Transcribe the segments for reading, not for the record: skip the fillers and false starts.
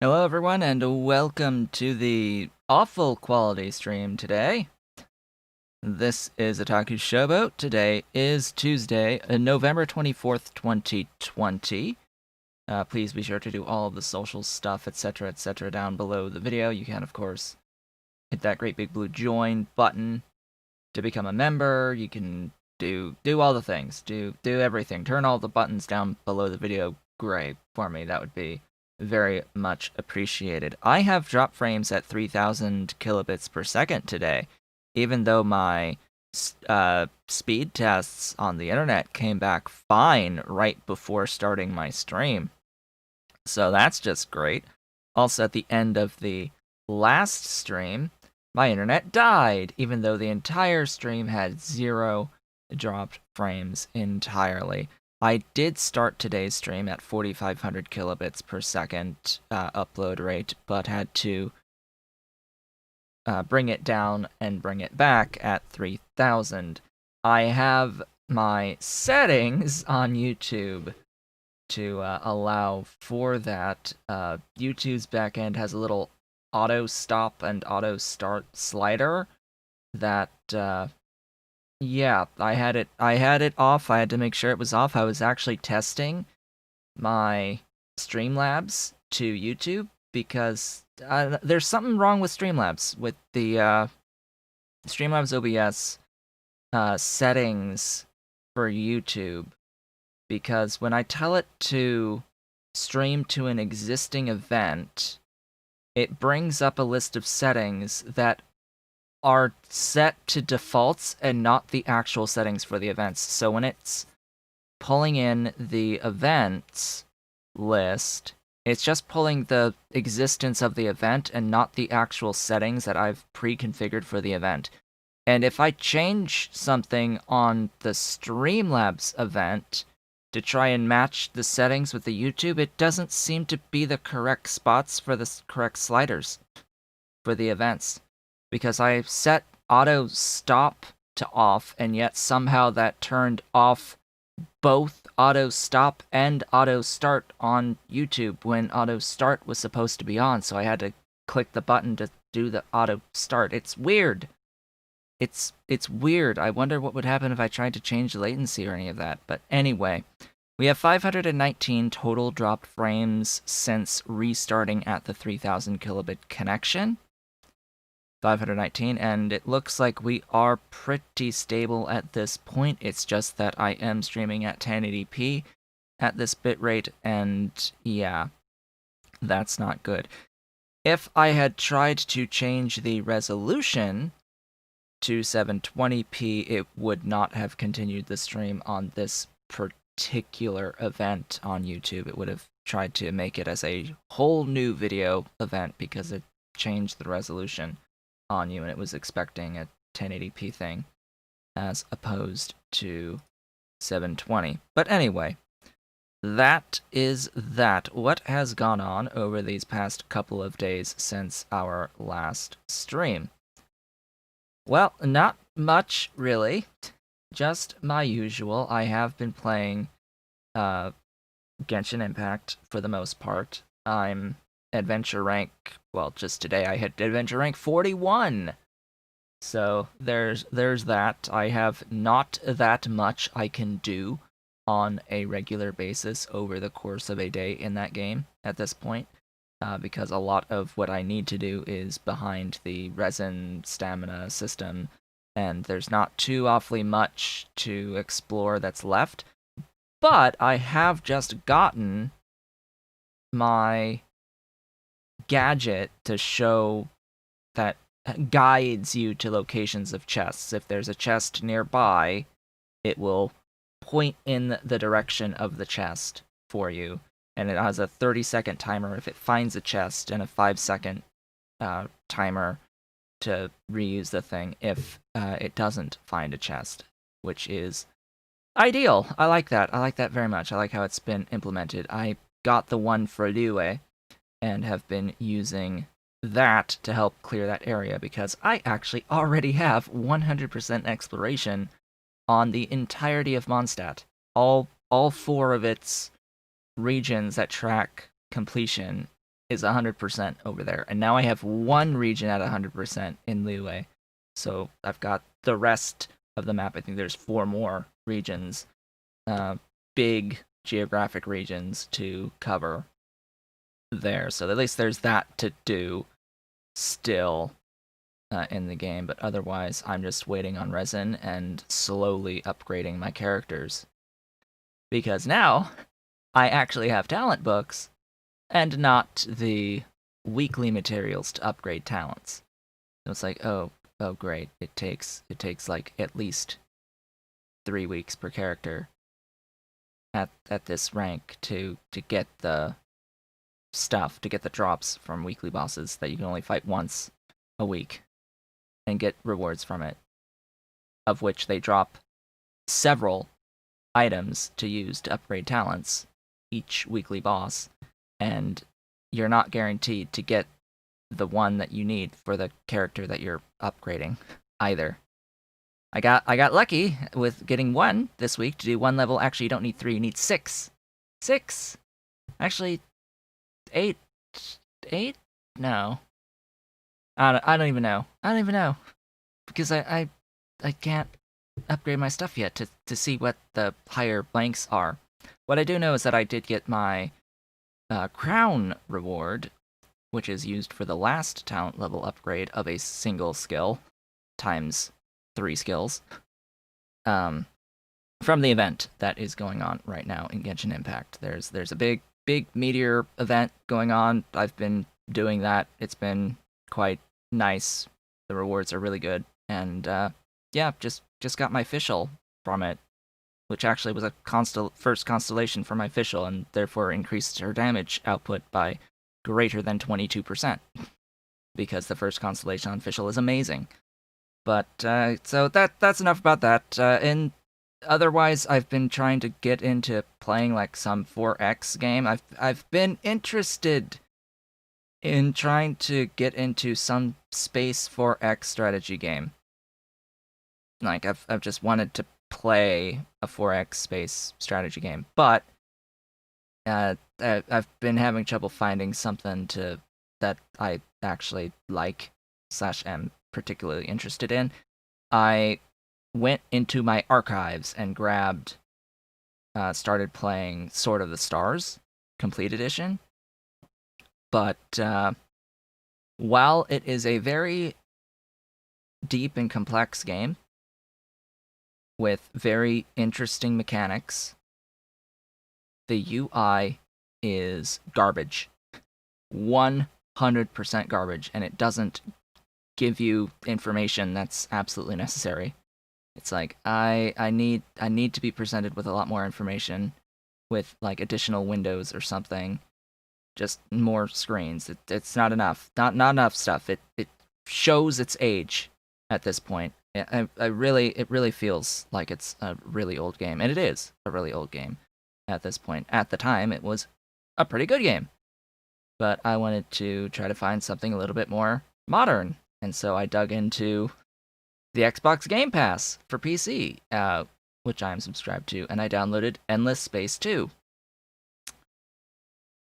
Hello everyone and welcome to the awful quality stream today. This is Otaku Showboat. Today is Tuesday, November 24th, 2020. Please be sure to do all of the social stuff, etc., down below the video. You can, of course, hit that great big blue join button to become a member. You can do all the things. Do everything. Turn all the buttons down below the video gray for me. That would be very much appreciated. I have drop frames at 3000 kilobits per second today, even though my speed tests on the internet came back fine right before starting my stream. So that's just great. Also, at the end of the last stream, my internet died, even though the entire stream had 0 dropped frames entirely. I did start today's stream at 4500 kilobits per second upload rate, but had to bring it down and bring it back at 3000. I have my settings on YouTube to allow for that. YouTube's backend has a little auto stop and auto start slider that yeah, I had it off. I had to make sure it was off. I was actually testing my Streamlabs to YouTube because there's something wrong with Streamlabs, with the Streamlabs OBS settings for YouTube, because when I tell it to stream to an existing event, it brings up a list of settings that are set to defaults and not the actual settings for the events. So when it's pulling in the events list, it's just pulling the existence of the event and not the actual settings that I've pre-configured for the event. And if I change something on the Streamlabs event to try and match the settings with the YouTube, it doesn't seem to be the correct spots for the correct sliders for the events. Because I set auto stop to off, and yet somehow that turned off both auto stop and auto start on YouTube when auto start was supposed to be on, so I had to click the button to do the auto start. It's weird. It's weird. I wonder what would happen if I tried to change the latency or any of that. But anyway, we have 519 total dropped frames since restarting at the 3000 kilobit connection. 519, and it looks like we are pretty stable at this point. It's just that I am streaming at 1080p at this bitrate, and yeah, that's not good. If I had tried to change the resolution to 720p, it would not have continued the stream on this particular event on YouTube. It would have tried to make it as a whole new video event because it changed the resolution on you, and it was expecting a 1080p thing as opposed to 720. But anyway, that is that. What has gone on over these past couple of days since our last stream? Well, not much, really. Just my usual. I have been playing Genshin Impact for the most part. I'm adventure rank, well, just today I hit adventure rank 41. So there's that. I have not that much I can do on a regular basis over the course of a day in that game at this point, because a lot of what I need to do is behind the resin stamina system, and there's not too awfully much to explore that's left. But I have just gotten my gadget to show that guides you to locations of chests. If there's a chest nearby, it will point in the direction of the chest for you, and it has a 30-second timer if it finds a chest, and a 5-second timer to reuse the thing if it doesn't find a chest, which is ideal. I like that. I like that very much. I like how it's been implemented. I got the one for Liyue and have been using that to help clear that area, because I actually already have 100% exploration on the entirety of Mondstadt. All 4 of its regions that track completion is 100% over there. And now I have one region at 100% in Liyue. So I've got the rest of the map. I think there's 4 more regions, big geographic regions to cover there. So at least there's that to do still in the game. But otherwise, I'm just waiting on resin and slowly upgrading my characters. Because now I actually have talent books and not the weekly materials to upgrade talents. So it's like, oh great. It takes like at least 3 weeks per character at this rank to get the stuff, to get the drops from weekly bosses that you can only fight once a week and get rewards from it, of which they drop several items to use to upgrade talents each weekly boss, and you're not guaranteed to get the one that you need for the character that you're upgrading either. I got lucky with getting 1 this week to do 1 level. Actually, you don't need 3, you need 6. 6. Actually, 8. 8? No. I don't even know. I don't even know. Because I can't upgrade my stuff yet to see what the higher blanks are. What I do know is that I did get my crown reward, which is used for the last talent level upgrade of a single skill times 3 skills, from the event that is going on right now in Genshin Impact. There's a big meteor event going on. I've been doing that. It's been quite nice. The rewards are really good, and yeah, just got my official from it, which actually was a first constellation for my official, and therefore increased her damage output by greater than 22%, because the first constellation on official is amazing. But so that's enough about that. And otherwise, I've been trying to get into playing like some 4X game. I've been interested in trying to get into some space 4X strategy game. Like I've just wanted to play a 4X space strategy game, but I've been having trouble finding something that I actually like / am particularly interested in. I went into my archives and started playing Sword of the Stars Complete Edition. But while it is a very deep and complex game with very interesting mechanics, the UI is garbage. 100% garbage, and it doesn't give you information that's absolutely necessary. It's like I need to be presented with a lot more information, with like additional windows or something, just more screens. It's not enough. Not enough stuff. It shows its age at this point. It really feels like it's a really old game, and it is a really old game at this point. At the time, it was a pretty good game, but I wanted to try to find something a little bit more modern. And so I dug into the Xbox Game Pass for PC, which I am subscribed to, and I downloaded Endless Space 2.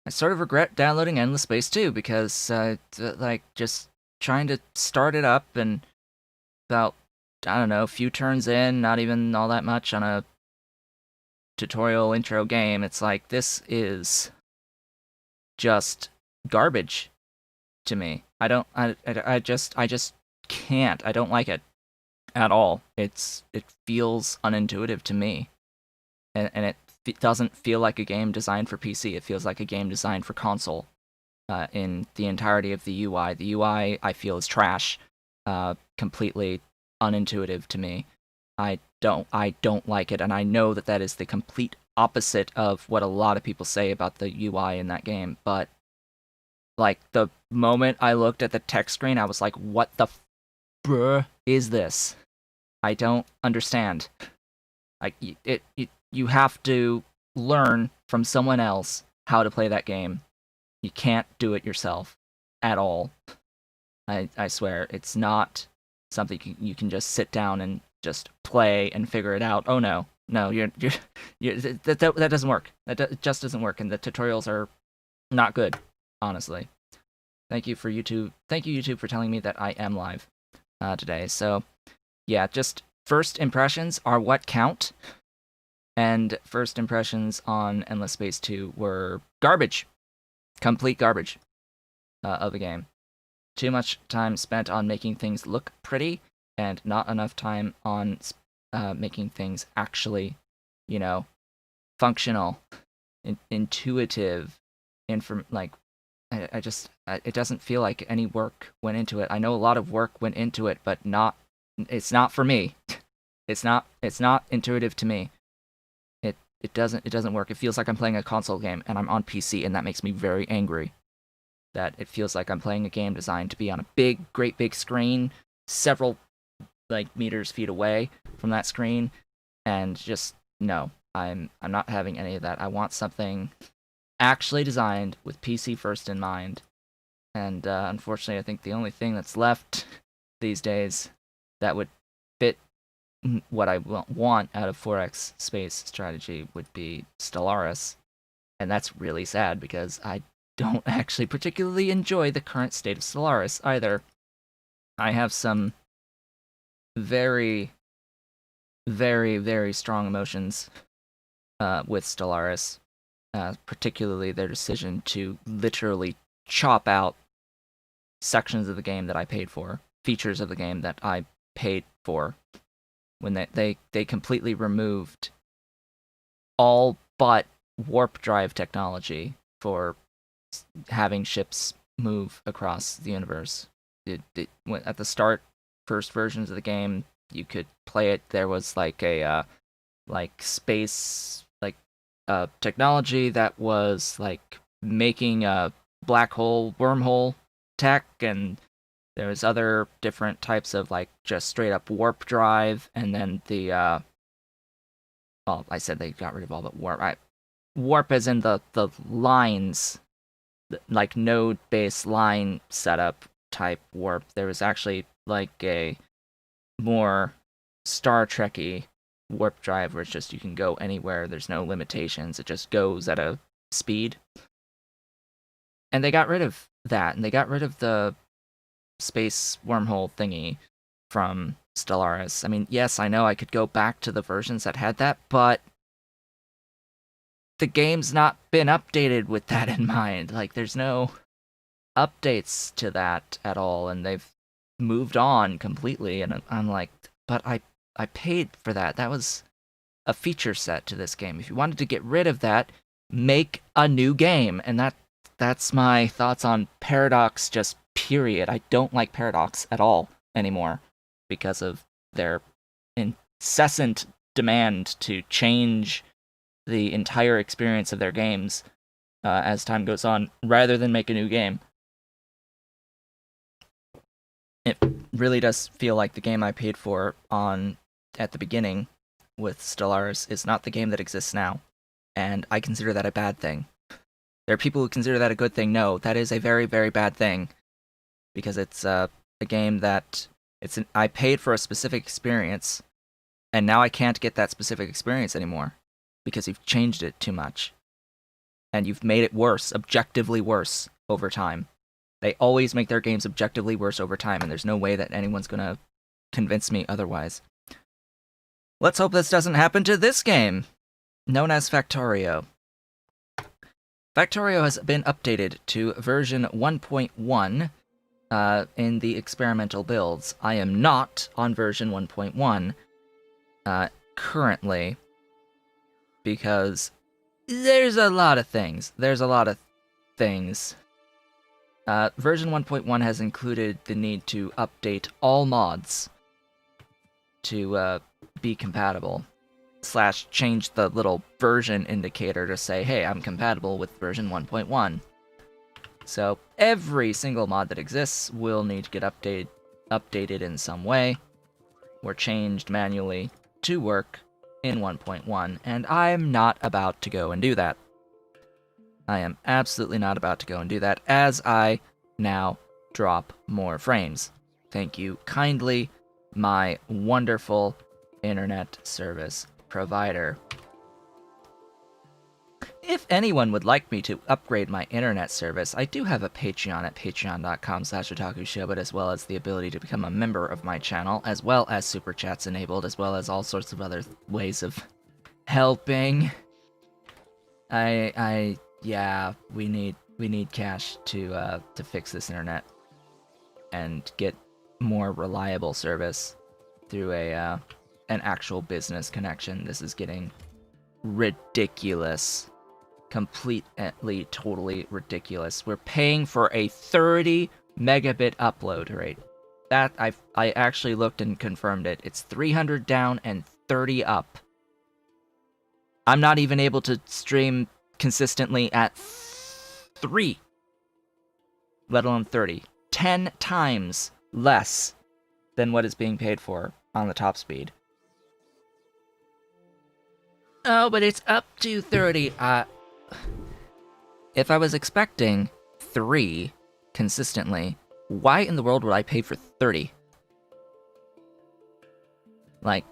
I sort of regret downloading Endless Space 2 because, like, just trying to start it up, and about, I don't know, a few turns in, not even all that much on a tutorial intro game, it's like, this is just garbage to me. I just can't. I don't like it at all. It feels unintuitive to me, and it doesn't feel like a game designed for PC. It feels like a game designed for console. In the entirety of the UI I feel is trash, completely unintuitive to me. I don't like it, and I know that is the complete opposite of what a lot of people say about the UI in that game. But like, the moment I looked at the text screen, I was like, what the bruh is this? I don't understand. Like, you have to learn from someone else how to play that game. You can't do it yourself at all. I swear, it's not something you can just sit down and just play and figure it out. Oh no, that doesn't work. It just doesn't work, and the tutorials are not good. honestly. Thank you YouTube for telling me that I am live today. So yeah, just first impressions are what count, and first impressions on Endless Space 2 were garbage, complete garbage of a game. Too much time spent on making things look pretty, and not enough time on making things actually, you know, functional, intuitive, like it doesn't feel like any work went into it. I know a lot of work went into it, but it's not for me. It's not intuitive to me. It doesn't work. It feels like I'm playing a console game and I'm on PC, and that makes me very angry. That it feels like I'm playing a game designed to be on a great big screen, several like meters feet away from that screen, and just no, I'm not having any of that. I want something actually designed with PC first in mind. And unfortunately, I think the only thing that's left these days that would fit what I want out of 4X space strategy would be Stellaris. And that's really sad because I don't actually particularly enjoy the current state of Stellaris either. I have some very, very, very strong emotions with Stellaris, particularly their decision to literally chop out sections of the game that I paid for, features of the game that I paid for, when they completely removed all but warp drive technology for having ships move across the universe. At the start, first versions of the game, you could play it. There was like a space technology that was like making a black hole wormhole tech, and there was other different types of like just straight up warp drive, and then the well, I said they got rid of all but warp. Warp as in the lines, like node based line setup type warp. There was actually like a more Star Trek-y warp drive where it's just you can go anywhere. There's no limitations. It just goes at a speed. And they got rid of that, and they got rid of the space wormhole thingy from Stellaris. I mean, yes, I know I could go back to the versions that had that, but the game's not been updated with that in mind. Like, there's no updates to that at all, and they've moved on completely, and I'm like, but I paid for that. That was a feature set to this game. If you wanted to get rid of that, make a new game. And that's my thoughts on Paradox, just period. I don't like Paradox at all anymore because of their incessant demand to change the entire experience of their games as time goes on, rather than make a new game. It really does feel like the game I paid for at the beginning with Stellaris is not the game that exists now, and I consider that a bad thing. There are people who consider that a good thing. No, that is a very, very bad thing, because it's a game that I paid for a specific experience, and now I can't get that specific experience anymore because you've changed it too much, and you've made it worse, objectively worse over time. They always make their games objectively worse over time, and there's no way that anyone's gonna convince me otherwise. Let's hope this doesn't happen to this game, known as Factorio. Factorio has been updated to version 1.1 in the experimental builds. I am not on version 1.1 currently, because there's a lot of things. Version 1.1 has included the need to update all mods to be compatible, / change the little version indicator to say, hey, I'm compatible with version 1.1. So every single mod that exists will need to get updated in some way, or changed manually to work in 1.1, and I'm not about to go and do that. I am absolutely not about to go and do that, as I now drop more frames. Thank you kindly, my wonderful internet service provider. If anyone would like me to upgrade my internet service, I do have a Patreon at patreon.com/otakushow, as well as the ability to become a member of my channel, as well as super chats enabled, as well as all sorts of other ways of helping. Yeah, we need cash to fix this internet and get more reliable service through an actual business connection. This is getting ridiculous. Completely, totally ridiculous. We're paying for a 30 megabit upload rate. That I actually looked and confirmed it. It's 300 down and 30 up. I'm not even able to stream consistently at 3, let alone 30. 10 times less than what is being paid for on the top speed. Oh, but it's up to 30. If I was expecting 3 consistently, why in the world would I pay for 30? Like,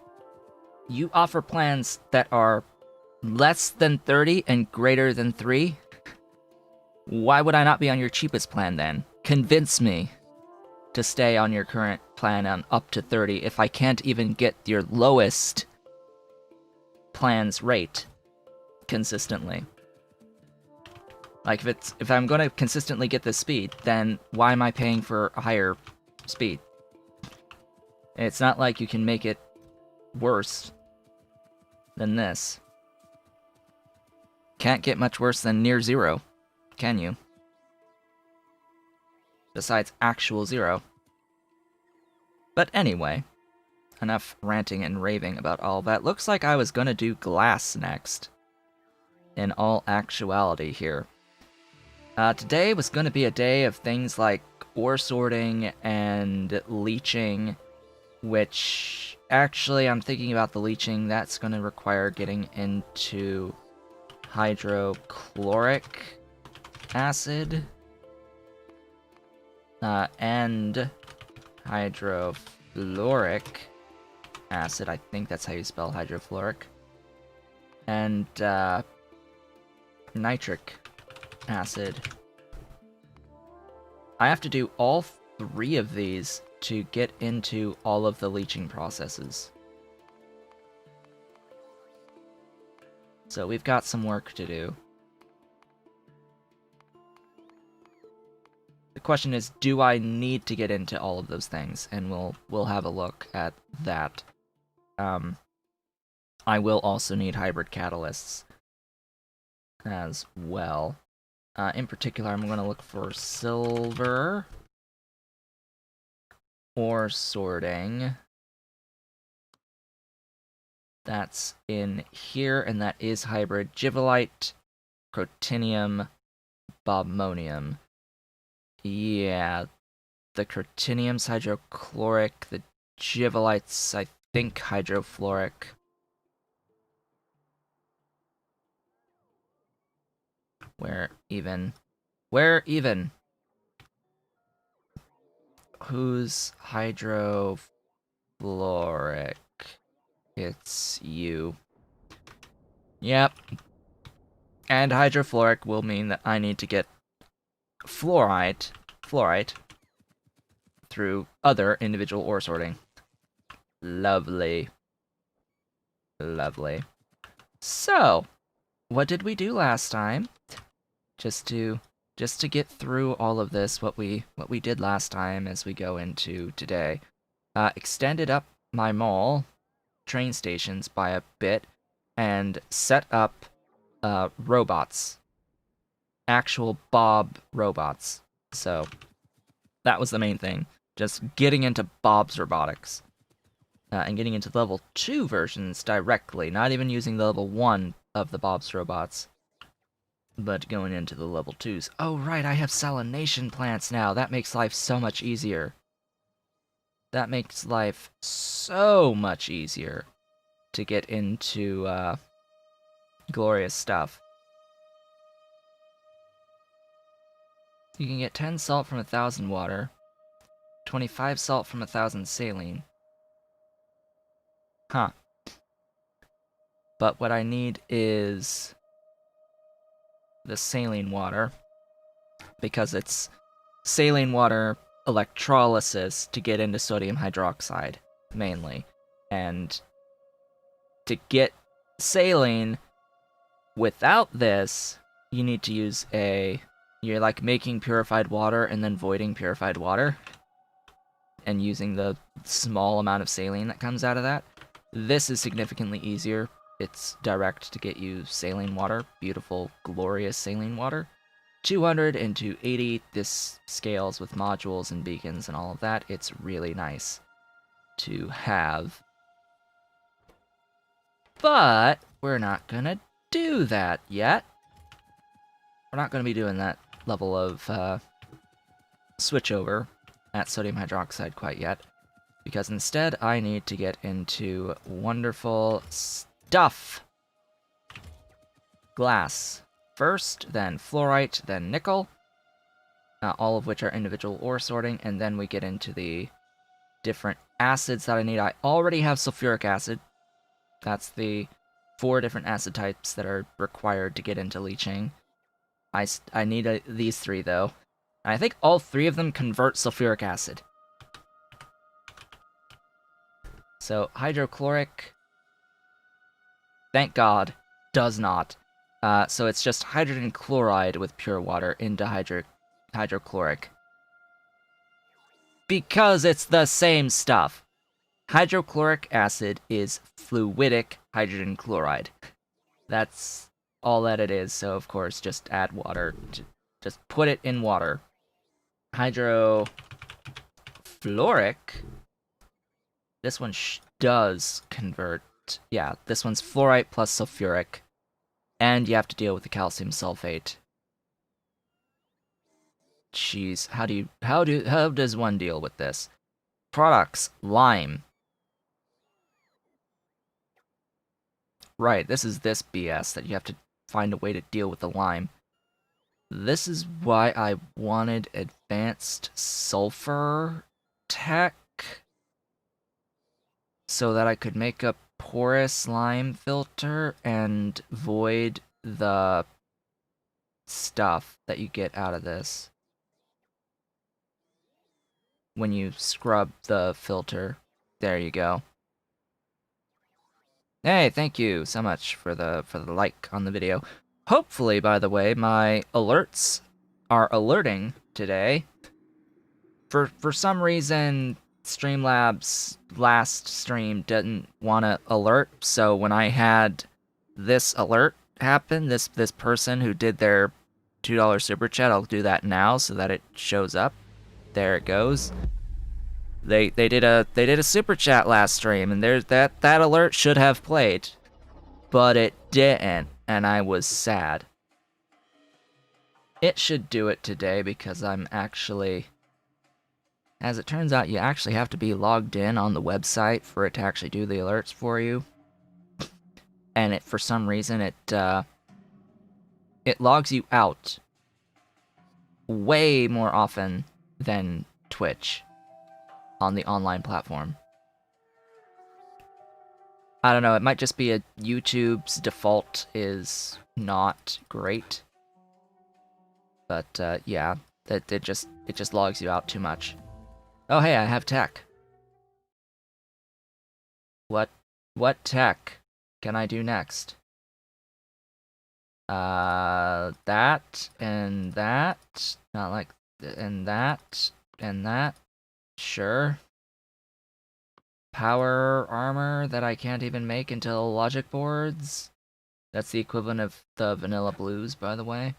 you offer plans that are less than 30 and greater than 3? Why would I not be on your cheapest plan then? Convince me to stay on your current plan on up to 30 if I can't even get your lowest plan's rate consistently. Like, if I'm going to consistently get this speed, then why am I paying for a higher speed? It's not like you can make it worse than this. Can't get much worse than near zero, can you? Besides actual zero. But anyway, enough ranting and raving about all that. Looks like I was going to do glass next. In all actuality here. Today was going to be a day of things like ore sorting and leaching, which actually I'm thinking about the leaching. That's going to require getting into hydrochloric acid and hydrofluoric acid. I think that's how you spell hydrofluoric. And nitric acid. I have to do all 3 of these to get into all of the leaching processes. So we've got some work to do. The question is, do I need to get into all of those things? And we'll have a look at that. I will also need hybrid catalysts as well. In particular, I'm going to look for silver ore sorting. That's in here, and that is hybrid Givolite, Crotinium, Bobmonium. Yeah, the Crotinium's hydrochloric, the Givolite's, I think, hydrofluoric. Where even? Who's hydrofluoric? It's you. Yep. And hydrofluoric will mean that I need to get fluorite through other individual ore sorting. Lovely. Lovely. So, what did we do last time? Just to get through all of this, what we did last time as we go into today. Extended up my mall train stations by a bit and set up robots. Actual Bob robots. So that was the main thing. Just getting into Bob's robotics. And getting into level 2 versions directly, not even using the level 1 of the Bob's robots. But going into the level 2s. Oh, right, I have salination plants now. That makes life so much easier. That makes life so much easier to get into glorious stuff. You can get 10 salt from 1,000 water, 25 salt from 1,000 saline. Huh. But what I need is the saline water, because it's saline water electrolysis to get into sodium hydroxide, mainly. And to get saline without this, you need to use you're like making purified water and then voiding purified water and using the small amount of saline that comes out of that. This is significantly easier. It's direct to get you saline water, beautiful, glorious saline water. 200 into 80, this scales with modules and beacons and all of that. It's really nice to have. But we're not gonna do that yet. We're not gonna be doing that level of switchover at sodium hydroxide quite yet, because instead I need to get into wonderful stuff. Glass first, then fluorite, then nickel, all of which are individual ore sorting, and then we get into the different acids that I need. I already have sulfuric acid. That's the 4 different acid types that are required to get into leaching. I need these 3, though. And I think all 3 of them convert sulfuric acid. So, hydrochloric, thank God, does not. So it's just hydrogen chloride with pure water into hydrochloric. Because it's the same stuff. Hydrochloric acid is fluidic hydrogen chloride. That's all that it is, so of course just add water. Just put it in water. Hydrofluoric. This one does convert. Yeah, this one's fluorite plus sulfuric. And you have to deal with the calcium sulfate. Jeez, how does one deal with this? Products, lime. Right, this is this BS that you have to find a way to deal with the lime. This is why I wanted advanced sulfur tech, so that I could make a porous lime filter and void the stuff that you get out of this when you scrub the filter. There you go. Hey, thank you so much for the like on the video. Hopefully, by the way, my alerts are alerting today. For some reason, Streamlabs last stream didn't want to alert, so when I had this alert happen, this person who did their $2 super chat, I'll do that now so that it shows up. There it goes. They did a super chat last stream, and there's that alert should have played, but it didn't, and I was sad. It should do it today because I'm actually, as it turns out, you actually have to be logged in on the website for it to actually do the alerts for you. And for some reason it logs you out way more often than Twitch on the online platform. I don't know, it might just be YouTube's default is not great. But yeah, it just logs you out too much. Oh hey, I have tech. What tech can I do next? That and that, not like, and that and that. Sure. Power armor that I can't even make until logic boards. That's the equivalent of the vanilla blues, by the way.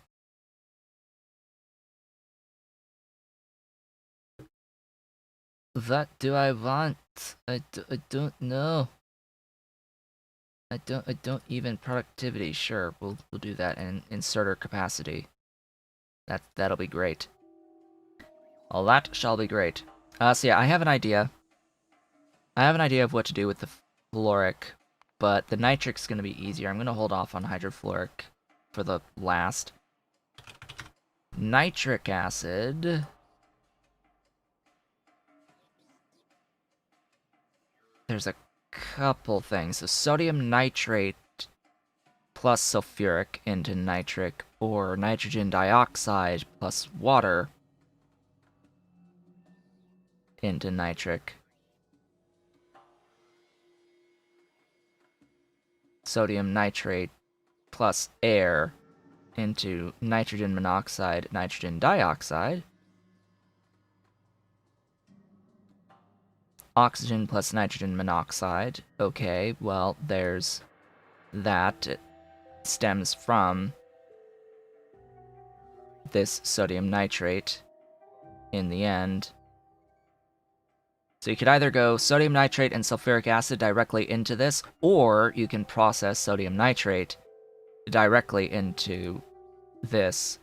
What do I want? I don't know. I don't even productivity. Sure, we'll do that, and inserter capacity. That'll be great. All that shall be great. So yeah, I have an idea. I have an idea of what to do with the fluoric, but the nitric's gonna be easier. I'm gonna hold off on hydrofluoric for the last. Nitric acid. There's a couple things. So sodium nitrate plus sulfuric into nitric, or nitrogen dioxide plus water into nitric. Sodium nitrate plus air into nitrogen monoxide, nitrogen dioxide. Oxygen plus nitrogen monoxide. Okay, well, there's that. It stems from this sodium nitrate in the end. So you could either go sodium nitrate and sulfuric acid directly into this, or you can process sodium nitrate directly into this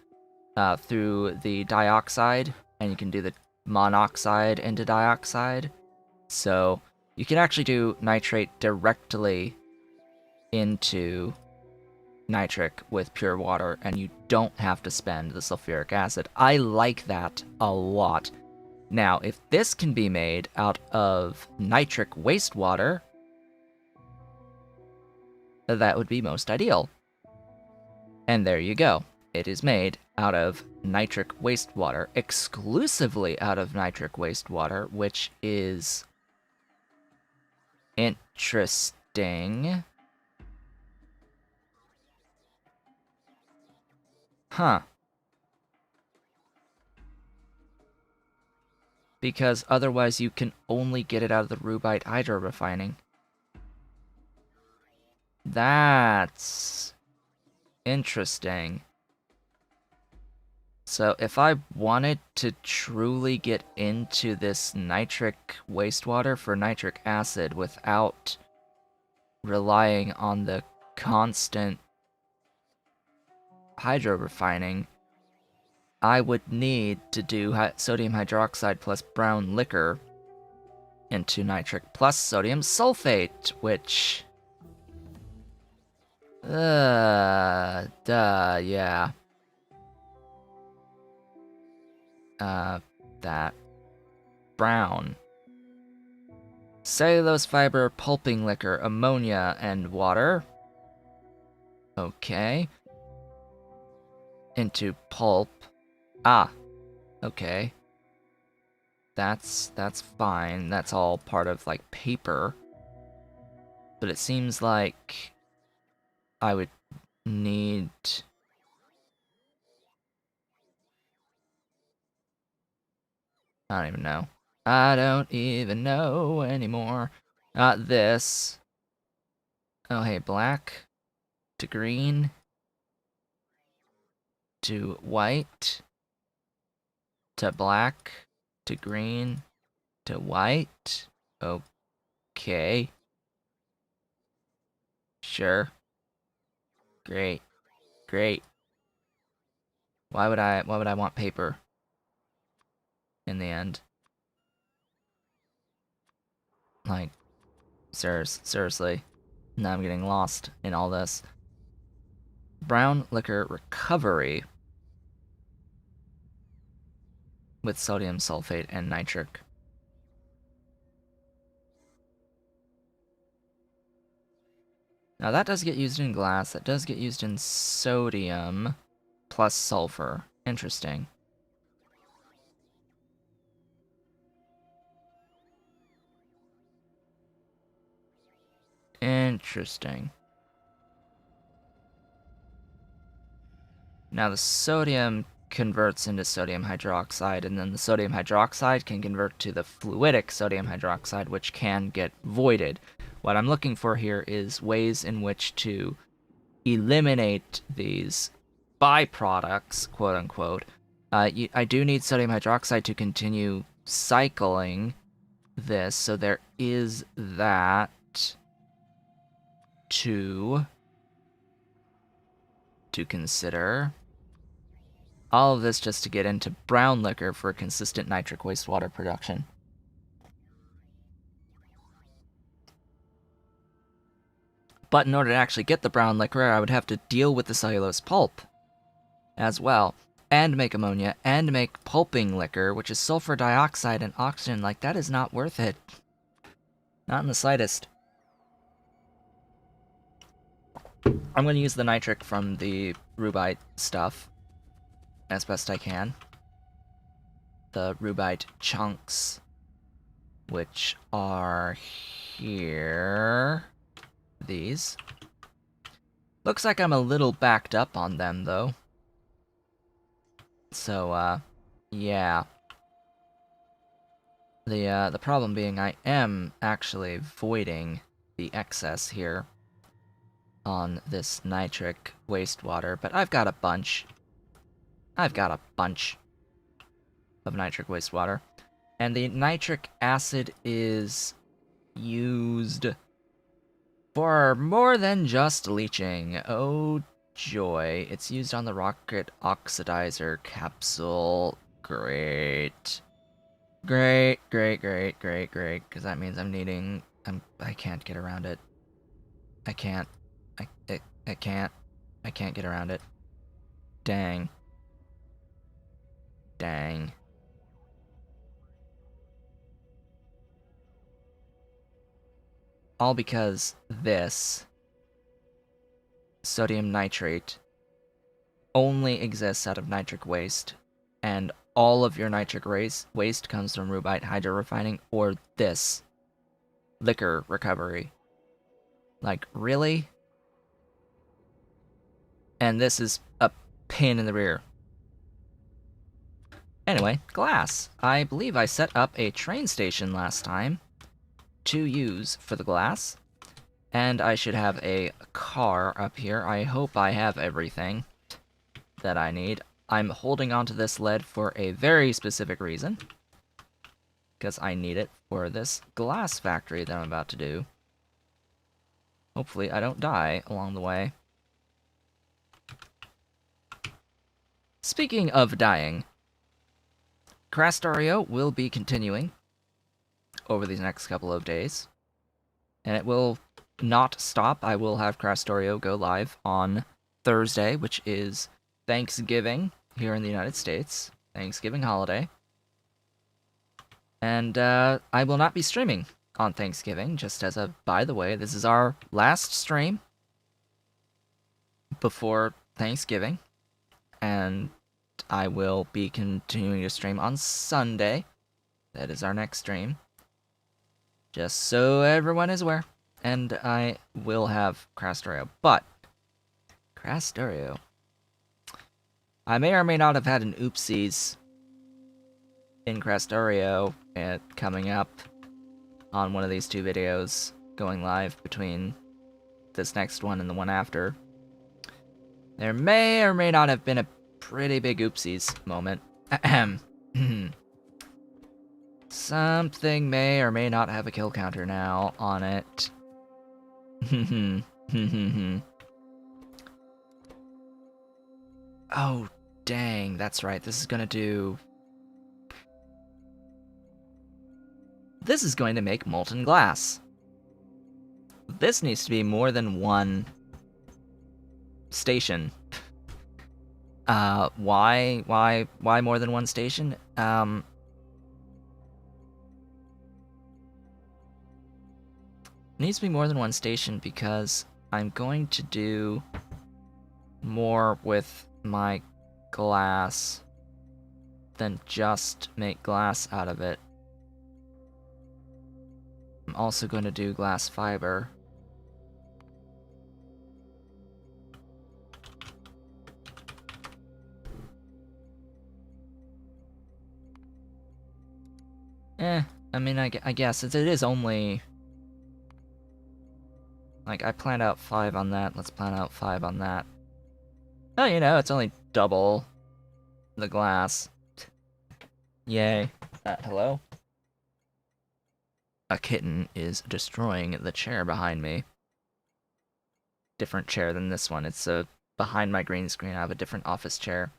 through the dioxide, and you can do the monoxide into dioxide. So you can actually do nitrate directly into nitric with pure water, and you don't have to spend the sulfuric acid. I like that a lot. Now, if this can be made out of nitric wastewater, that would be most ideal. And there you go. It is made out of nitric wastewater, exclusively out of nitric wastewater, which is interesting. Huh. Because otherwise you can only get it out of the rubite hydro refining. That's interesting. So if I wanted to truly get into this nitric wastewater for nitric acid without relying on the constant hydro refining, I would need to do sodium hydroxide plus brown liquor into nitric plus sodium sulfate, which... yeah. That. Brown. Cellulose fiber, pulping liquor, ammonia, and water. Okay. Into pulp. Ah. Okay. That's fine. That's all part of, like, paper. But it seems like I would need... I don't even know. I don't even know anymore. This. Oh, hey, black to green to white to black to green to white. Okay. Sure. Great. Great. Why would I want paper in the end? Like, seriously. Now I'm getting lost in all this. Brown liquor recovery with sodium sulfate and nitric. Now that does get used in glass. That does get used in sodium plus sulfur. Interesting. Interesting. Now the sodium converts into sodium hydroxide, and then the sodium hydroxide can convert to the fluidic sodium hydroxide, which can get voided. What I'm looking for here is ways in which to eliminate these byproducts, quote unquote. I do need sodium hydroxide to continue cycling this, so there is that to consider. All of this just to get into brown liquor for consistent nitric wastewater production. But in order to actually get the brown liquor, I would have to deal with the cellulose pulp as well, and make ammonia, and make pulping liquor, which is sulfur dioxide and oxygen. Like, that is not worth it. Not in the slightest. I'm going to use the nitric from the rubite stuff as best I can. The rubite chunks, which are here. These. Looks like I'm a little backed up on them, though. So, yeah. The problem being I am actually voiding the excess here on this nitric wastewater, but I've got a bunch. I've got a bunch of nitric wastewater. And the nitric acid is used for more than just leaching. Oh joy. It's used on the rocket oxidizer capsule. Great. Great, great, great, great, great. Because that means I'm needing... I can't get around it. I can't. I can't. I can't get around it. Dang. Dang. All because this sodium nitrate only exists out of nitric waste, and all of your nitric waste comes from rubite hydrorefining or this liquor recovery. Like, really? And this is a pain in the rear. Anyway, glass. I believe I set up a train station last time to use for the glass. And I should have a car up here. I hope I have everything that I need. I'm holding onto this lead for a very specific reason. Because I need it for this glass factory that I'm about to do. Hopefully I don't die along the way. Speaking of dying, Factorio will be continuing over these next couple of days. And it will not stop. I will have Factorio go live on Thursday, which is Thanksgiving here in the United States. Thanksgiving holiday. And I will not be streaming on Thanksgiving, just as a by the way. This is our last stream before Thanksgiving. And I will be continuing to stream on Sunday. That is our next stream. Just so everyone is aware. And I will have Factorio. But, Factorio. I may or may not have had an oopsies in Factorio coming up on one of these two videos going live between this next one and the one after. There may or may not have been a pretty big oopsies moment. Something may or may not have a kill counter now on it. Oh, dang, that's right. This is gonna do... This is going to make molten glass. This needs to be more than one station. Why more than one station? Needs to be more than one station because I'm going to do more with my glass than just make glass out of it. I'm also going to do glass fiber. I mean, I guess it is only... Like, I planned out 5 on that, let's plan out 5 on that. Oh, you know, it's only double the glass. Yay. Hello? A kitten is destroying the chair behind me. Different chair than this one. It's behind my green screen. I have a different office chair.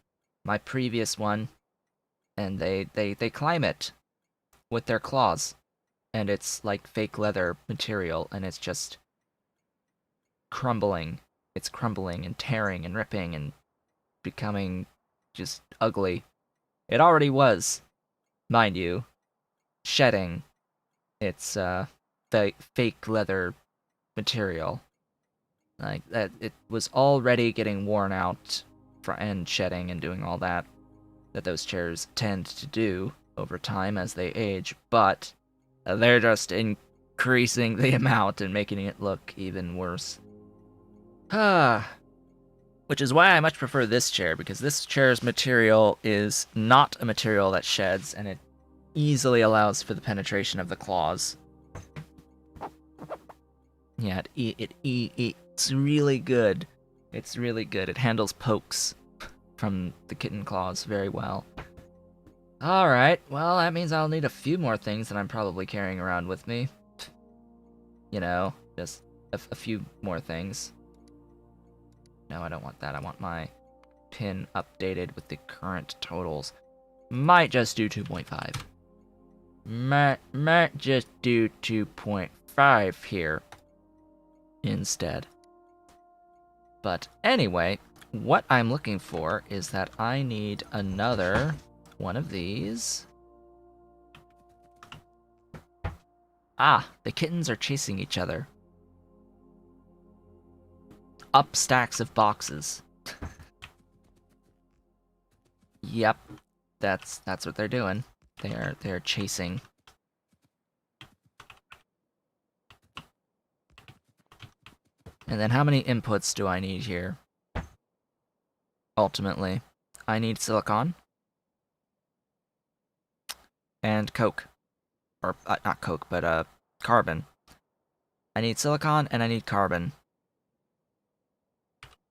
My previous one, and they climb it with their claws. And it's like fake leather material, and it's just crumbling. It's crumbling and tearing and ripping and becoming just ugly. It already was, mind you, shedding its fake leather material. Like, that it was already getting worn out and shedding and doing all that those chairs tend to do over time as they age, but they're just increasing the amount and making it look even worse. Which is why I much prefer this chair, because this chair's material is not a material that sheds, and it easily allows for the penetration of the claws. Yeah, it's really good. It's really good. It handles pokes from the kitten claws very well. Alright, well, that means I'll need a few more things that I'm probably carrying around with me. You know, just a few more things. No, I don't want that. I want my pin updated with the current totals. Might just do 2.5. Might just do 2.5 here instead. But anyway, what I'm looking for is that I need another one of these. Ah, the kittens are chasing each other. Up stacks of boxes. Yep, that's what they're doing. They're chasing. And then how many inputs do I need here? Ultimately, I need silicon and coke, or not coke, but carbon. I need silicon and I need carbon.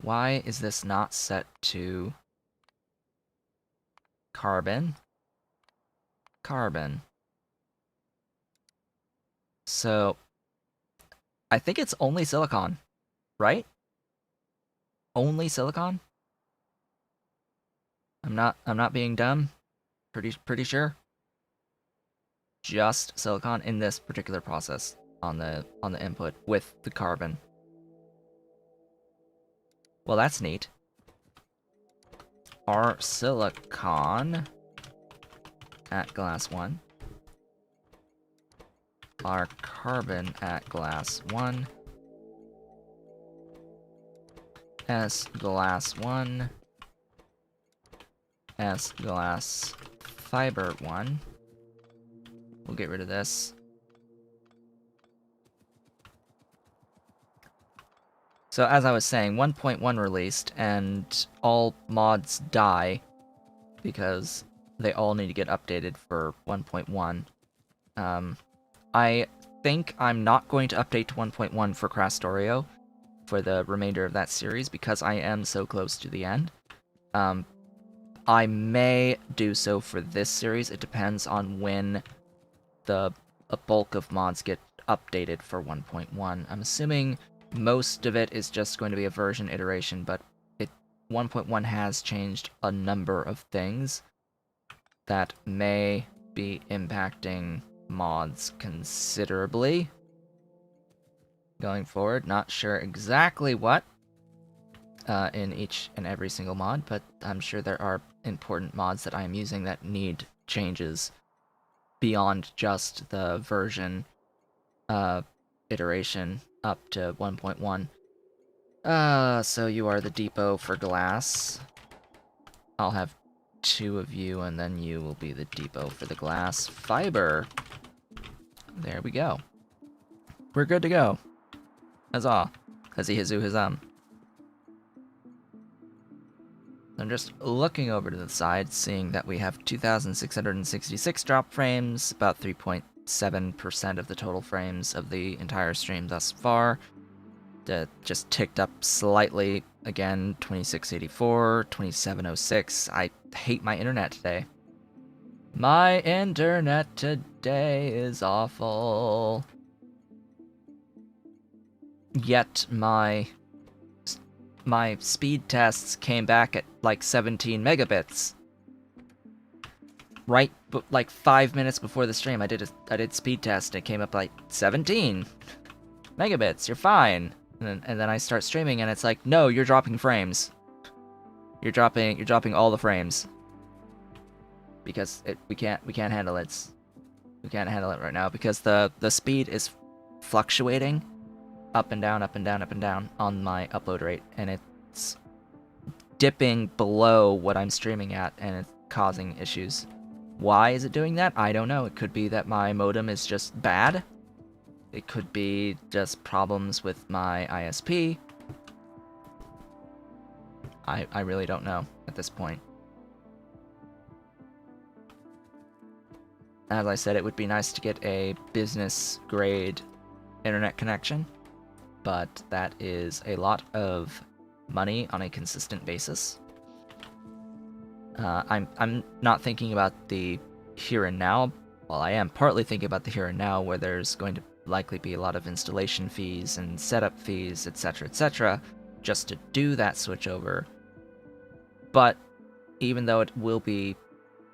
Why is this not set to carbon? Carbon. So, I think it's only silicon, right? Only silicon? I'm not being dumb. Pretty sure. Just silicon in this particular process on the input with the carbon. Well, that's neat. Our silicon at glass 1. Our carbon at glass 1. S glass 1. S glass fiber 1. We'll get rid of this. So as I was saying, 1.1 released, and all mods die because they all need to get updated for 1.1. I think I'm not going to update to 1.1 for Factorio for the remainder of that series because I am so close to the end. I may do so for this series. It depends on when a bulk of mods get updated for 1.1. I'm assuming most of it is just going to be a version iteration, but 1.1 has changed a number of things that may be impacting mods considerably going forward. Not sure exactly what in each and every single mod, but I'm sure there are important mods that I'm using that need changes beyond just the version iteration up to 1.1. So you are the depot for glass. I'll have 2 of you, and then you will be the depot for the glass fiber. There we go. We're good to go. Huzzah. Huzzy hizoo huzzum. I'm just looking over to the side, seeing that we have 2,666 drop frames, about 3.7% of the total frames of the entire stream thus far. That just ticked up slightly. Again, 2684, 2706. I hate my internet today. My internet today is awful. Yet my speed tests came back at like 17 megabits. Right, but like 5 minutes before the stream, I did speed test. And it came up like 17 megabits. You're fine. And then I start streaming, and it's like, no, you're dropping frames. You're dropping all the frames because we can't handle it. We can't handle it right now because the speed is fluctuating. up and down, up and down, up and down on my upload rate, and it's dipping below what I'm streaming at, and it's causing issues. Why is it doing that? I don't know. It could be that my modem is just bad. It could be just problems with my ISP. I really don't know at this point. As I said, it would be nice to get a business-grade internet connection, but that is a lot of money on a consistent basis. I'm not thinking about the here and now. Well, I am partly thinking about the here and now, where there's going to likely be a lot of installation fees and setup fees, etc., just to do that switch over. But even though it will be,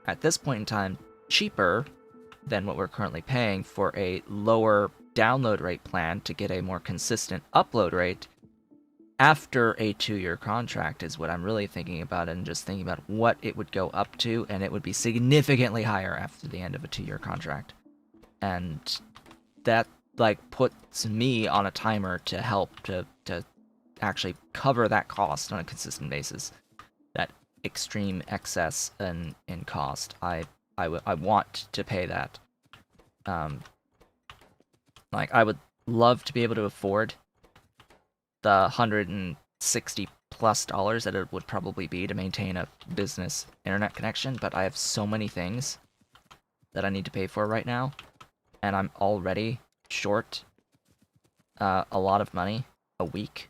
at this point in time, cheaper than what we're currently paying for a lower download rate plan to get a more consistent upload rate, after a 2-year contract is what I'm really thinking about, and just thinking about what it would go up to, and it would be significantly higher after the end of a 2-year contract. And that, like, puts me on a timer to help to actually cover that cost on a consistent basis. That extreme excess in cost. I want to pay that. Like, I would love to be able to afford the $160+ that it would probably be to maintain a business internet connection, but I have so many things that I need to pay for right now, and I'm already short a lot of money a week,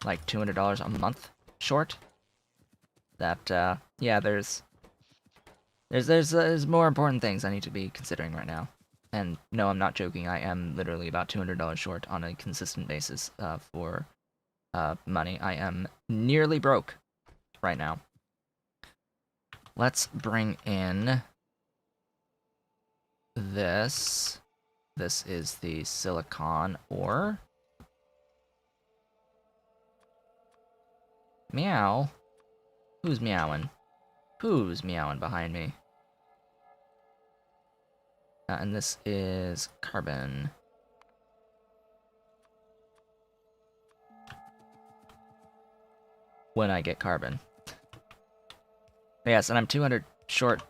like $200 a month short. That yeah, there's more important things I need to be considering right now. And no, I'm not joking. I am literally about $200 short on a consistent basis for money. I am nearly broke right now. Let's bring in this. This is the silicon ore. Meow. Who's meowing? Who's meowing behind me? And this is carbon. When I get carbon. Yes, and I'm 200 short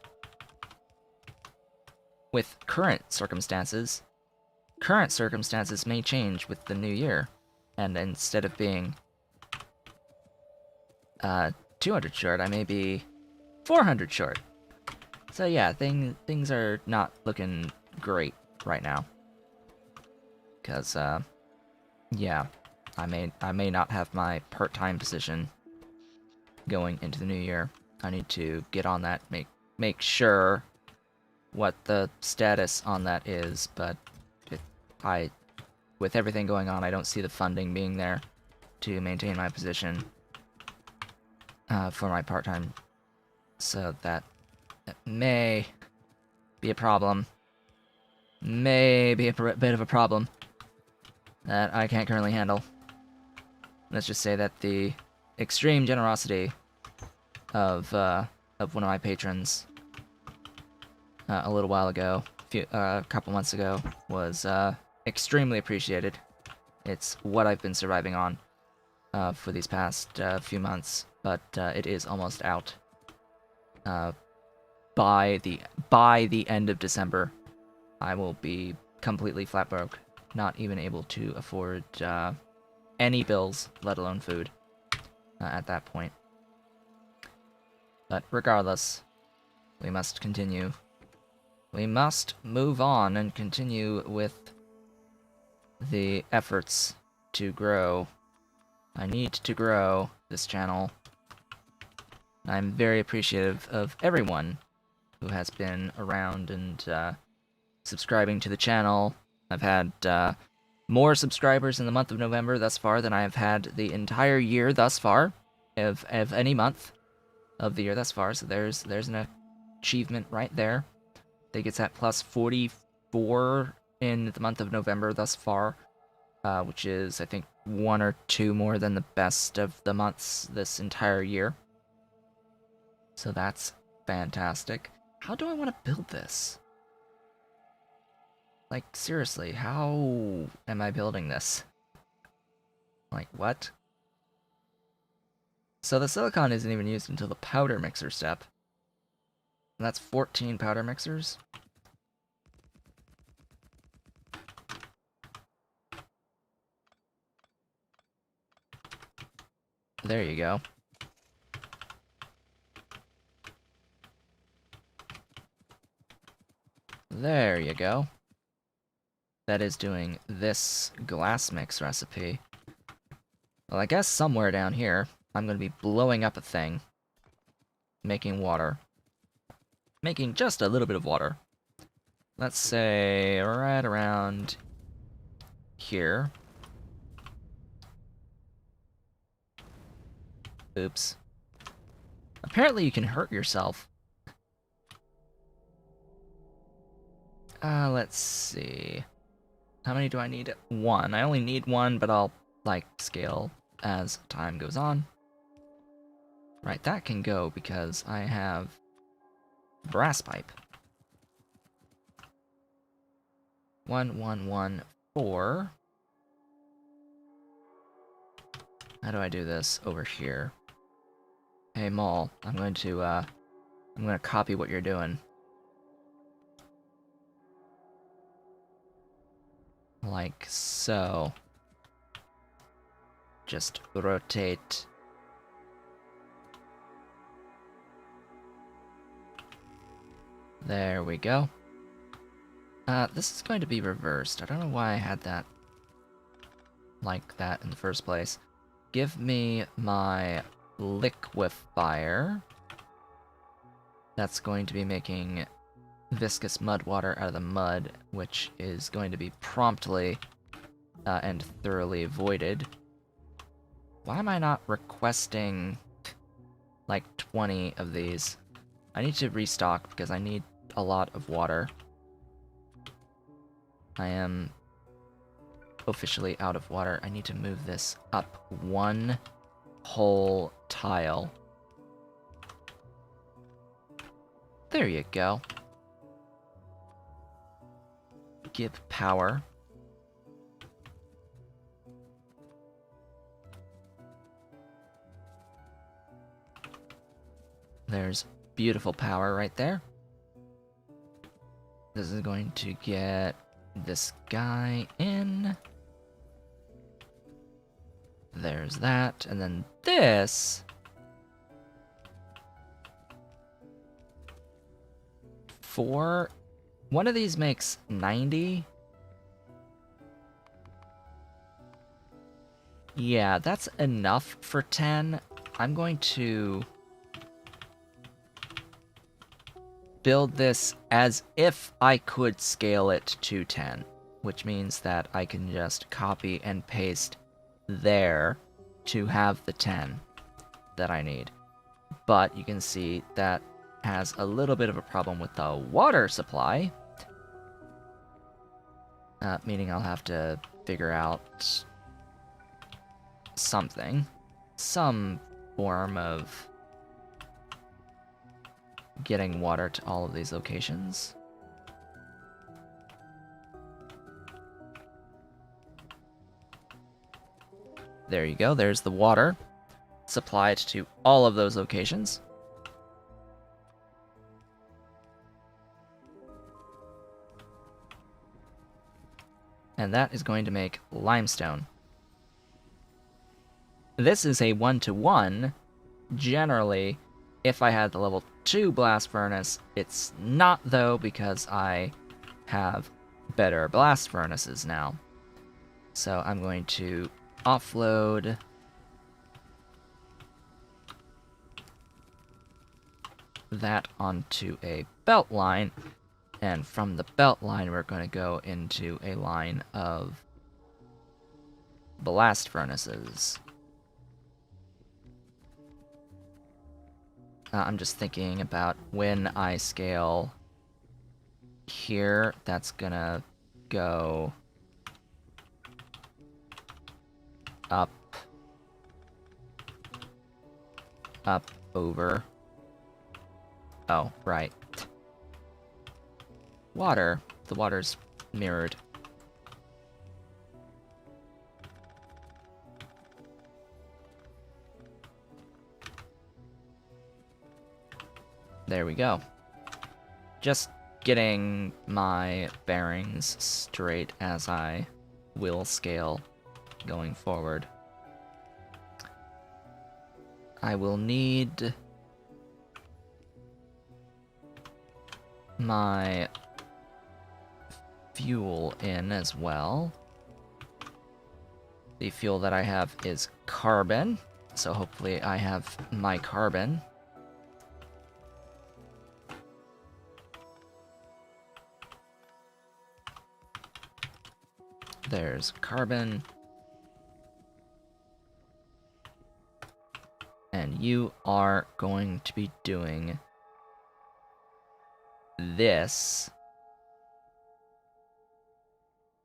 with current circumstances. Current circumstances may change with the new year, and instead of being 200 short, I may be 400 short. So yeah, things are not looking great right now. Because yeah, I may not have my part-time position going into the new year. I need to get on that, make sure what the status on that is, but with everything going on, I don't see the funding being there to maintain my position for my part-time, so that may be a problem. May be a bit of a problem that I can't currently handle. Let's just say that the extreme generosity of one of my patrons a little while ago, a couple months ago, was extremely appreciated. It's what I've been surviving on for these past few months, but it is almost out. By the end of December, I will be completely flat broke, not even able to afford any bills, let alone food, at that point. But regardless, we must continue. We must move on and continue with the efforts to grow. I need to grow this channel. I'm very appreciative of everyone who has been around and subscribing to the channel. I've had more subscribers in the month of November thus far than I have had the entire year thus far, of any month of the year thus far. So there's an achievement right there. I think it's at plus 44 in the month of November thus far, which is, I think, 1 or 2 more than the best of the months this entire year. So that's fantastic. How do I want to build this? Like, seriously, how am I building this? Like, what? So the silicon isn't even used until the powder mixer step. And that's 14 powder mixers. There you go. There you go. That is doing this glass mix recipe. Well, I guess somewhere down here, I'm going to be blowing up a thing. Making water. Making just a little bit of water. Let's say right around here. Oops. Apparently you can hurt yourself. Let's see. How many do I need? One. I only need one, but I'll, like, scale as time goes on. Right, that can go because I have brass pipe. 1, 1, 1, 4. How do I do this over here? Hey, Maul, I'm going to copy what you're doing. Like so. Just rotate. There we go. This is going to be reversed. I don't know why I had that like that in the first place. Give me my liquefier. That's going to be making viscous mud water out of the mud, which is going to be promptly and thoroughly voided. Why am I not requesting like 20 of these? I need to restock because I need a lot of water. I am officially out of water. I need to move this up one whole tile. There you go. Give power. There's beautiful power right there. This is going to get this guy in. There's that, and then this. One of these makes 90. Yeah, that's enough for 10. I'm going to build this as if I could scale it to 10, which means that I can just copy and paste there to have the 10 that I need. But you can see that has a little bit of a problem with the water supply, meaning I'll have to figure out something, some form of getting water to all of these locations. There you go, there's the water supplied to all of those locations. And that is going to make limestone. This is a 1-to-1. Generally, if I had the level 2 blast furnace, it's not though because I have better blast furnaces now. So I'm going to offload that onto a belt line, and from the belt line we're going to go into a line of blast furnaces. I'm just thinking about when I scale here, that's gonna go up, over. Oh, right. Water. The water's mirrored. There we go. Just getting my bearings straight as I will scale going forward. I will need my fuel in as well. The fuel that I have is carbon, so hopefully I have my carbon. There's carbon. And you are going to be doing this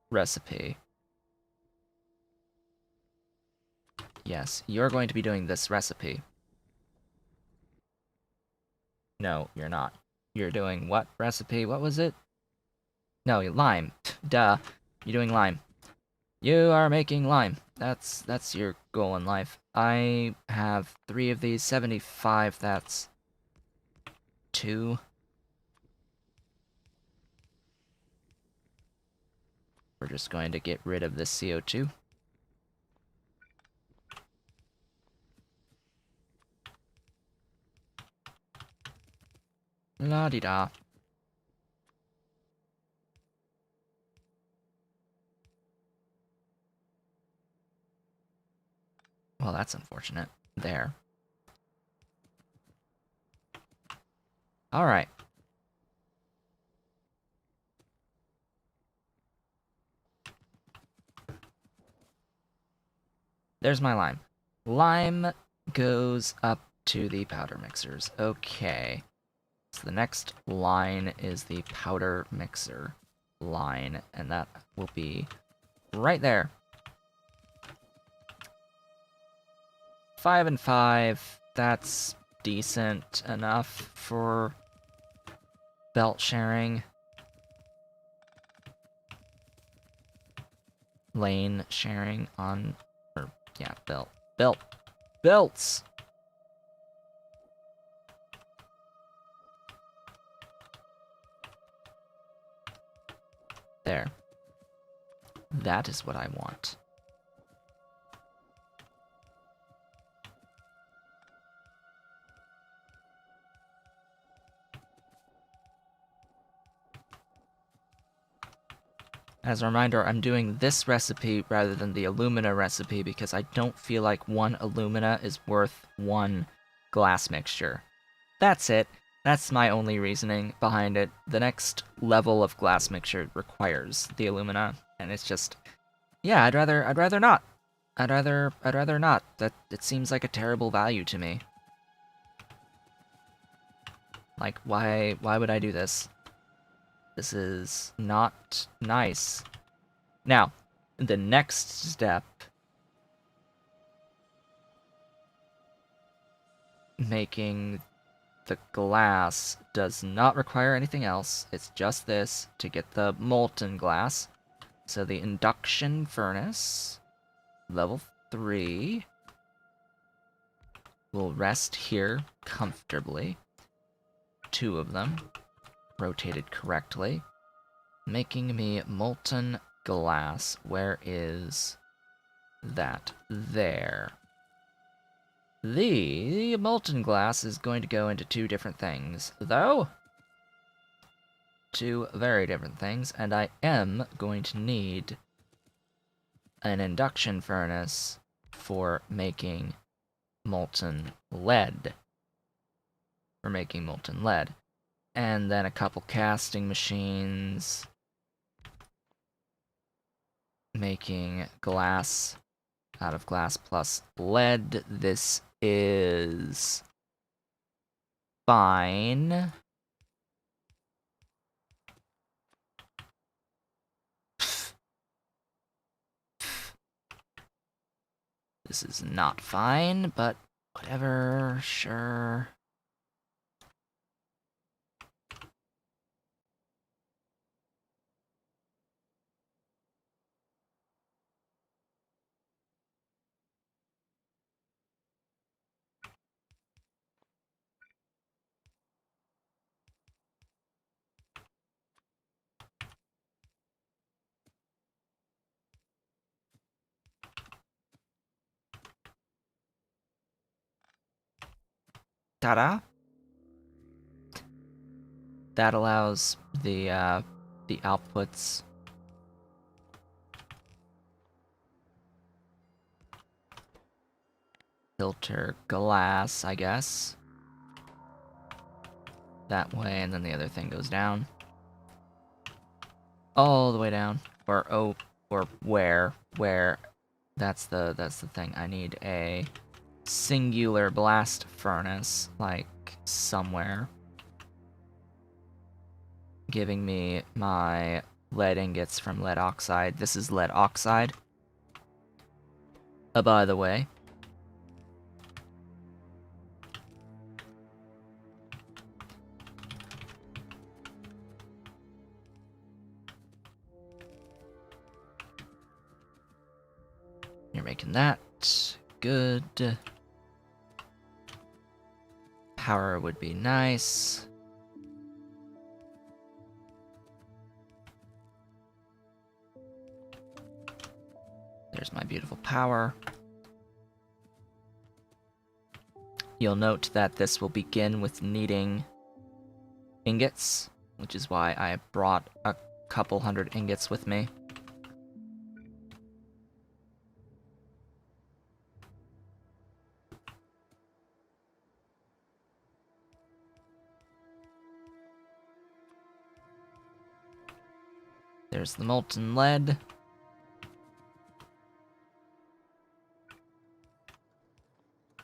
recipe. Yes, you're going to be doing this recipe. No, you're not. You're doing what recipe? What was it? No, lime. Duh. You're doing lime. You are making lime. That's your goal in life. I have 3 of these, 75, that's 2. We're just going to get rid of this CO2. La-di-da. Well, that's unfortunate. There. Alright. There's my lime. Lime goes up to the powder mixers. Okay. So the next line is the powder mixer line, and that will be right there. 5 and 5, that's decent enough for belt sharing. Lane sharing on, or yeah, belts! There. That is what I want. As a reminder, I'm doing this recipe rather than the alumina recipe because I don't feel like 1 alumina is worth 1 glass mixture. That's it. That's my only reasoning behind it. The next level of glass mixture requires the alumina, and it's just, yeah, I'd rather not. I'd rather not. That it seems like a terrible value to me. Like, why would I do this? This is not nice. Now, the next step, making the glass, does not require anything else. It's just this to get the molten glass. So the induction furnace, level 3, will rest here comfortably. 2 of them, rotated correctly, making me molten glass. Where is that? There. The molten glass is going to go into 2 different things, though. 2 very different things, and I am going to need an induction furnace for making molten lead. And then a couple casting machines making glass out of glass plus lead. This is fine. This is not fine, but whatever, sure. Ta-da! That allows the outputs. Filter glass, I guess. That way, and then the other thing goes down. All the way down. Or where. That's the thing. I need a singular blast furnace, like, somewhere. Giving me my lead ingots from lead oxide. This is lead oxide. By the way. You're making that. Good. Power would be nice. There's my beautiful power. You'll note that this will begin with needing ingots, which is why I brought a couple hundred ingots with me. There's the molten lead.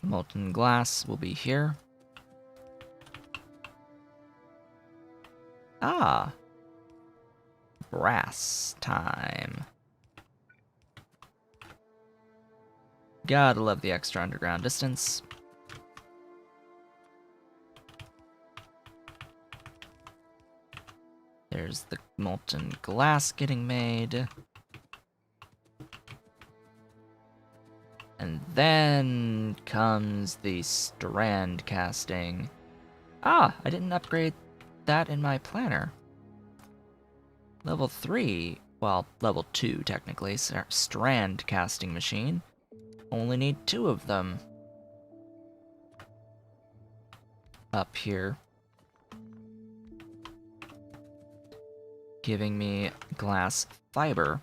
Molten glass will be here. Ah! Brass time. Gotta love the extra underground distance. There's the molten glass getting made. And then comes the strand casting. Ah, I didn't upgrade that in my planner. Level 3, well, level 2 technically, strand casting machine. Only need 2 of them. Up here. Giving me glass fiber.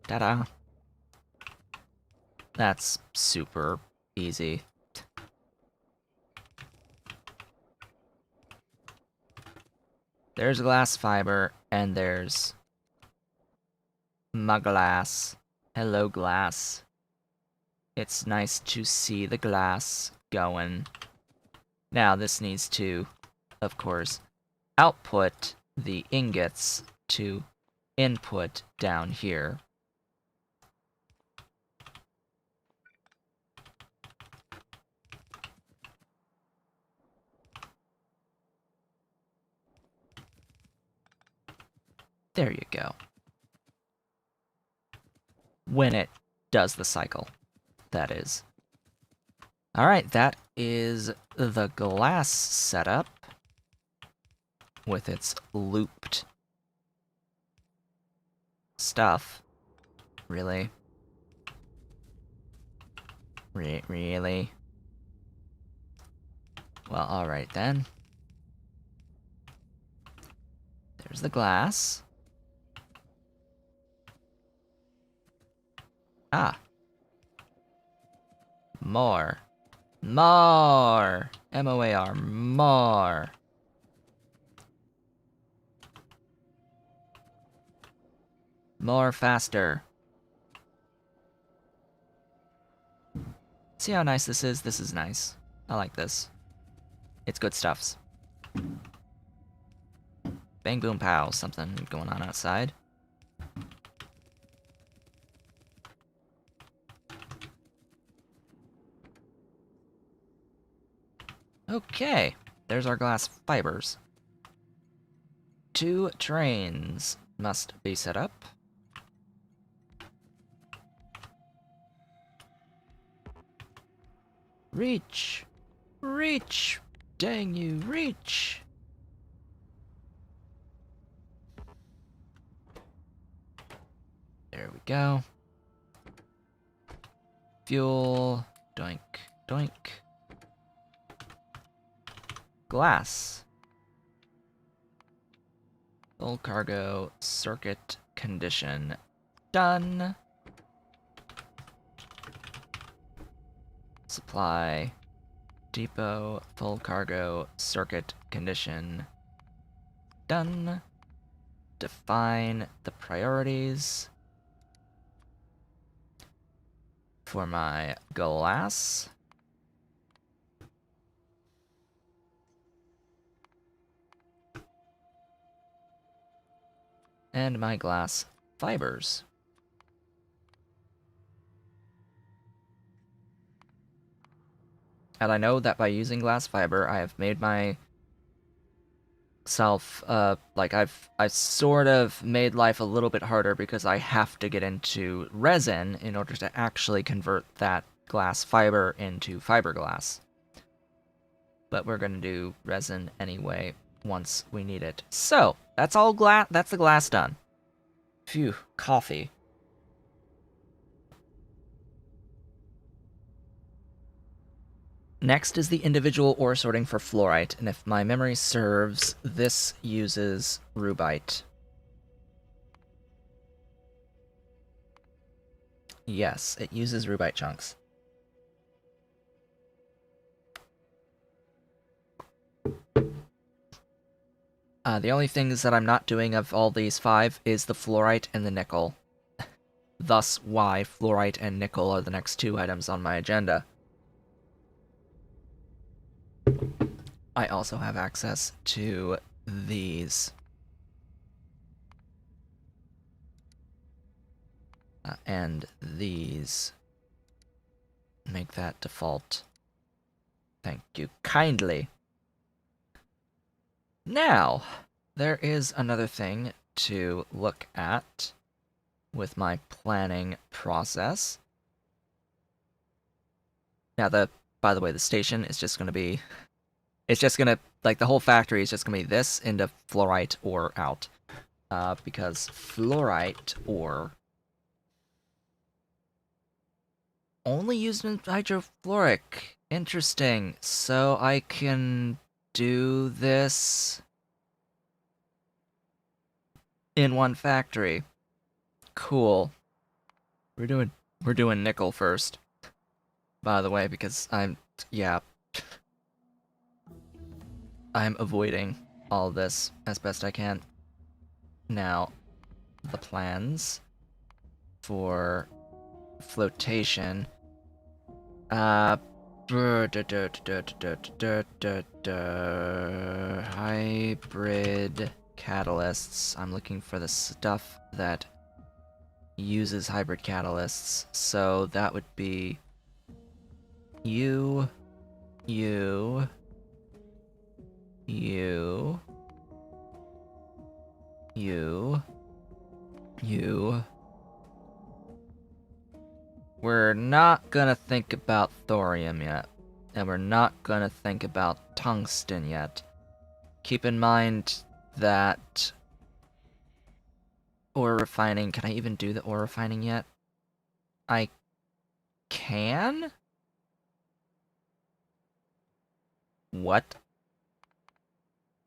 Ta-da. That's super easy. There's glass fiber, and there's my glass. Hello, glass. It's nice to see the glass going. Now, this needs to, of course, output the ingots to input down here. There you go. When it does the cycle, that is. Alright, that is the glass setup with its looped stuff. Really? Really? Well, alright then. There's the glass. Ah. More. More! M-O-A-R. More. More faster. See how nice this is? This is nice. I like this. It's good stuffs. Bang, boom, pow. Something going on outside. Okay. There's our glass fibers. 2 trains must be set up. Reach! Reach! Dang you, reach! go. Fuel, doink, doink. Glass. Full cargo, circuit condition. Done. Supply. Depot, full cargo, circuit condition. Done. Define the priorities for my glass. And my glass fibers. And I know that by using glass fiber, I have made myself, like I've sort of made life a little bit harder because I have to get into resin in order to actually convert that glass fiber into fiberglass. But we're gonna do resin anyway once we need it. So, that's all glass, that's the glass done. Phew, coffee. Next is the individual ore sorting for fluorite, and if my memory serves, this uses rubite. Yes, it uses rubite chunks. The only things that I'm not doing of all these 5 is the fluorite and the nickel. Thus why fluorite and nickel are the next 2 items on my agenda. I also have access to these. And these. Make that default. Thank you kindly. Now, there is another thing to look at with my planning process. Now, by the way, the station is just going to be... It's just going to... Like, the whole factory is just going to be this into fluorite ore out. Because fluorite ore only used in hydrofluoric. Interesting. So I can do this in one factory. Cool. We're doing nickel first. By the way, because I'm avoiding all this as best I can. Now, the plans for flotation. Hybrid catalysts. I'm looking for the stuff that uses hybrid catalysts. So that would be you, We're not gonna think about thorium yet. And we're not gonna think about tungsten yet. Keep in mind that ore refining... Can I even do the ore refining yet? I can? What?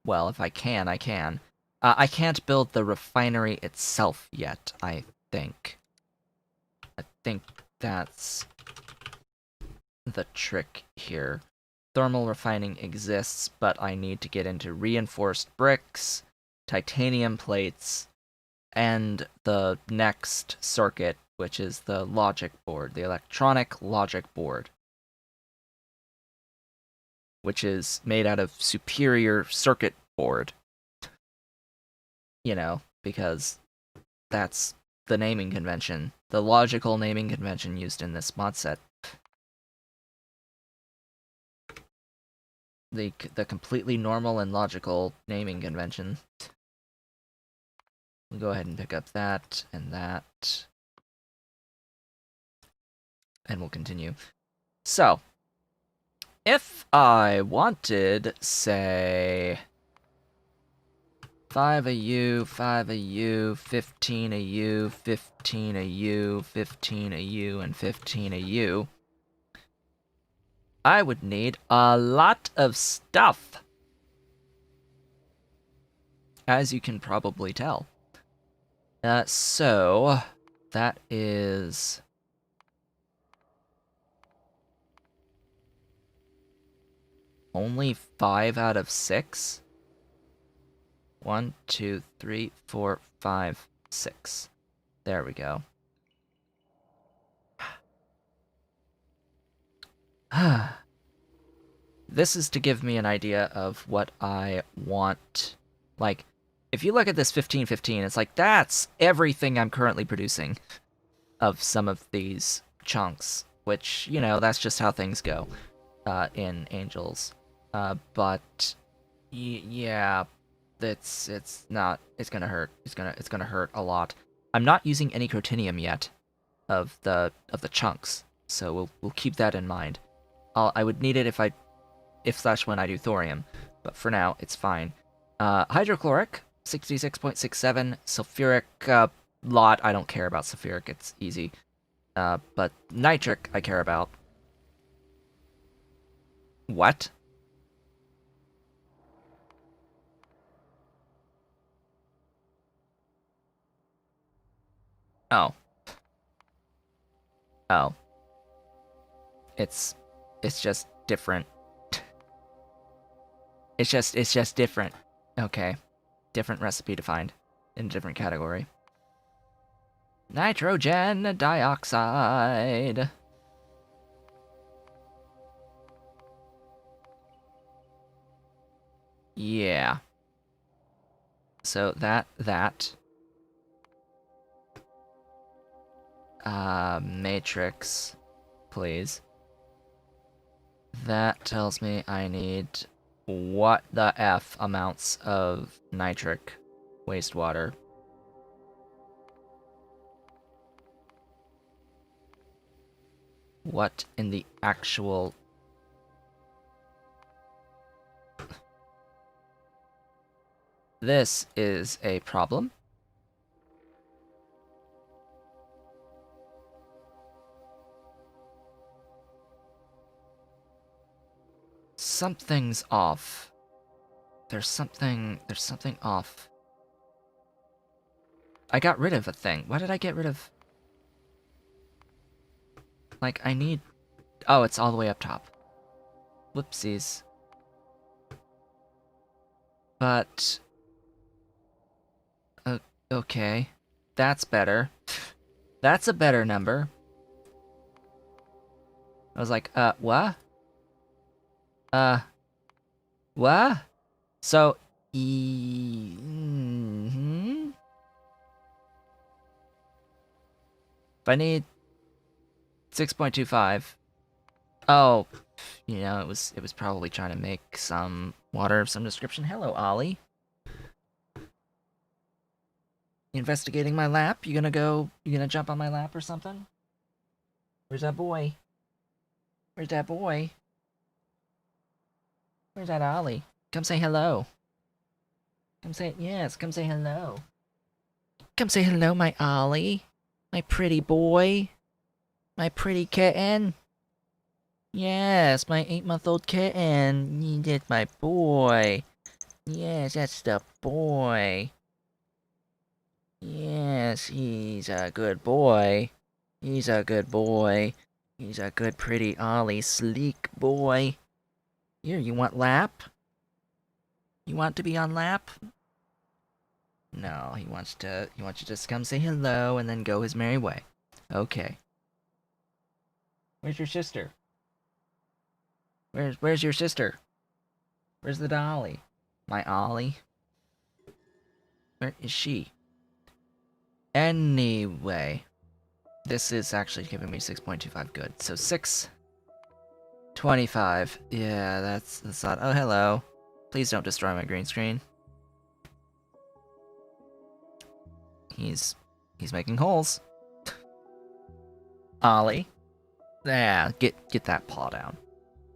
Well, if I can, I can. I can't build the refinery itself yet, I think. I think that's the trick here. Thermal refining exists, but I need to get into reinforced bricks, titanium plates, and the next circuit, which is the logic board, the electronic logic board, which is made out of superior circuit board. You know, because that's the naming convention, the logical naming convention used in this mod set. The completely normal and logical naming convention. We'll go ahead and pick up that and that. And we'll continue. So, if I wanted, say... 5 a U, 5 a U, 15 a U, 15 a U, 15 a U, and 15 a U. I would need a lot of stuff, as you can probably tell. So that is only 5 out of 6. 1, 2, 3, 4, 5, 6. There we go. This is to give me an idea of what I want. Like, if you look at this 1515, it's like, that's everything I'm currently producing of some of these chunks, which, you know, that's just how things go in Angels. But yeah, it's gonna hurt. It's gonna hurt a lot. I'm not using any Crotinium yet of the chunks, so we'll keep that in mind. I would need it if when I do thorium, but for now it's fine. Hydrochloric 66.67, sulfuric lot. I don't care about sulfuric. It's easy. But nitric I care about. What? Oh. Oh. It's just different. It's just different. Okay. Different recipe to find in a different category. Nitrogen dioxide. Yeah. So that matrix, please. That tells me I need what the F amounts of nitric wastewater. What in the actual... This is a problem. Something's off. There's something off. I got rid of a thing. Why did I get rid of... Like, I need... Oh, it's all the way up top. Whoopsies. But... okay. That's better. That's a better number. I was like, what? What? So, if I need 6.25. Oh, you know, it was probably trying to make some water of some description. Hello, Ollie. Investigating my lap? You gonna jump on my lap or something? Where's that boy? Where's that boy? Where's that Ollie? Come say hello. Come say hello. Come say hello, my Ollie. My pretty boy. My pretty kitten. Yes, my 8-month-old kitten. That's my boy. Yes, that's the boy. Yes, he's a good boy. He's a good boy. He's a good, pretty Ollie, sleek boy. Here, you want lap? You want to be on lap? No, he wants you to just come say hello and then go his merry way. Okay. Where's your sister? Where's your sister? Where's the dolly? My Ollie? Where is she? Anyway, this is actually giving me 6.25 good. So 6.25. Yeah, that's not. Oh, hello. Please don't destroy my green screen. He's making holes. Ollie. Yeah, get that paw down.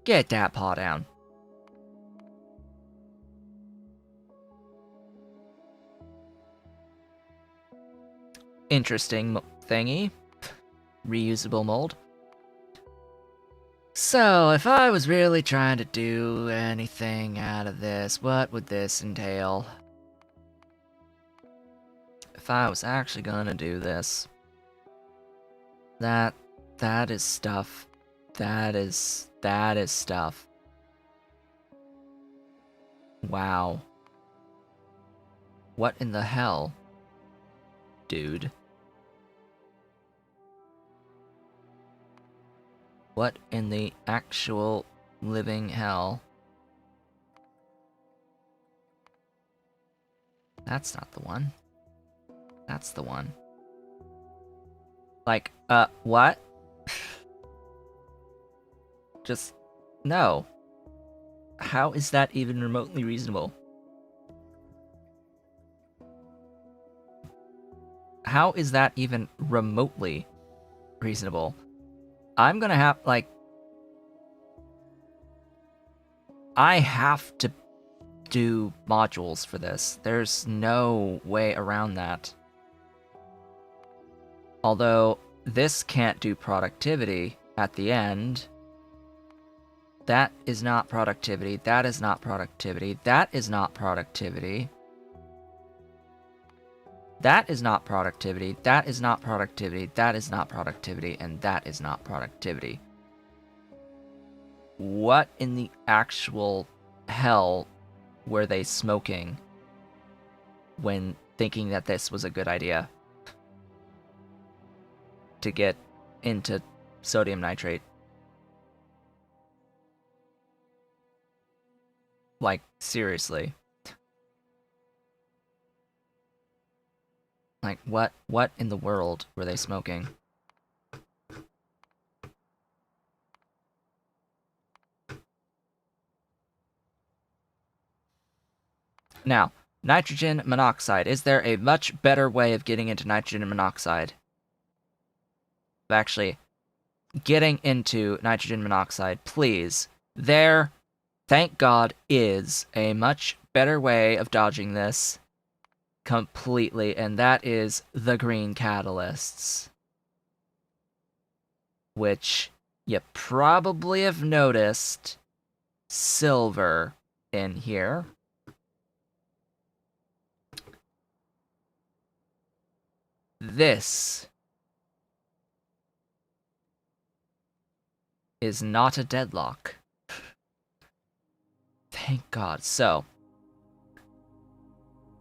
Get that paw down. interesting thingy. Reusable mold. So, if I was really trying to do anything out of this, what would this entail? If I was actually gonna do this, that is stuff. That is stuff. Wow. What in the hell? Dude. What in the actual living hell? That's not the one. That's the one. Like, what? Just, no. How is that even remotely reasonable? How is that even remotely reasonable? I'm gonna have, like... I have to do modules for this. There's no way around that. Although, this can't do productivity at the end. That is not productivity. That is not productivity. That is not productivity. That is not productivity. That is not productivity. That is not productivity. And that is not productivity. What in the actual hell were they smoking when thinking that this was a good idea to get into sodium nitrate? Like, seriously. Like, what in the world were they smoking? Now, nitrogen monoxide. Is there a much better way of getting into nitrogen monoxide? Actually, getting into nitrogen monoxide, please. There, thank God, is a much better way of dodging this completely, and that is the green catalysts. Which you probably have noticed silver in here. This is not a deadlock. Thank God. So,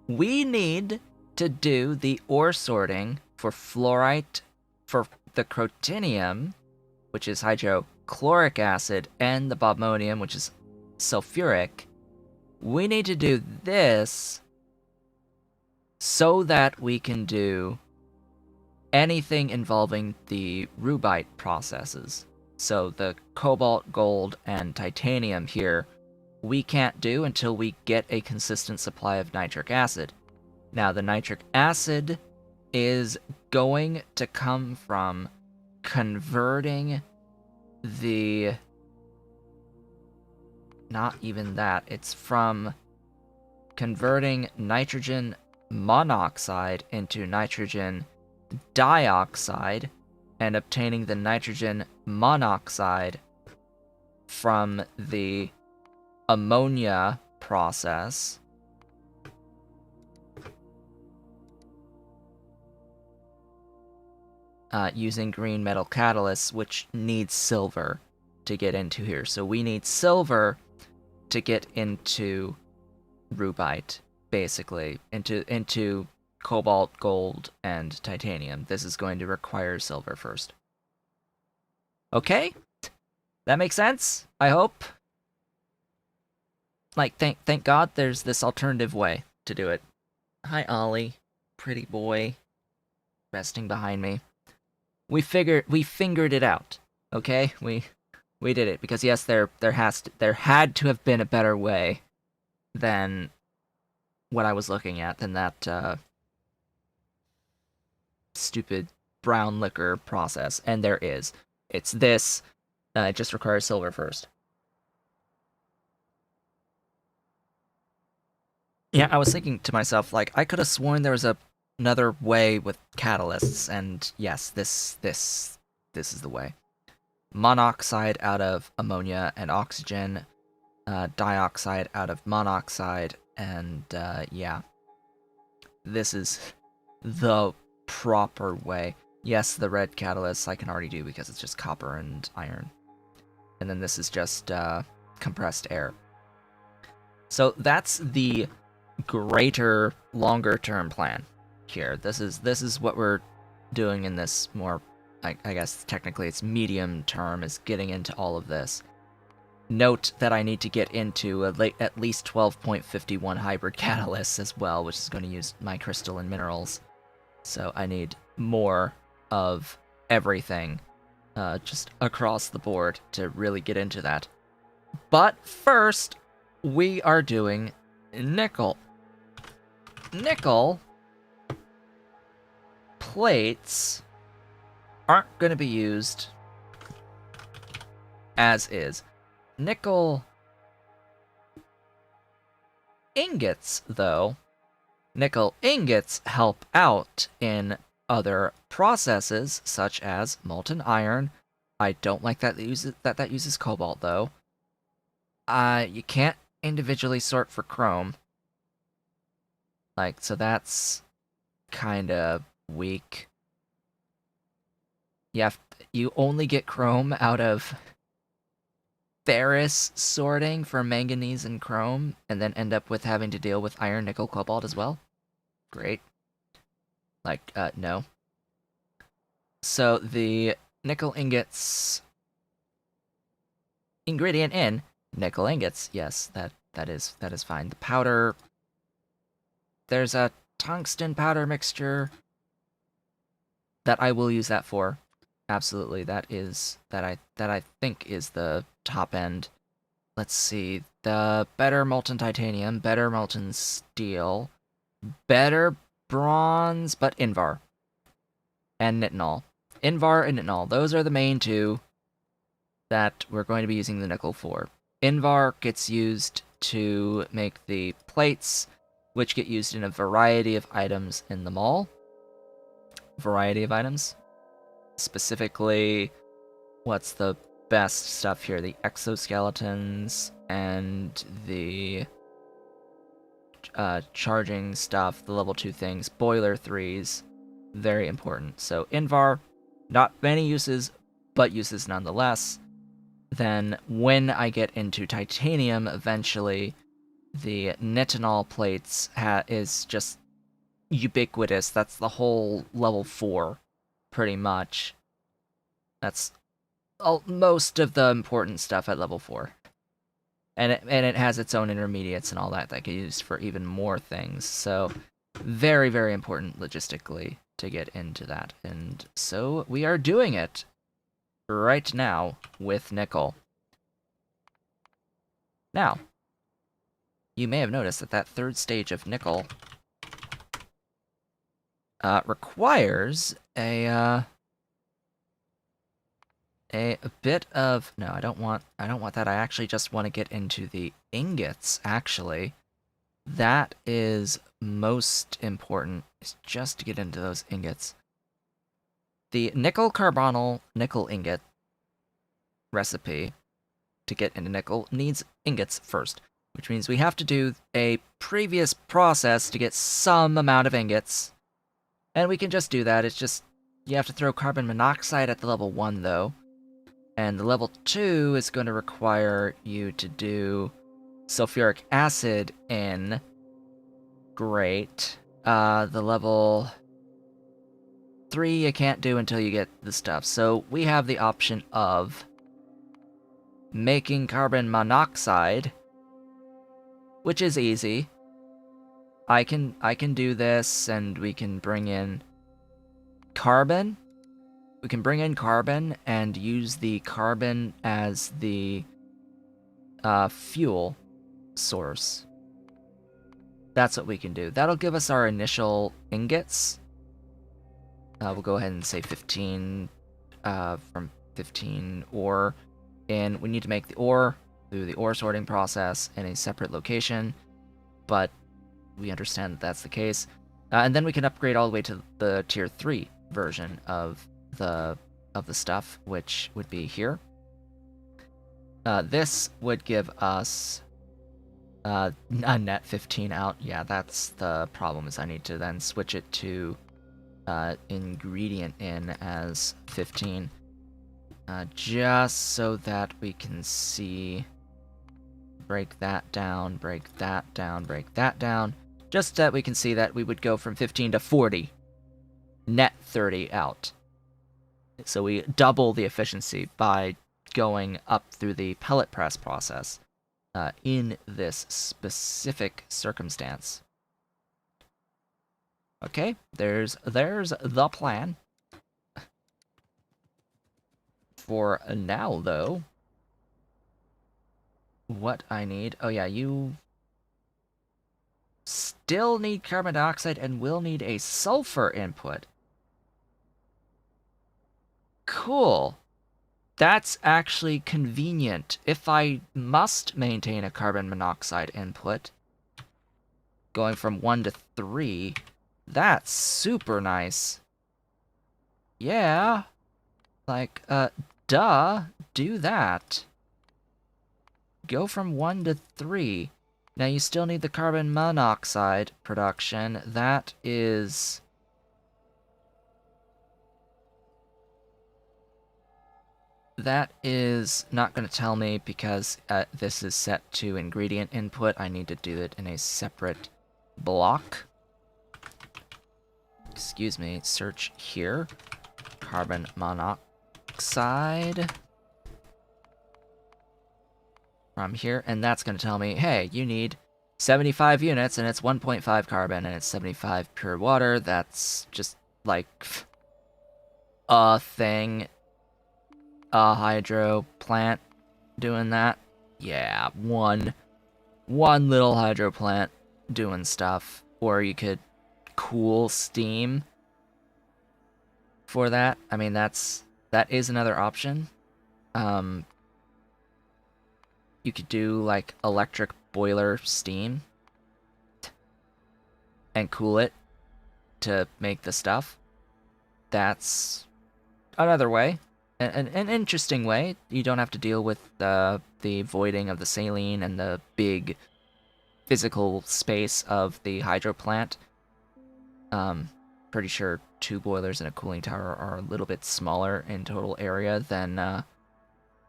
we need to do the ore sorting for fluorite, for the crotinium, which is hydrochloric acid, and the bobmonium, which is sulfuric. We need to do this so that we can do anything involving the rubite processes. So the cobalt, gold, and titanium here, we can't do until we get a consistent supply of nitric acid. Now, the nitric acid is going to come from converting the... Not even that. It's from converting nitrogen monoxide into nitrogen dioxide and obtaining the nitrogen monoxide from the ammonia process. Using green metal catalysts, which needs silver to get into here. So we need silver to get into rubite, basically, into cobalt, gold, and titanium. This is going to require silver first. Okay? That makes sense? I hope? Like, thank God there's this alternative way to do it. Hi, Ollie. Pretty boy. Resting behind me. We fingered it out. Okay? We did it. Because yes, there had to have been a better way than what I was looking at, than that, stupid brown liquor process, and there is. It's this. It just requires silver first. Yeah, I was thinking to myself, like, I could have sworn there was a another way with catalysts, and yes, this is the way. Monoxide out of ammonia and oxygen, dioxide out of monoxide, and yeah, this is the proper way. Yes, the red catalyst I can already do because it's just copper and iron. And then this is just compressed air. So that's the greater, longer-term plan here. This is what we're doing in this more, I guess technically it's medium term, is getting into all of this. Note that I need to get into at least 12.51 hybrid catalysts as well, which is going to use my crystal and minerals. So I need more of everything just across the board to really get into that. But first, we are doing nickel. Nickel plates aren't going to be used as is. Nickel ingots, though, nickel ingots help out in other processes, such as molten iron. I don't like that that uses cobalt, though. You can't individually sort for chrome. Like, so that's kind of weak. You only get chrome out of ferrous sorting for manganese and chrome, and then end up with having to deal with iron, nickel, cobalt as well? Great. Like, no. So the nickel ingots ingredient in nickel ingots, yes, that is fine. The powder, there's a tungsten powder mixture that I will use that for. Absolutely, that I think is the top end. Let's see, the better molten titanium, better molten steel, better bronze, but Invar and nitinol. Invar and nitinol, those are the main two that we're going to be using the nickel for. Invar gets used to make the plates, which get used in a variety of items in the mall. Variety of items. Specifically, what's the best stuff here? The exoskeletons and the charging stuff, the level 2 things, boiler 3s, very important. So Invar, not many uses, but uses nonetheless. Then when I get into titanium eventually, the nitinol plates is just ubiquitous. That's the whole level 4, pretty much. That's most of the important stuff at level 4. And it has its own intermediates and all that get used for even more things. So very, very important logistically to get into that. And so we are doing it right now with nickel. Now, you may have noticed that that third stage of nickel requires a bit of... No, I don't want that. I actually just want to get into the ingots, actually. That is most important, is just to get into those ingots. The nickel carbonyl nickel ingot recipe to get into nickel needs ingots first, which means we have to do a previous process to get some amount of ingots. And we can just do that. It's just, you have to throw carbon monoxide at the level 1, though. And the level 2 is going to require you to do sulfuric acid in. Great. The level 3 you can't do until you get the stuff. So we have the option of making carbon monoxide, which is easy. I can do this, and we can bring in carbon. We can bring in carbon and use the carbon as the fuel source. That's what we can do. That'll give us our initial ingots. We'll go ahead and say 15 from 15 ore. And we need to make the ore through the ore sorting process in a separate location, but we understand that that's the case. And then we can upgrade all the way to the tier 3 version of the stuff, which would be here. This would give us a net 15 out. Yeah, that's the problem, is I need to then switch it to ingredient in as 15. Just so that we can see. Break that down, break that down, break that down. Just that we can see that we would go from 15 to 40. Net 30 out. So we double the efficiency by going up through the pellet press process in this specific circumstance. Okay, there's the plan. For now, though, what I need... Oh yeah, you still need carbon dioxide and will need a sulfur input. Cool. That's actually convenient. If I must maintain a carbon monoxide input, going from 1 to 3, that's super nice. Yeah. Like, duh, do that. Go from 1 to 3. Now you still need the carbon monoxide production. That is... That is not going to tell me because this is set to ingredient input. I need to do it in a separate block. Excuse me, search here. Carbon monoxide. From here, and that's going to tell me, hey, you need 75 units, and it's 1.5 carbon, and it's 75 pure water. That's just, like, a thing. A hydro plant doing that. Yeah, one little hydro plant doing stuff. Or you could cool steam for that. I mean, that is another option. You could do, like, electric boiler steam and cool it to make the stuff. That's another way. An interesting way. You don't have to deal with the voiding of the saline and the big physical space of the hydro plant. Pretty sure 2 boilers and a cooling tower are a little bit smaller in total area than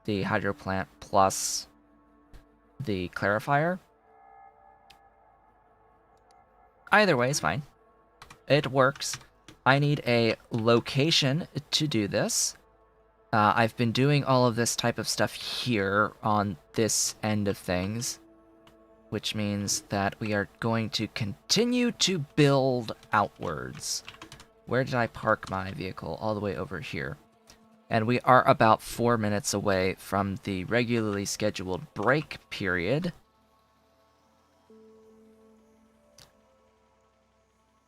the hydro plant plus the clarifier. Either way is fine. It works. I need a location to do this. I've been doing all of this type of stuff here on this end of things, which means that we are going to continue to build outwards. Where did I park my vehicle? All the way over here. And we are about 4 minutes away from the regularly scheduled break period.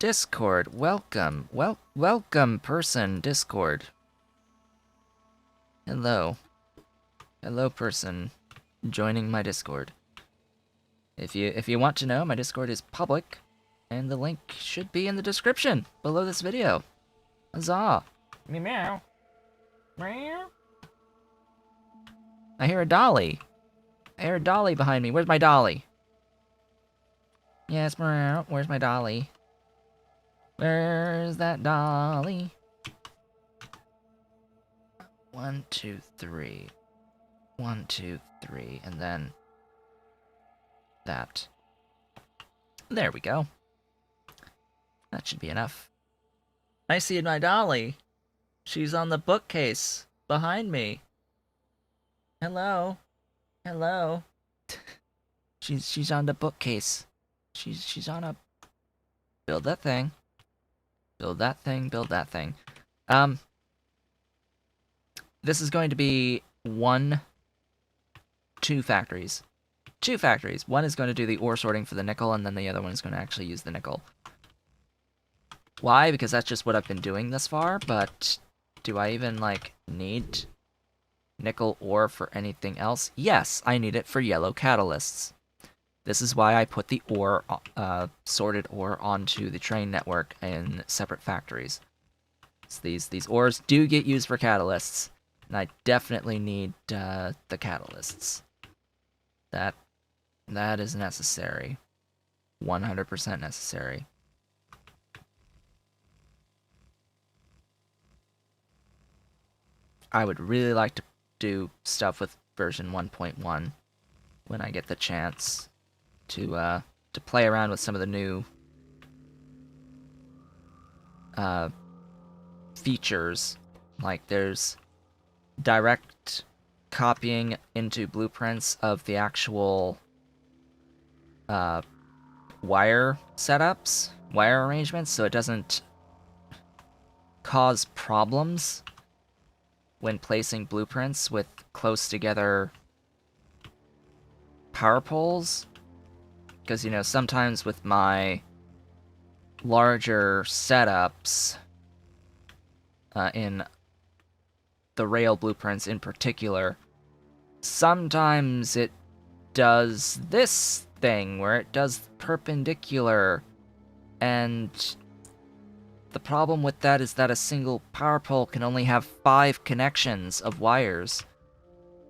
Discord, welcome. Welcome, person, Discord. Hello. Hello, person joining my Discord. If you want to know, my Discord is public, and the link should be in the description below this video. Huzzah! Meow. Meow. I hear a dolly. I hear a dolly behind me. Where's my dolly? Yes, meow. Where's my dolly? Where's that dolly? 1, 2, 3. 1, 2, 3, and then that. There we go. That should be enough. I see my dolly. She's on the bookcase behind me. Hello. Hello. she's on the bookcase. She's on a... Build that thing. Build that thing, build that thing. This is going to be 2 factories. 2 factories. One is going to do the ore sorting for the nickel, and then the other one is going to actually use the nickel. Why? Because that's just what I've been doing thus far, but do I even, like, need nickel ore for anything else? Yes, I need it for yellow catalysts. This is why I put the ore, sorted ore onto the train network in separate factories. So these ores do get used for catalysts, and I definitely need the catalysts. That is necessary. 100% necessary. I would really like to do stuff with version 1.1 when I get the chance to play around with some of the new features. Like there's direct copying into blueprints of the actual wire setups, wire arrangements, so it doesn't cause problems when placing blueprints with close together power poles. Because, you know, sometimes with my larger setups, in the rail blueprints in particular, sometimes it does this thing where it does perpendicular, and the problem with that is that a single power pole can only have 5 connections of wires,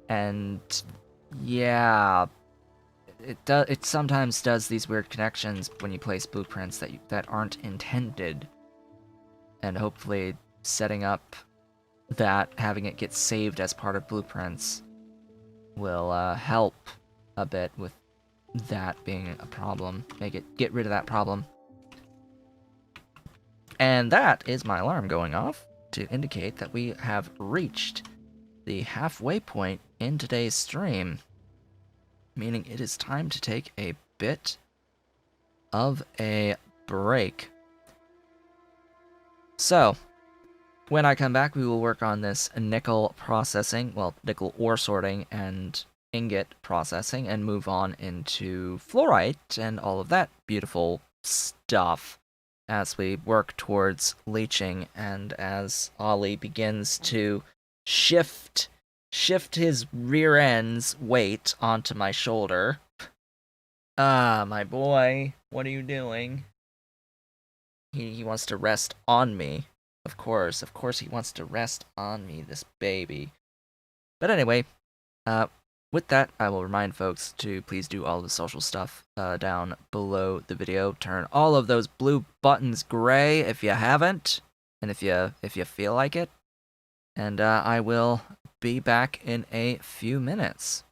and yeah, it sometimes does these weird connections when you place blueprints that aren't intended, and hopefully setting up that, having it get saved as part of blueprints, will help a bit with that being a problem. Get rid of that problem. And that is my alarm going off to indicate that we have reached the halfway point in today's stream, meaning it is time to take a bit of a break. So, when I come back, we will work on this nickel processing, well, nickel ore sorting and ingot processing, and move on into fluorite and all of that beautiful stuff as we work towards leaching, and as Ollie begins to shift his rear end's weight onto my shoulder. Ah, my boy, what are you doing? He wants to rest on me. Of course he wants to rest on me, this baby. But anyway, with that, I will remind folks to please do all the social stuff down below the video. Turn all of those blue buttons gray if you haven't, and if you feel like it. And I will be back in a few minutes.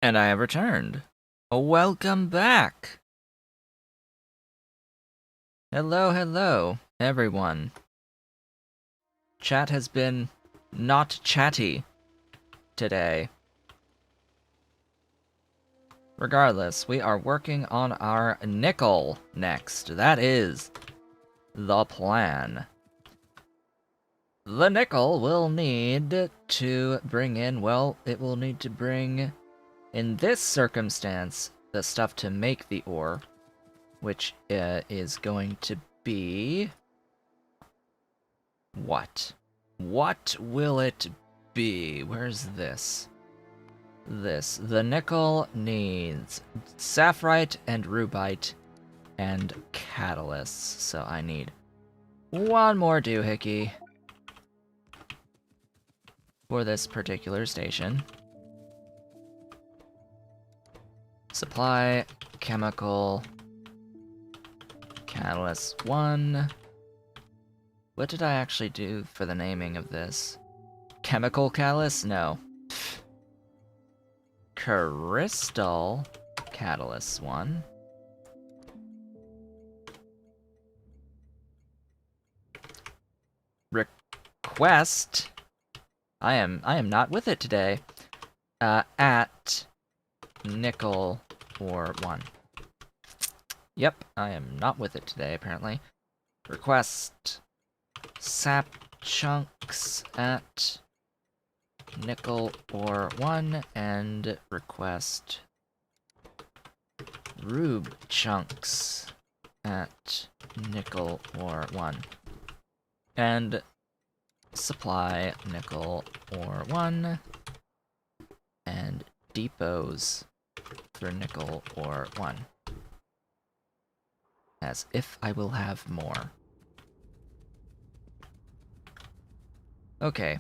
And I have returned. Welcome back. Hello, everyone. Chat has been not chatty today. Regardless, we are working on our nickel next. That is the plan. The nickel will need to bring in, well, it will need to bring, in this circumstance, the stuff to make the ore, which is going to be... What? What will it be? Where's this? The nickel needs sapphirite and rubite and catalysts, so I need one more doohickey for this particular station. Supply, chemical, catalyst 1. What did I actually do for the naming of this? Chemical catalyst? No. Crystal catalyst 1. Request. I am not with it today. At nickel ore 1. Yep, I am not with it today, apparently. Request sap chunks at nickel ore 1, and request rube chunks at nickel ore 1. And supply nickel ore 1 and depots for nickel ore 1. As if I will have more. Okay.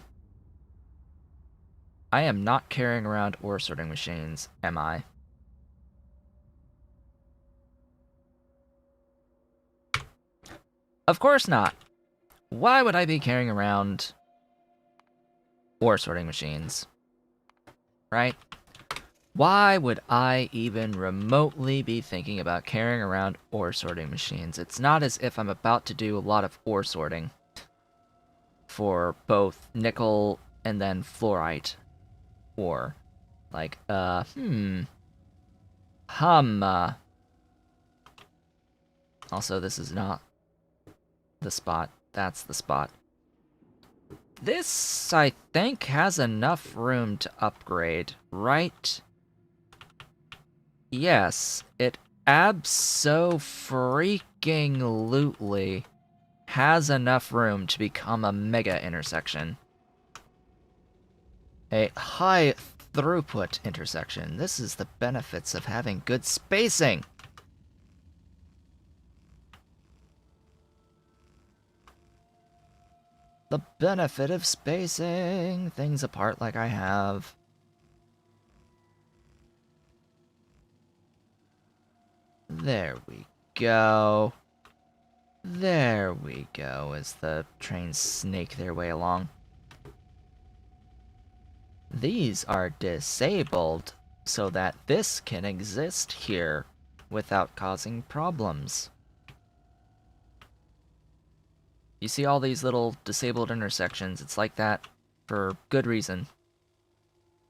I am not carrying around ore sorting machines, am I? Of course not. Why would I be carrying around ore sorting machines? Right? Why would I even remotely be thinking about carrying around ore sorting machines? It's not as if I'm about to do a lot of ore sorting for both nickel and then fluorite ore. Like, Also, this is not the spot. That's the spot. This, I think, has enough room to upgrade, right? Yes, it abso-freaking-lutely has enough room to become a mega intersection. A high throughput intersection. This is the benefits of having good spacing. The benefit of spacing things apart like I have. There we go. There we go, as the trains snake their way along. These are disabled so that this can exist here without causing problems. You see all these little disabled intersections? It's like that for good reason.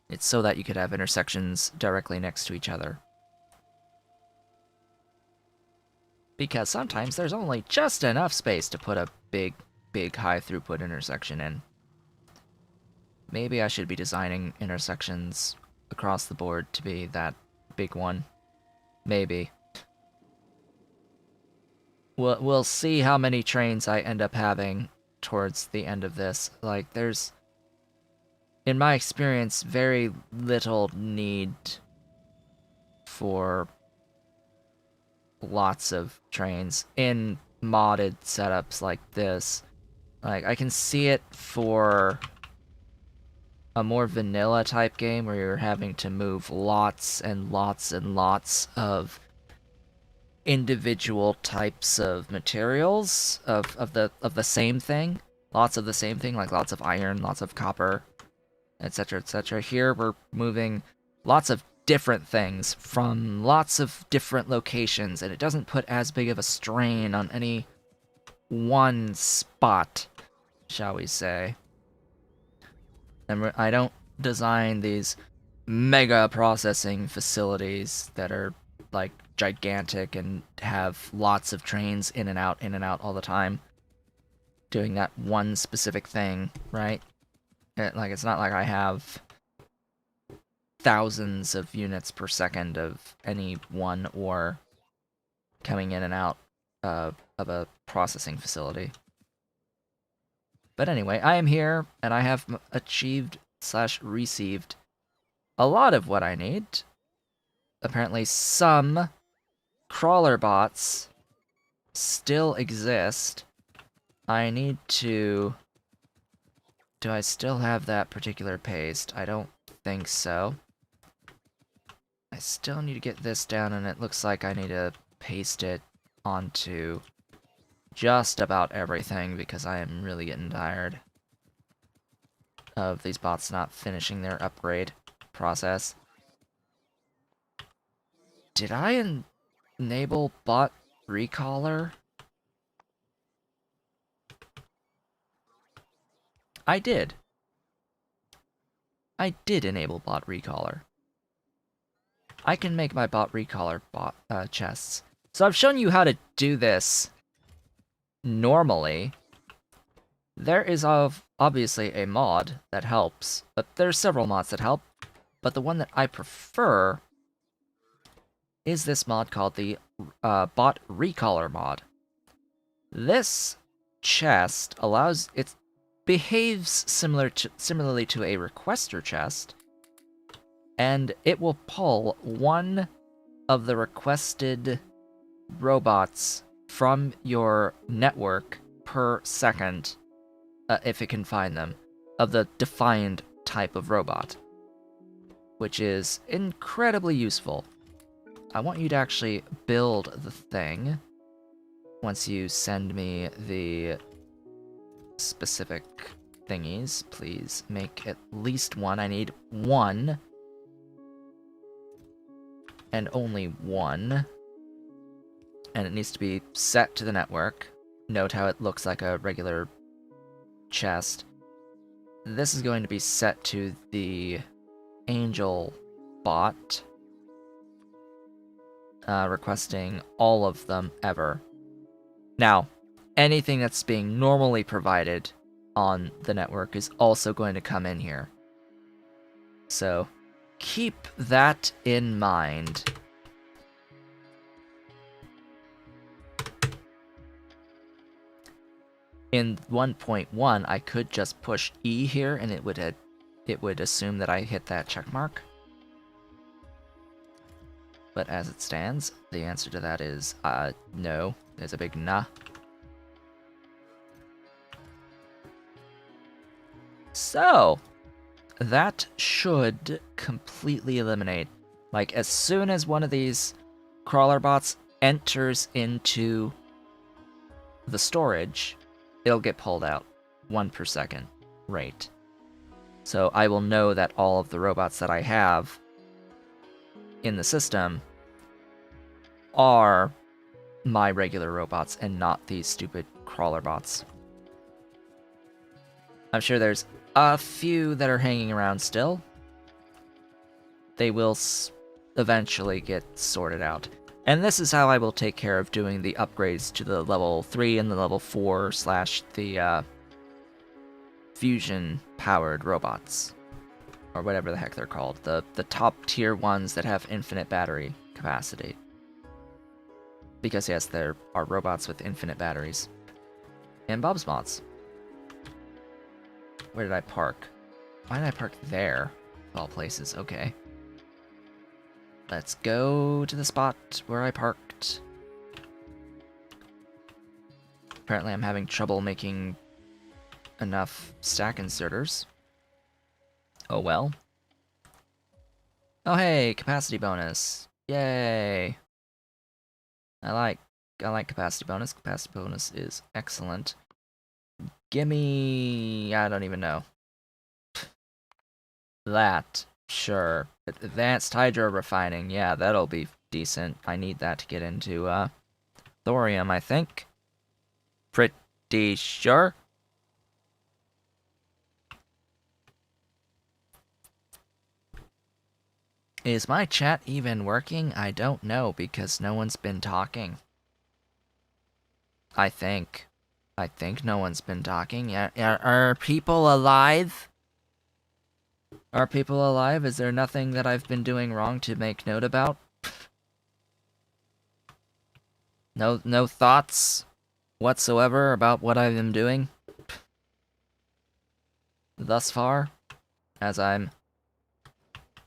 It's so that you could have intersections directly next to each other. Because sometimes there's only just enough space to put a big high throughput intersection in. Maybe I should be designing intersections across the board to be that big one. Maybe. We'll see how many trains I end up having towards the end of this. Like, there's, in my experience, very little need for lots of trains in modded setups like this. Like, I can see it for a more vanilla type game where you're having to move lots and lots and lots of individual types of materials of the same thing. Lots of the same thing, like lots of iron, lots of copper, etc., etc. Here we're moving lots of different things from lots of different locations, and it doesn't put as big of a strain on any one spot, shall we say. And I don't design these mega processing facilities that are like gigantic and have lots of trains in and out all the time doing that one specific thing, right? Like, it's not like I have thousands of units per second of any one ore coming in and out of a processing facility. But anyway, I am here, and I have achieved / received a lot of what I need. Apparently some crawler bots still exist. I need to... Do I still have that particular paste? I don't think so. I still need to get this down, and it looks like I need to paste it onto just about everything because I am really getting tired of these bots not finishing their upgrade process. Did I enable bot recaller? I did. I did enable bot recaller. I can make my bot recaller chests. So I've shown you how to do this normally. There is obviously a mod that helps, but there's several mods that help. But the one that I prefer is this mod called the bot recaller mod. This chest behaves similarly to a requester chest, and it will pull one of the requested robots from your network per second, if it can find them, of the defined type of robot, which is incredibly useful. I want you to actually build the thing once you send me the specific thingies. Please make at least one. I need one. And only one. And it needs to be set to the network. Note how it looks like a regular chest. This is going to be set to the Angel bot. Requesting all of them ever. Now, anything that's being normally provided on the network is also going to come in here. So, keep that in mind. In 1.1, I could just push E here, and it would assume that I hit that check mark. But as it stands, the answer to that is no. There's a big nah. So, that should completely eliminate. Like, as soon as one of these crawler bots enters into the storage, it'll get pulled out. 1 per second rate. So I will know that all of the robots that I have in the system are my regular robots and not these stupid crawler bots. I'm sure there's a few that are hanging around still. They will eventually get sorted out. And this is how I will take care of doing the upgrades to the level 3 and the level 4 / the fusion-powered robots. Or whatever the heck they're called. The top tier ones that have infinite battery capacity. Because yes, there are robots with infinite batteries. And Bob's mods. Where did I park? Why did I park there? Of all places, okay. Let's go to the spot where I parked. Apparently I'm having trouble making enough stack inserters. Oh well. Oh hey, capacity bonus. Yay. I like capacity bonus. Capacity bonus is excellent. Gimme... I don't even know. That Sure. Advanced hydro refining. Yeah, that'll be decent. I need that to get into thorium, I think. Pretty sure. Is my chat even working? I don't know because no one's been talking. I think. I think no one's been talking. Are people alive? Are people alive? Is there nothing that I've been doing wrong to make note about? No thoughts whatsoever about what I've been doing thus far, as I'm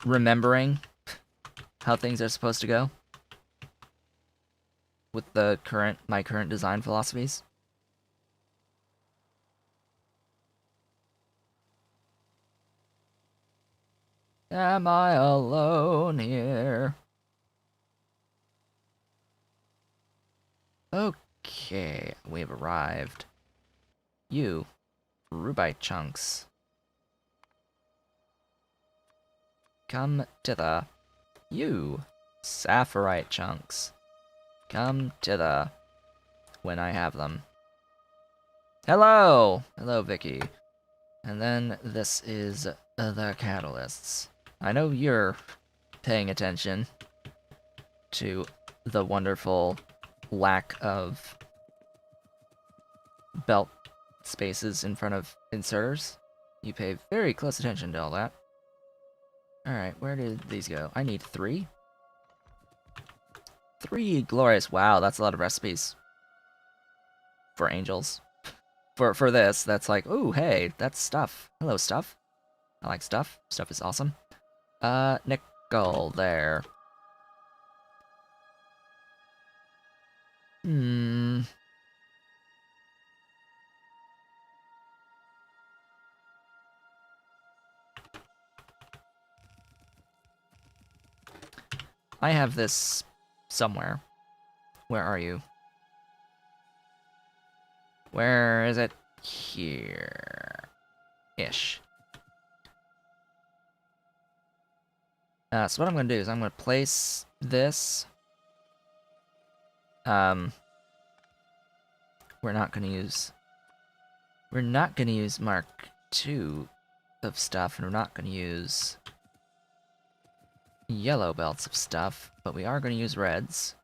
remembering how things are supposed to go with my current design philosophies. Am I alone here? Okay, we've arrived. You, rubite chunks. Come thither. You, sapphirite chunks. Come thither when I have them. Hello! Hello, Vicky. And then this is the catalysts. I know you're paying attention to the wonderful lack of belt spaces in front of inserters. You pay very close attention to all that. Alright, where did these go? I need 3. 3 glorious. Wow, that's a lot of recipes. For angels. For this, that's like, ooh, hey, that's stuff. Hello, stuff. I like stuff. Stuff is awesome. Nickel there. I have this somewhere. Where are you? Where is it? Here. Ish. So what I'm gonna do is I'm gonna place this. We're not gonna use Mark II of stuff, and we're not gonna use yellow belts of stuff, but we are gonna use reds.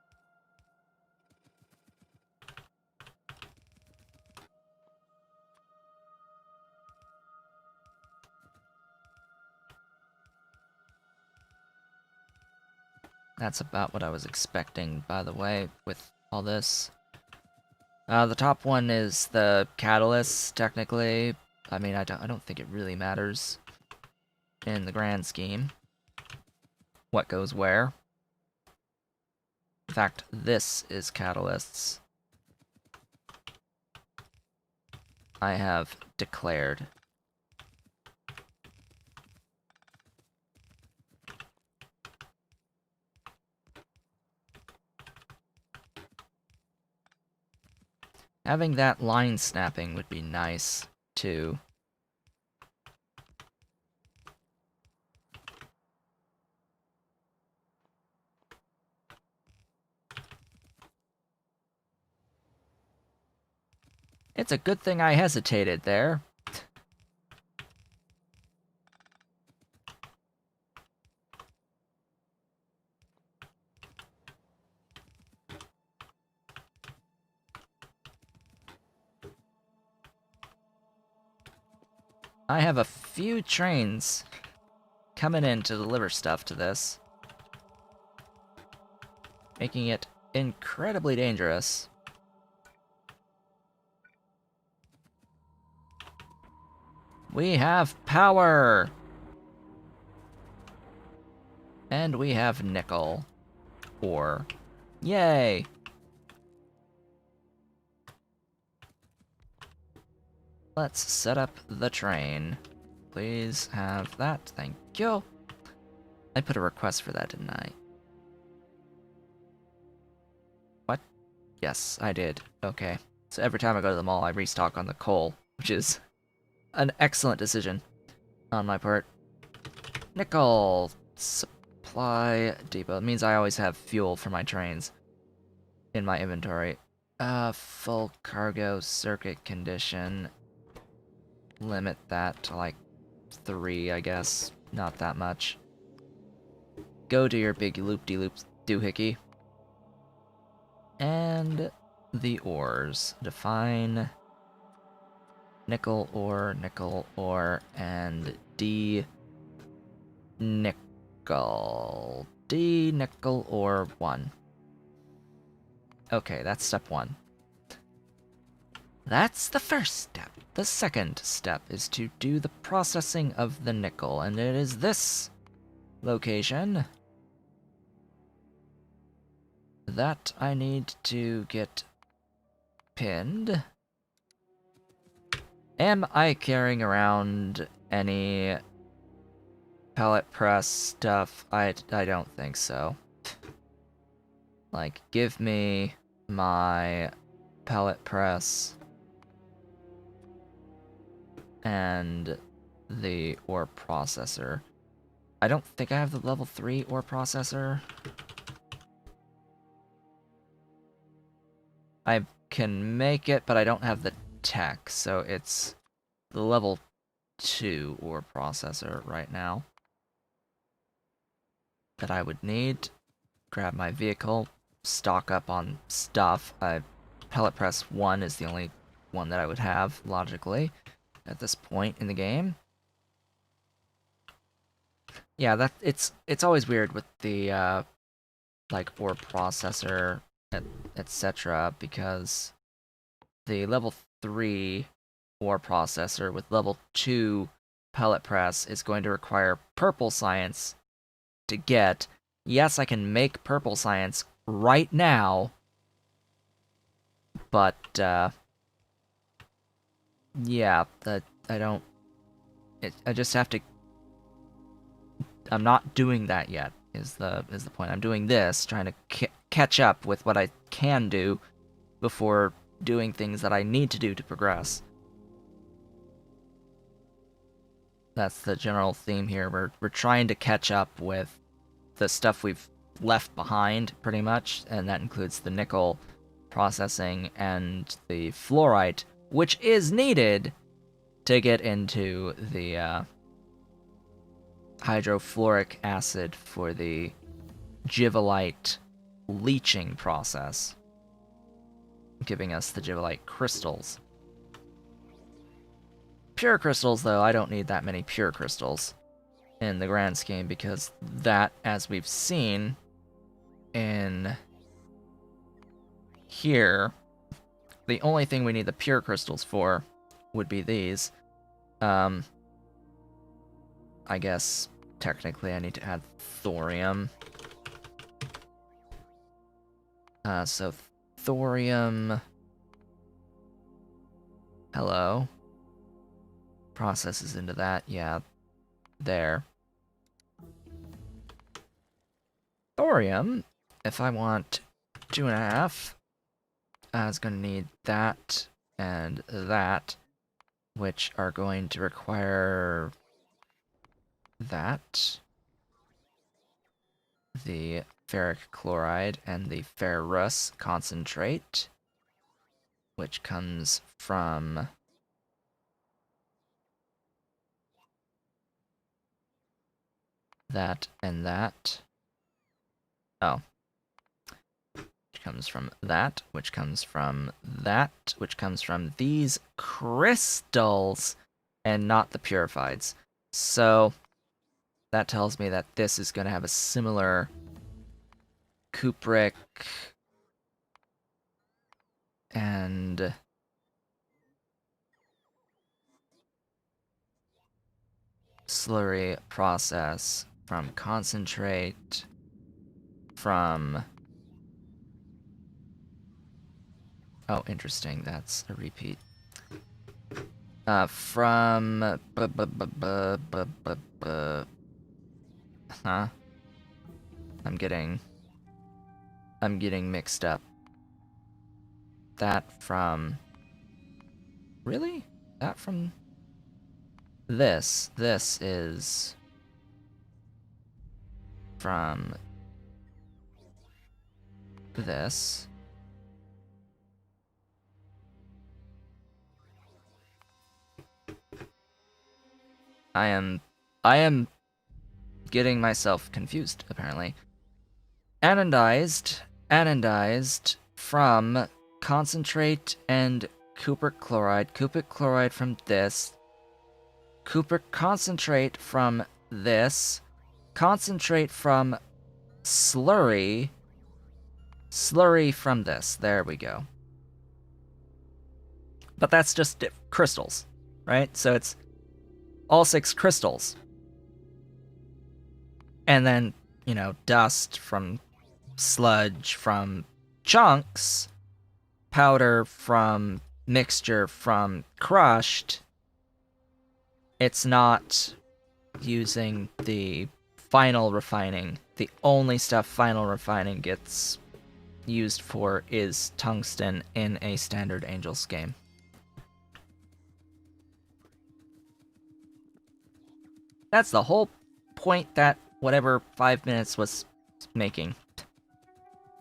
That's about what I was expecting, by the way, with all this. The top one is the catalyst, technically. I mean, I don't think it really matters in the grand scheme what goes where. In fact, this is catalysts. I have declared. Having that line snapping would be nice, too. It's a good thing I hesitated there. I have a few trains coming in to deliver stuff to this, making it incredibly dangerous. We have power! And we have nickel. Ore. Yay! Let's set up the train. Please have that, thank you. I put a request for that, didn't I? What? Yes, I did. Okay. So every time I go to the mall, I restock on the coal, which is an excellent decision on my part. Nickel supply depot. It means I always have fuel for my trains in my inventory. Full cargo circuit condition. Limit that to like 3, I guess. Not that much. Go to your big loop-de-loop doohickey. And the ores. Define nickel ore, and D nickel. D nickel ore 1. Okay, that's step 1. That's the first step. The second step is to do the processing of the nickel, and it is this location that I need to get pinned. Am I carrying around any pellet press stuff? I don't think so. Like, give me my pellet press and the ore processor. I don't think I have the level 3 ore processor. I can make it, but I don't have the tech, so it's the level 2 ore processor right now that I would need. Grab my vehicle, stock up on stuff. Pellet press 1 is the only one that I would have, logically, at this point in the game. Yeah, it's always weird with the, like, ore processor, etc., because the level 3 ore processor with level 2 pellet press is going to require purple science to get. Yes, I can make purple science right now, but, yeah, I don't... I just have to... I'm not doing that yet, is the point. I'm doing this, trying to catch up with what I can do before doing things that I need to do to progress. That's the general theme here. We're trying to catch up with the stuff we've left behind, pretty much, and that includes the nickel processing and the fluorite, which is needed to get into the hydrofluoric acid for the givolite leaching process, giving us the givolite crystals. Pure crystals, though, I don't need that many pure crystals in the grand scheme, because that, as we've seen in here, the only thing we need the pure crystals for would be these. I guess technically I need to add thorium. So thorium... Hello. Processes into that, yeah. There. Thorium, if I want 2.5, is going to need that and that, which are going to require that, the ferric chloride and the ferrous concentrate, which comes from that and that. Oh. Which comes from that, which comes from that, which comes from these crystals, and not the purifieds. So that tells me that this is going to have a similar cupric and slurry process from concentrate from... Oh, interesting. That's a repeat. From... Huh? I'm getting mixed up. That from... Really? That from... This. This is... from this. I am getting myself confused, apparently. Anodized from concentrate and cupric chloride from this, cupric concentrate from this, concentrate from slurry from this. There we go. But that's just crystals, right? So it's all 6 crystals. And then, you know, dust from sludge from chunks, powder from mixture from crushed. It's not using the final refining. The only stuff final refining gets used for is tungsten in a standard Angels game. That's the whole point that whatever 5 minutes was making.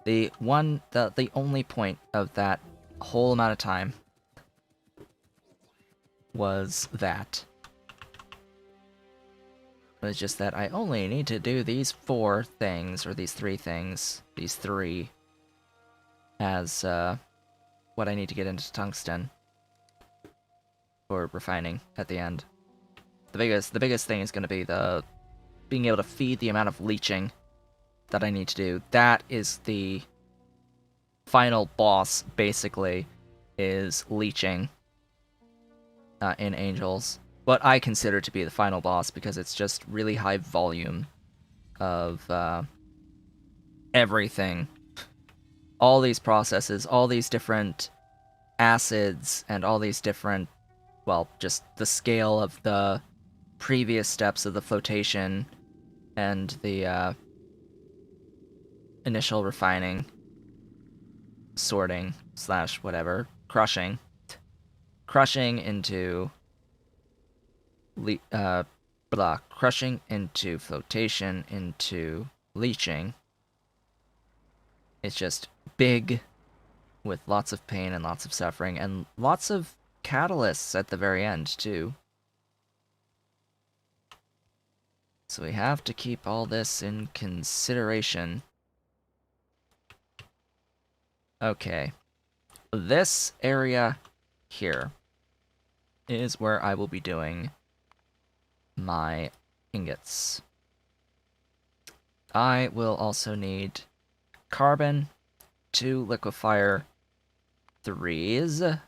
The only point of that whole amount of time was that. It was just that I only need to do these 4 things, or these 3 things, these 3, as what I need to get into tungsten for refining at the end. The biggest thing is going to be the being able to feed the amount of leaching that I need to do. That is the final boss, basically, is leaching in Angels. What I consider to be the final boss, because it's just really high volume of everything. All these processes, all these different acids, and all these different, well, just the scale of the previous steps of the flotation and the initial refining, sorting, / whatever, crushing into crushing into flotation into leaching. It's just big, with lots of pain and lots of suffering, and lots of catalysts at the very end, too. So we have to keep all this in consideration. Okay. This area here is where I will be doing my ingots. I will also need carbon, 2 liquefier 3s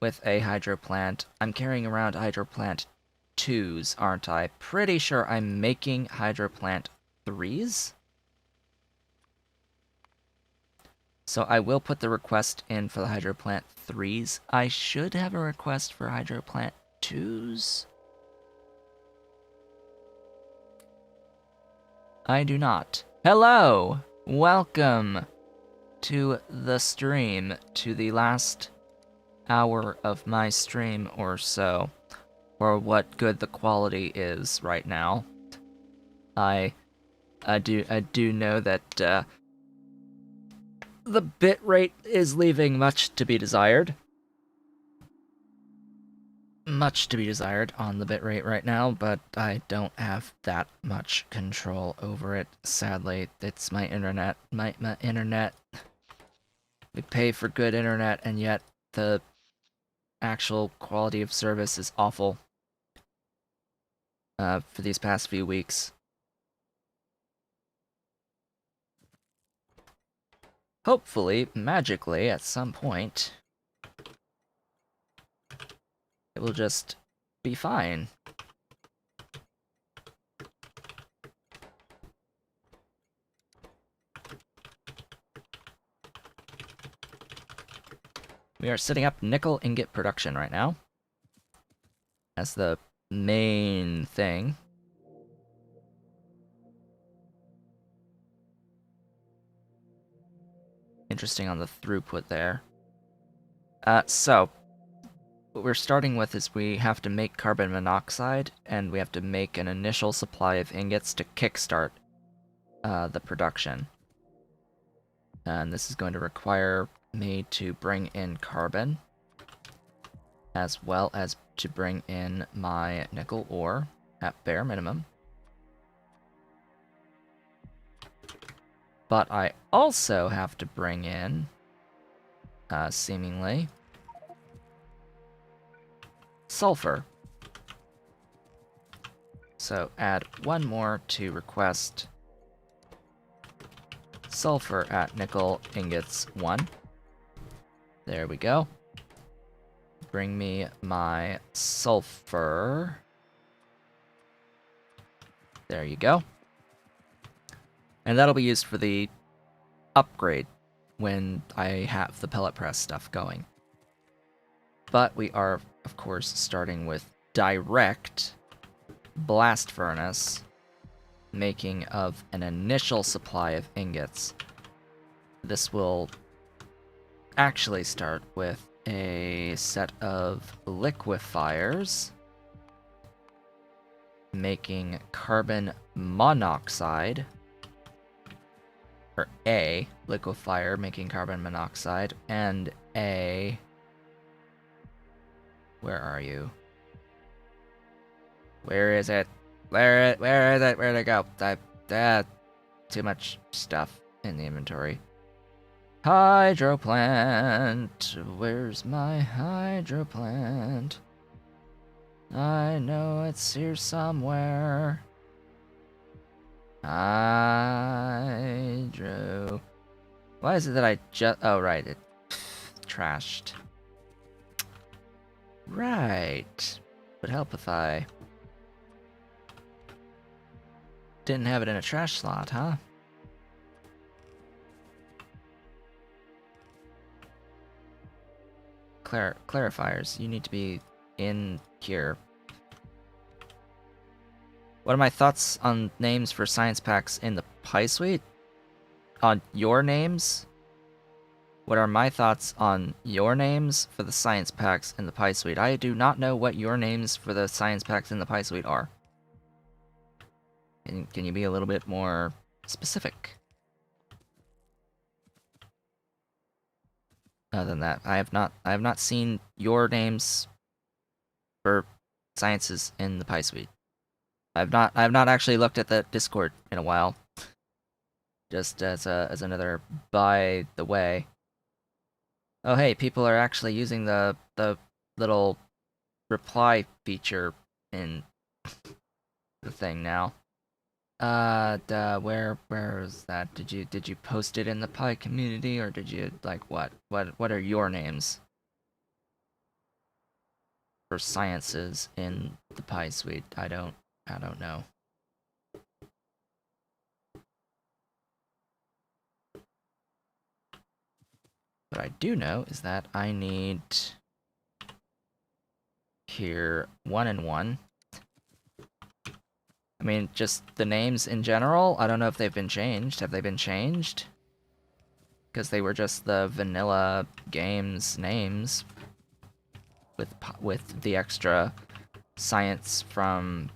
with a hydro plant. I'm carrying around hydro plant 2s, aren't I? Pretty sure I'm making hydro plant 3s. So I will put the request in for the hydro plant 3s. I should have a request for hydro plant 2s. I do not. Hello! Welcome to the stream, to the last hour of my stream or so, or what good the quality is right now. I do know that the bitrate is leaving much to be desired. Much to be desired on the bitrate right now, but I don't have that much control over it. Sadly, it's my internet. My internet. We pay for good internet, and yet the actual quality of service is awful for these past few weeks. Hopefully, magically, at some point, it will just be fine. We are setting up nickel ingot production right now. That's the main thing. Interesting on the throughput there. So, what we're starting with is we have to make carbon monoxide, and we have to make an initial supply of ingots to kickstart the production. And this is going to require me to bring in carbon, as well as to bring in my nickel ore at bare minimum. But I also have to bring in, seemingly, sulfur. So add one more to request sulfur at nickel ingots 1. There we go. Bring me my sulfur. There you go. And that'll be used for the upgrade when I have the pellet press stuff going. But we are, of course, starting with direct blast furnace making of an initial supply of ingots. This will actually start with a set of liquefiers making carbon monoxide, or a liquefier making carbon monoxide, and a... Where are you? Where is it? Where is it? Where'd it go? Too much stuff in the inventory. Hydro plant. Where's my hydro plant? I know it's here somewhere. Hydro. Why is it that I just... Oh, right. It trashed. Right. Would help if I didn't have it in a trash slot, huh? Clarifiers. You need to be in here. What are my thoughts on names for science packs in the Pie Suite? On your names? What are my thoughts on your names for the science packs in the Pie Suite? I do not know what your names for the science packs in the Pie Suite are. Can you be a little bit more specific? Other than that, I have not seen your names for sciences in the Pie Suite. I have not actually looked at the Discord in a while. Just as another by the way. Oh hey, people are actually using the little reply feature in the thing now. Where is that? Did you post it in the Pi community, or did you, like, what are your names for sciences in the Pi Suite? I don't know. What I do know is that I need here 1 and 1. I mean, just the names in general. I don't know if they've been changed. Have they been changed? Because they were just the vanilla games names with the extra science for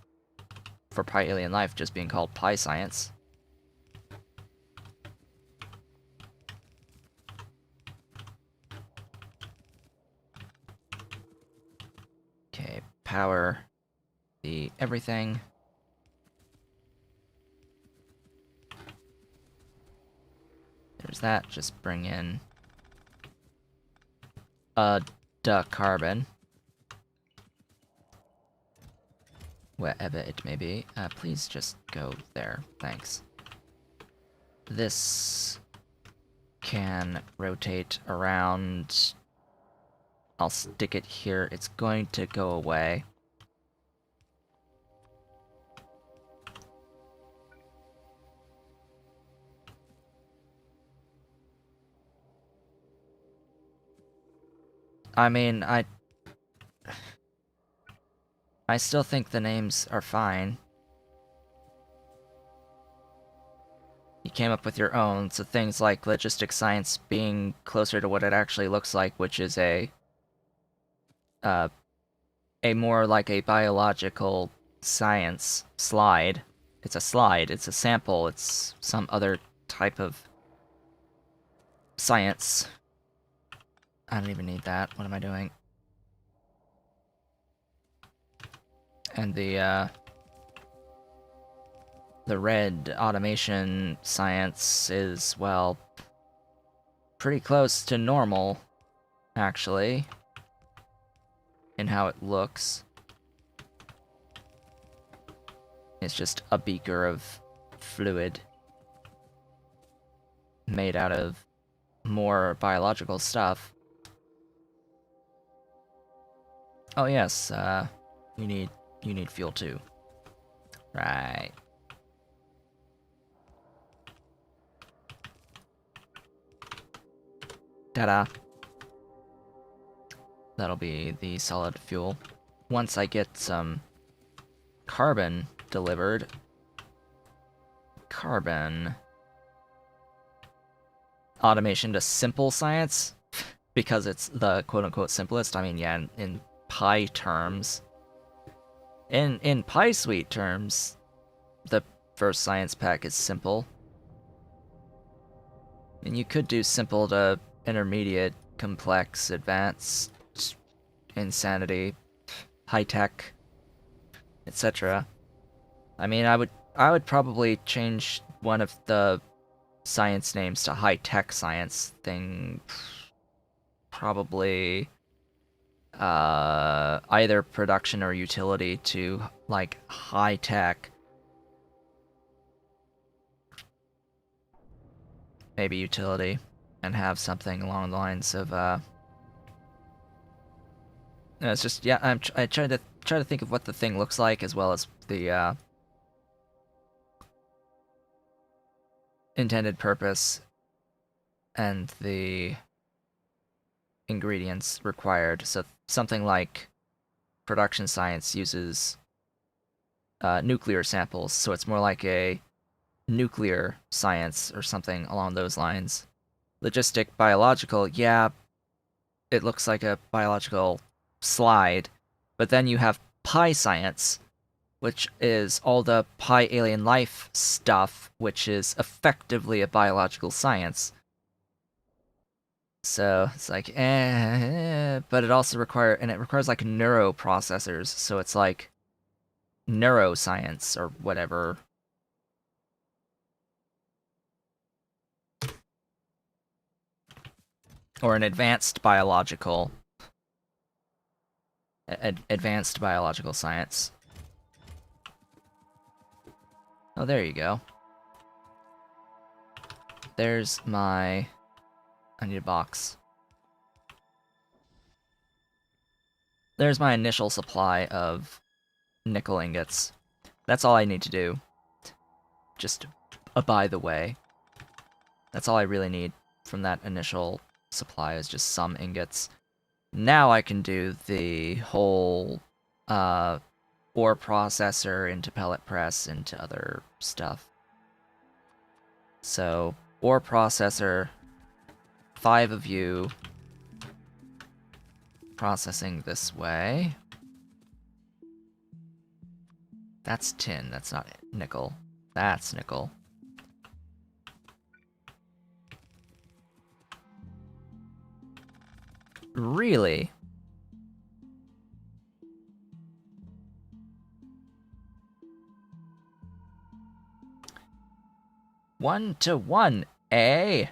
Pi Alien Life just being called Pi Science. Okay, power the everything. There's that. Just bring in carbon. Wherever it may be. Please just go there. Thanks. This can rotate around. I'll stick it here. It's going to go away. I mean, I still think the names are fine. You came up with your own, so things like logistic science being closer to what it actually looks like, which is a a more like a biological science slide. It's a slide, it's a sample, it's some other type of science. I don't even need that. What am I doing? And the red automation science is, well, pretty close to normal, actually, in how it looks. It's just a beaker of fluid made out of more biological stuff. Oh yes, you need fuel too. Right. Ta-da. That'll be the solid fuel. Once I get some carbon delivered. Carbon. Automation to simple science? Because it's the quote-unquote simplest. I mean, yeah, in Pi terms. In Pi Suite terms, the first science pack is simple. And you could do simple to intermediate, complex, advanced, insanity, high-tech, etc. I mean, I would probably change one of the science names to high-tech science thing. Probably either production or utility to, like, high-tech. Maybe utility, and have something along the lines of, it's just, yeah, I try to think of what the thing looks like, as well as the, intended purpose and the ingredients required. So something like production science uses nuclear samples, so it's more like a nuclear science or something along those lines. Logistic biological, yeah, it looks like a biological slide, but then you have pi science, which is all the pi alien life stuff, which is effectively a biological science. So it's like, but it also requires like neuroprocessors, so it's like neuroscience or whatever. Or an advanced biological science. Oh, there you go. There's my... I need a box. There's my initial supply of nickel ingots. That's all I need to do. Just by the way. That's all I really need from that initial supply is just some ingots. Now I can do the whole ore processor into pellet press into other stuff. So, ore processor, 5 of you processing this way. That's tin, that's not nickel. That's nickel. Really? One to one, eh?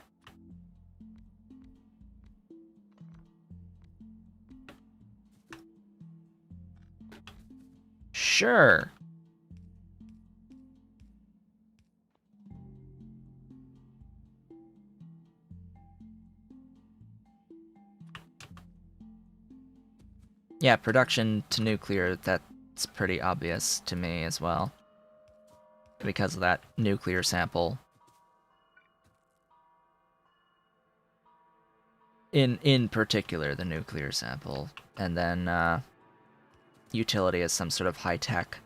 Sure. Yeah, production to nuclear, that's pretty obvious to me as well. Because of that nuclear sample. In particular, the nuclear sample. And then, utility is some sort of high-tech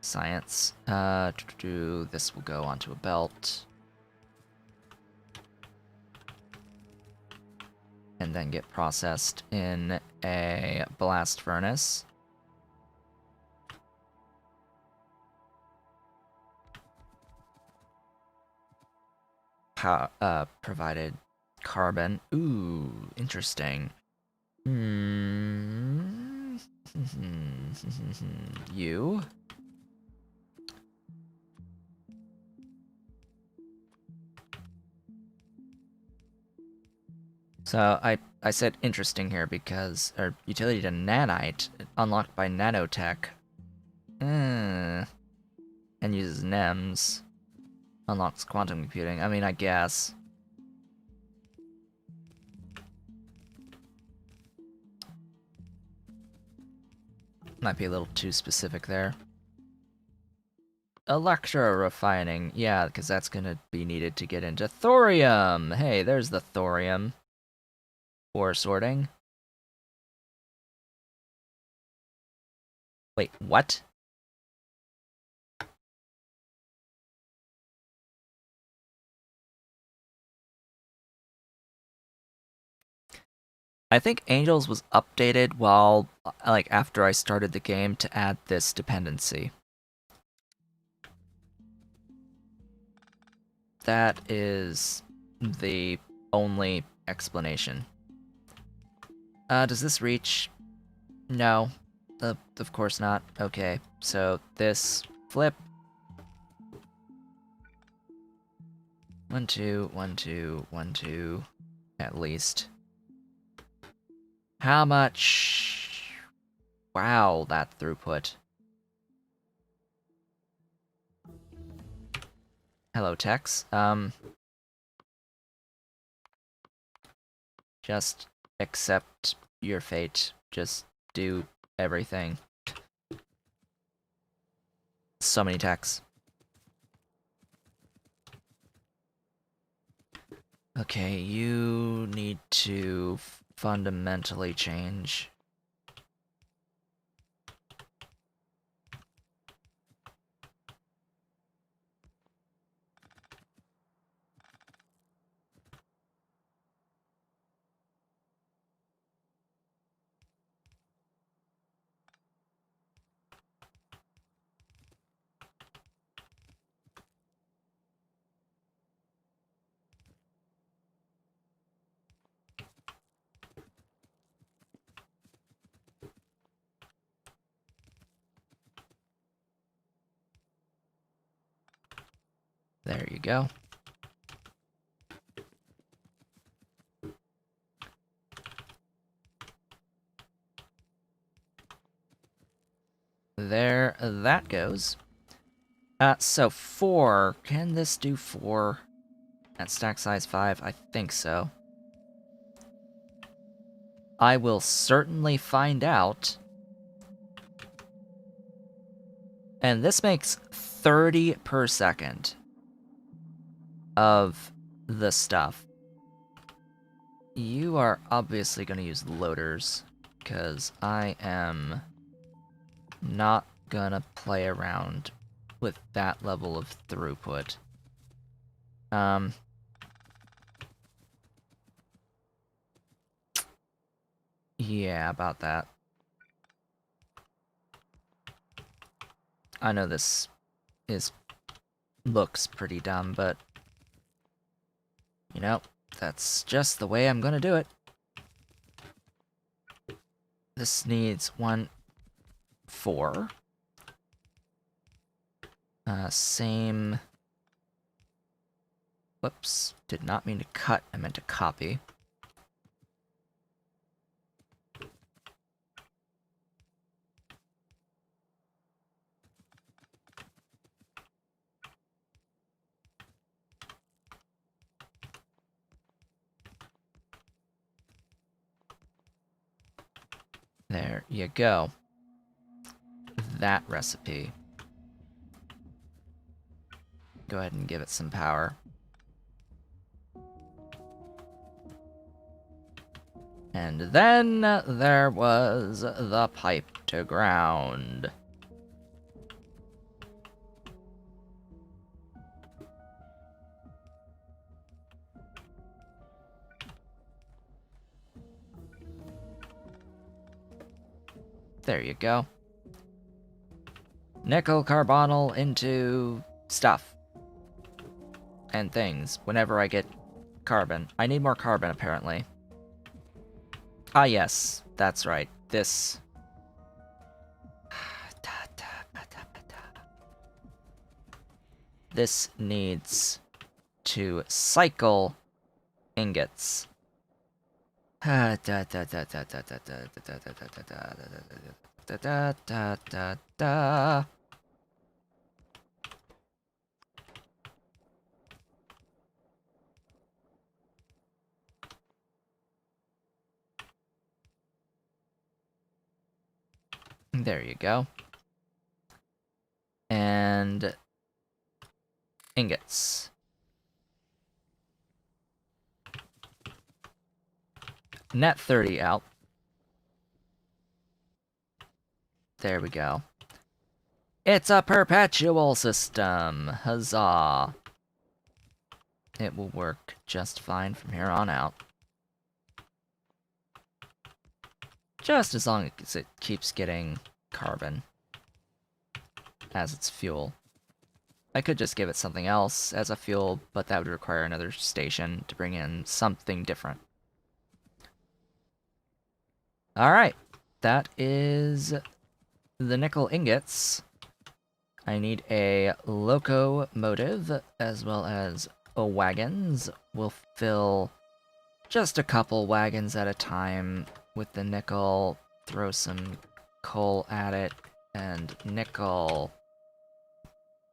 science. This will go onto a belt. and then get processed in a blast furnace. Provided carbon. Ooh, interesting. You. So I said interesting here because our utility to nanite unlocked by nanotech. And uses NEMS. Unlocks quantum computing. I mean, I guess. Might be a little too specific there. Electro refining. Yeah, because that's gonna be needed to get into thorium. Hey, there's the thorium. Ore sorting. Wait, what? I think Angels was updated while, like, after I started the game to add this dependency. That is the only explanation. Does this reach? No. Of course not. Okay, so this flip. 1, 2, 1, 2, 1, 2, at least. How much? Wow, that throughput. Hello, Tex. Just accept your fate. Just do everything. So many techs. Okay, you need to fundamentally change. There you go. There that goes. So 4. Can this do 4 at stack size 5? I think so. I will certainly find out. And this makes 30 per second of the stuff. You are obviously going to use loaders, because I am not gonna play around with that level of throughput. Yeah, about that. I know this looks pretty dumb, but you know, that's just the way I'm gonna do it. This needs 1, 4. Same. Whoops, did not mean to cut, I meant to copy. There you go. That recipe. Go ahead and give it some power. And then there was the pipe to ground. There you go. Nickel carbonyl into stuff. And things, whenever I get carbon. I need more carbon, apparently. Ah, yes, that's right. This. This needs to cycle ingots. There you go. And ingots. Net 30 out. There we go. It's a perpetual system. Huzzah. It will work just fine from here on out. Just as long as it keeps getting carbon as its fuel. I could just give it something else as a fuel, but that would require another station to bring in something different. Alright, that is the nickel ingots. I need a locomotive as well as wagons. We'll fill just a couple wagons at a time with the nickel. Throw some coal at it, and nickel.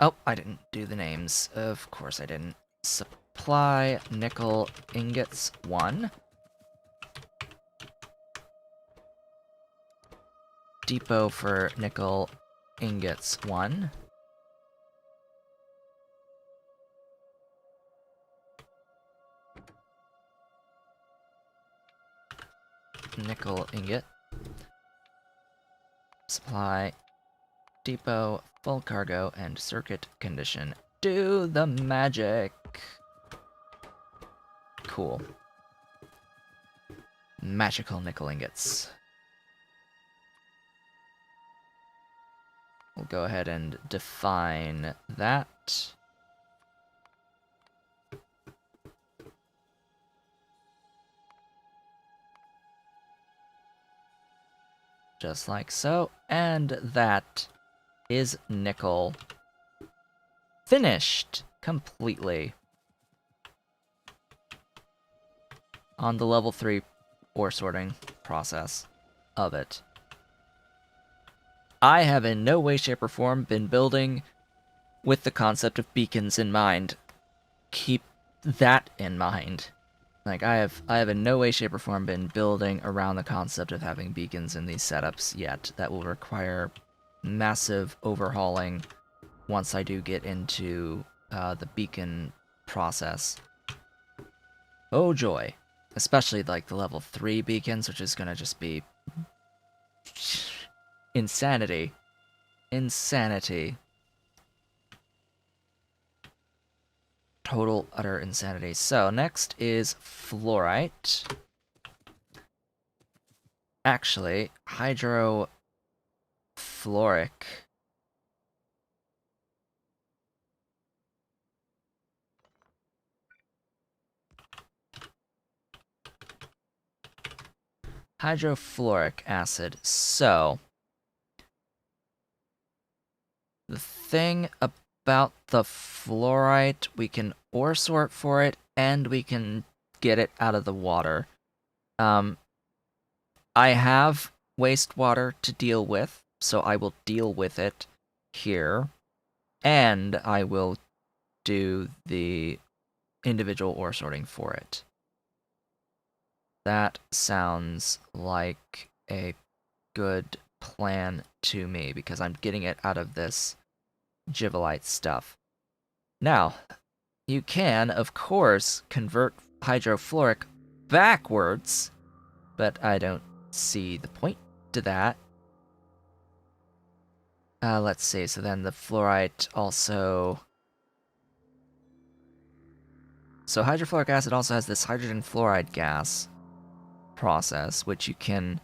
Oh, I didn't do the names. Of course I didn't. Supply nickel ingots 1. Depot for nickel ingots 1. Nickel ingot. Supply depot, full cargo, and circuit condition. Do the magic! Cool. Magical nickel ingots. We'll go ahead and define that. Just like so. And that is nickel. Finished completely. On the level 3 ore sorting process of it. I have in no way, shape, or form been building with the concept of beacons in mind. Keep that in mind. Like, I have in no way, shape, or form been building around the concept of having beacons in these setups yet. That will require massive overhauling once I do get into the beacon process. Oh joy. Especially, like, the level 3 beacons, which is gonna just be insanity. Insanity. Total, utter insanity. So, next is fluorite. Actually, hydrofluoric. Hydrofluoric acid. So, the thing about the fluorite, we can ore sort for it, and we can get it out of the water. I have wastewater to deal with, so I will deal with it here, and I will do the individual ore sorting for it. That sounds like a good plan to me, because I'm getting it out of this Givelite stuff. Now, you can, of course, convert hydrofluoric backwards, but I don't see the point to that. Let's see, so then the fluorite also... So hydrofluoric acid also has this hydrogen fluoride gas process, which you can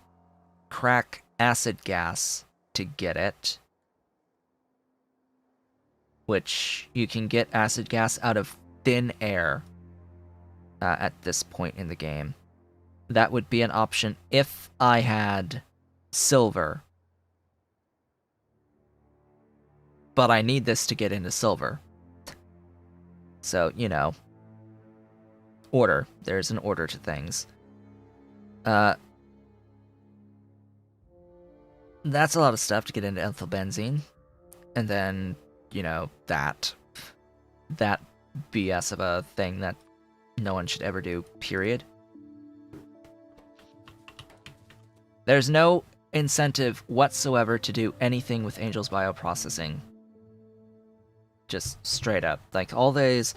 crack acid gas to get it, which you can get acid gas out of thin air at this point in the game. That would be an option if I had silver. But I need this to get into silver. So, you know, order. There's an order to things. That's a lot of stuff to get into ethyl benzene. And then, you know, that BS of a thing that no one should ever do, period. There's no incentive whatsoever to do anything with Angel's bioprocessing. Just straight up. Like, all these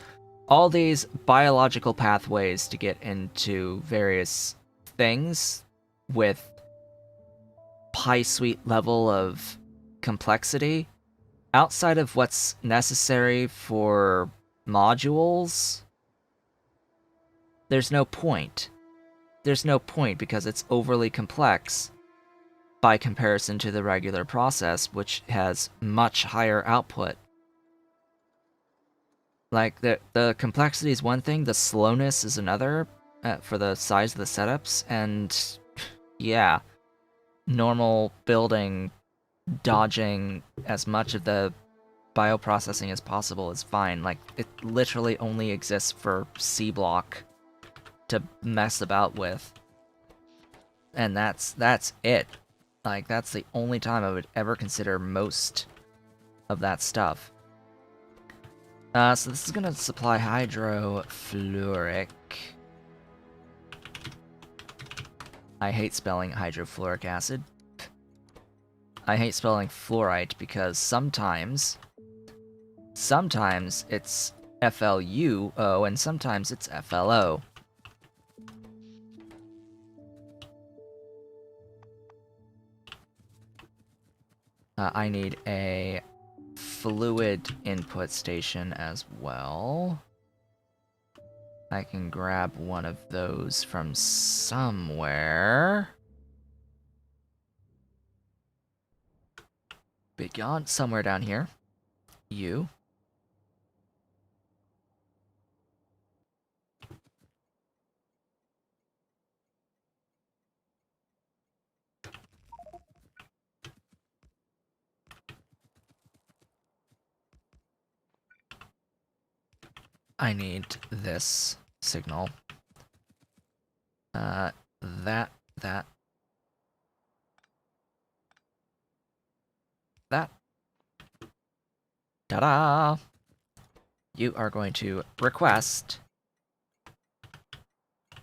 biological pathways to get into various things with pie sweet level of complexity, outside of what's necessary for modules, there's no point. There's no point because it's overly complex by comparison to the regular process, which has much higher output. Like, the complexity is one thing, the slowness is another, for the size of the setups, and yeah, normal building, dodging as much of the bioprocessing as possible is fine. Like, it literally only exists for C block to mess about with. And that's it. Like, that's the only time I would ever consider most of that stuff. So this is gonna supply hydrofluoric. I hate spelling hydrofluoric acid. I hate spelling fluorite because sometimes it's FLUO and sometimes it's FLO. I need a fluid input station as well. I can grab one of those from somewhere. Beyond, somewhere down here. You. I need this signal. That. Ta-da! You are going to request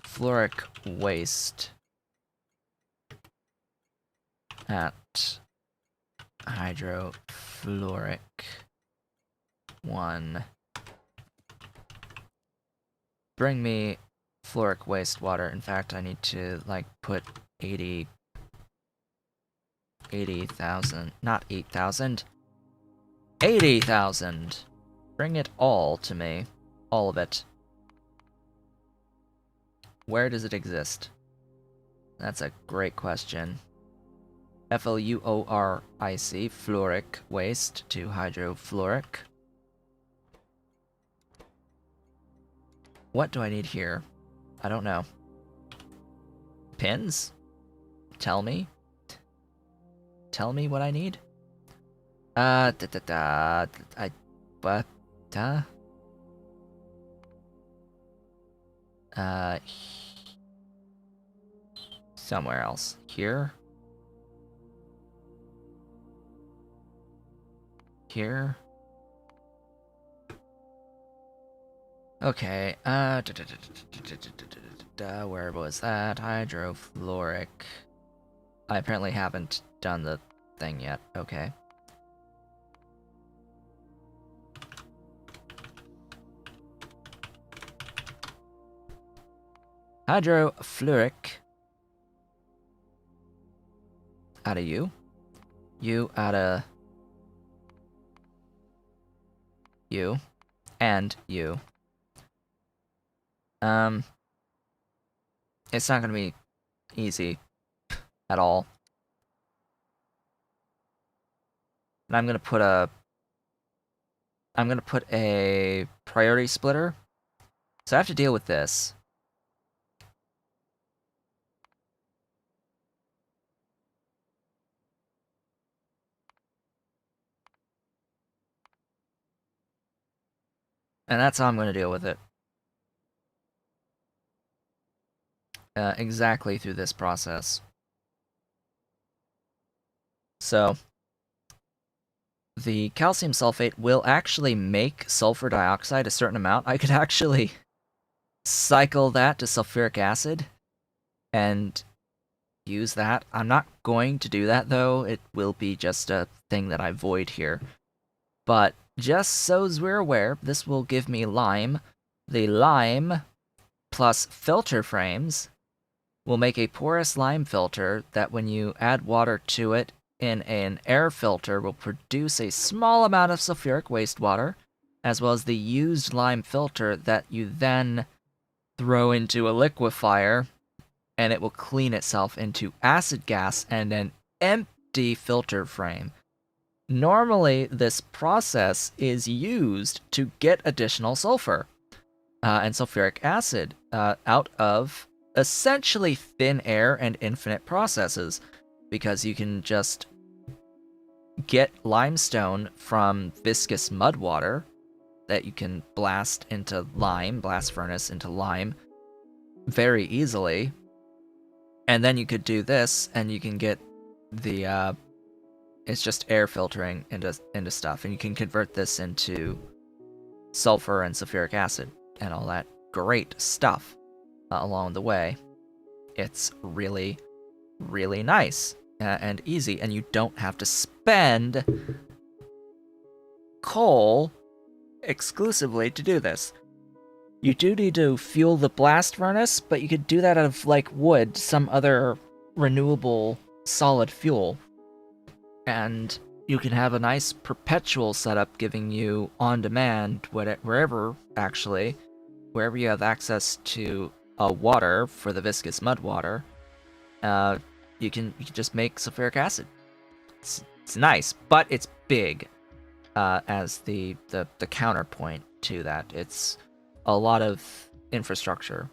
fluoric waste at hydrofluoric 1. Bring me fluoric wastewater. In fact, I need to, like, put 80,000, not 8,000. 80,000! Bring it all to me. All of it. Where does it exist? That's a great question. FLUORIC, fluoric waste, to hydrofluoric. What do I need here? I don't know. Pins? Tell me. Tell me what I need. Somewhere else. Here? Here? Okay, where was that? Hydrofluoric. I apparently haven't done the thing yet. Okay. Hydrofluoric. Out of you. You out of you. And you. It's not gonna be easy at all. And I'm gonna put a priority splitter. So I have to deal with this. And that's how I'm gonna deal with it. Exactly through this process. So the calcium sulfate will actually make sulfur dioxide a certain amount. I could actually cycle that to sulfuric acid and use that. I'm not going to do that though. It will be just a thing that I void here. But just so as we're aware, this will give me lime. The lime plus filter frames will make a porous lime filter that when you add water to it in an air filter will produce a small amount of sulfuric wastewater, as well as the used lime filter that you then throw into a liquefier, and it will clean itself into acid gas and an empty filter frame. Normally, this process is used to get additional sulfur and sulfuric acid out of essentially thin air and infinite processes, because you can just get limestone from viscous mud water that you can blast into lime, blast furnace into lime very easily. And then you could do this and you can get the it's just air filtering into stuff, and you can convert this into sulfur and sulfuric acid and all that great stuff along the way. It's really, really nice and easy, and you don't have to spend coal exclusively to do this. You do need to fuel the blast furnace, but you could do that out of, like, wood, some other renewable solid fuel. And you can have a nice perpetual setup giving you on-demand, wherever you have access to water for the viscous mud water, you can just make sulfuric acid. It's nice, but it's big as the counterpoint to that. It's a lot of infrastructure.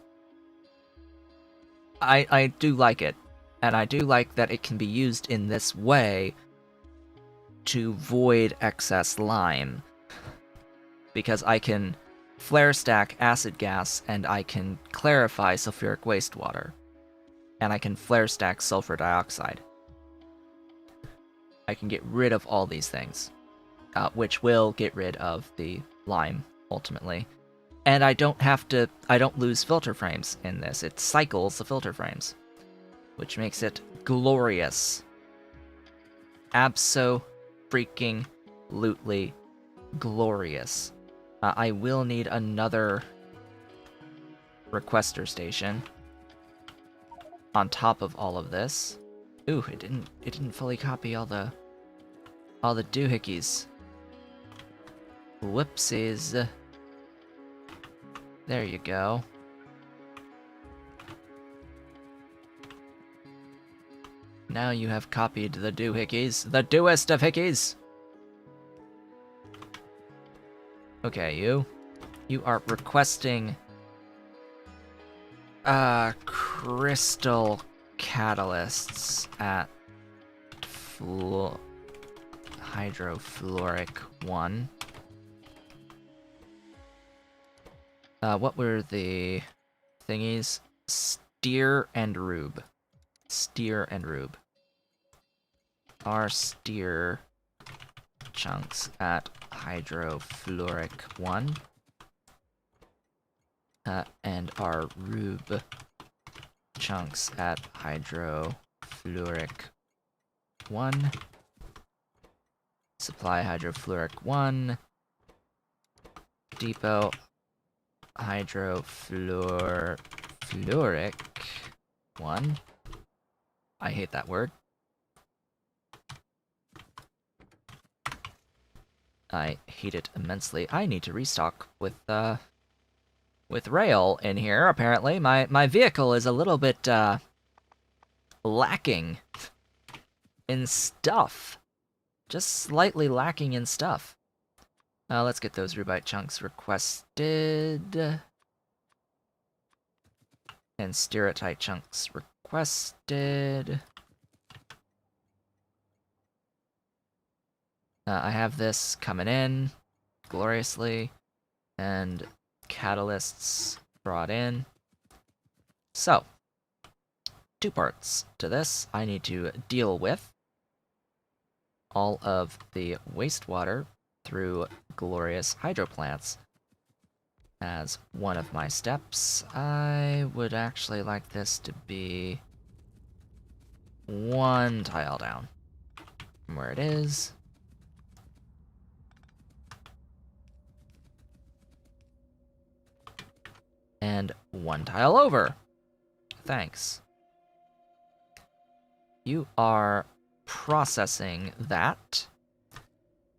I do like it, and I do like that it can be used in this way to void excess lime, because I can flare stack acid gas and I can clarify sulfuric wastewater, and I can flare stack sulfur dioxide. I can get rid of all these things, which will get rid of the lime ultimately. And I don't lose filter frames in this. It cycles the filter frames, which makes it glorious. Abso-freaking-lutely glorious. I will need another requester station on top of all of this. Ooh, it didn't fully copy all the doohickeys. Whoopsies. There you go. Now you have copied the doohickeys, the doest of hickeys. Okay, you are requesting crystal catalysts at hydrofluoric 1. What were the thingies? Steer and rube. Steer and rube. Our steer chunks at hydrofluoric 1. And our rube chunks at hydrofluoric 1. Supply hydrofluoric 1. Depot hydrofluoric 1. I hate that word. I hate it immensely. I need to restock with rail in here, apparently. My vehicle is a little bit lacking in stuff. just slightly lacking in stuff. Let's get those rubite chunks requested. And stereotype chunks requested. I have this coming in gloriously, and catalysts brought in. So, 2 parts to this. I need to deal with all of the wastewater through glorious hydro plants. As one of my steps, I would actually like this to be 1 tile down from where it is. And 1 tile over. Thanks. You are processing that.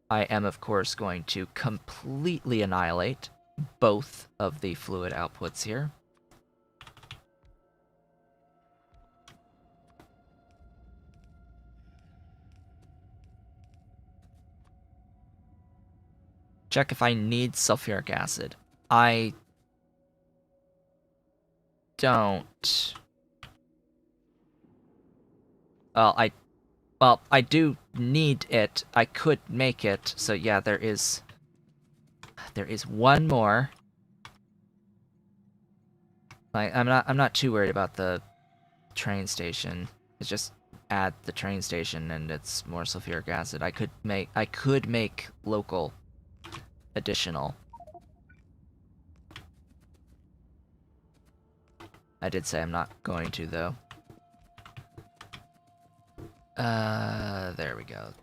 I am, of course, going to completely annihilate both of the fluid outputs here. Check if I need sulfuric acid. I don't. Well, I do need it. I could make it. So yeah, there is 1 more. Like, I'm not too worried about the train station. It's just add the train station and it's more sulfuric acid. I could make local additional. I did say I'm not going to, though. There we go.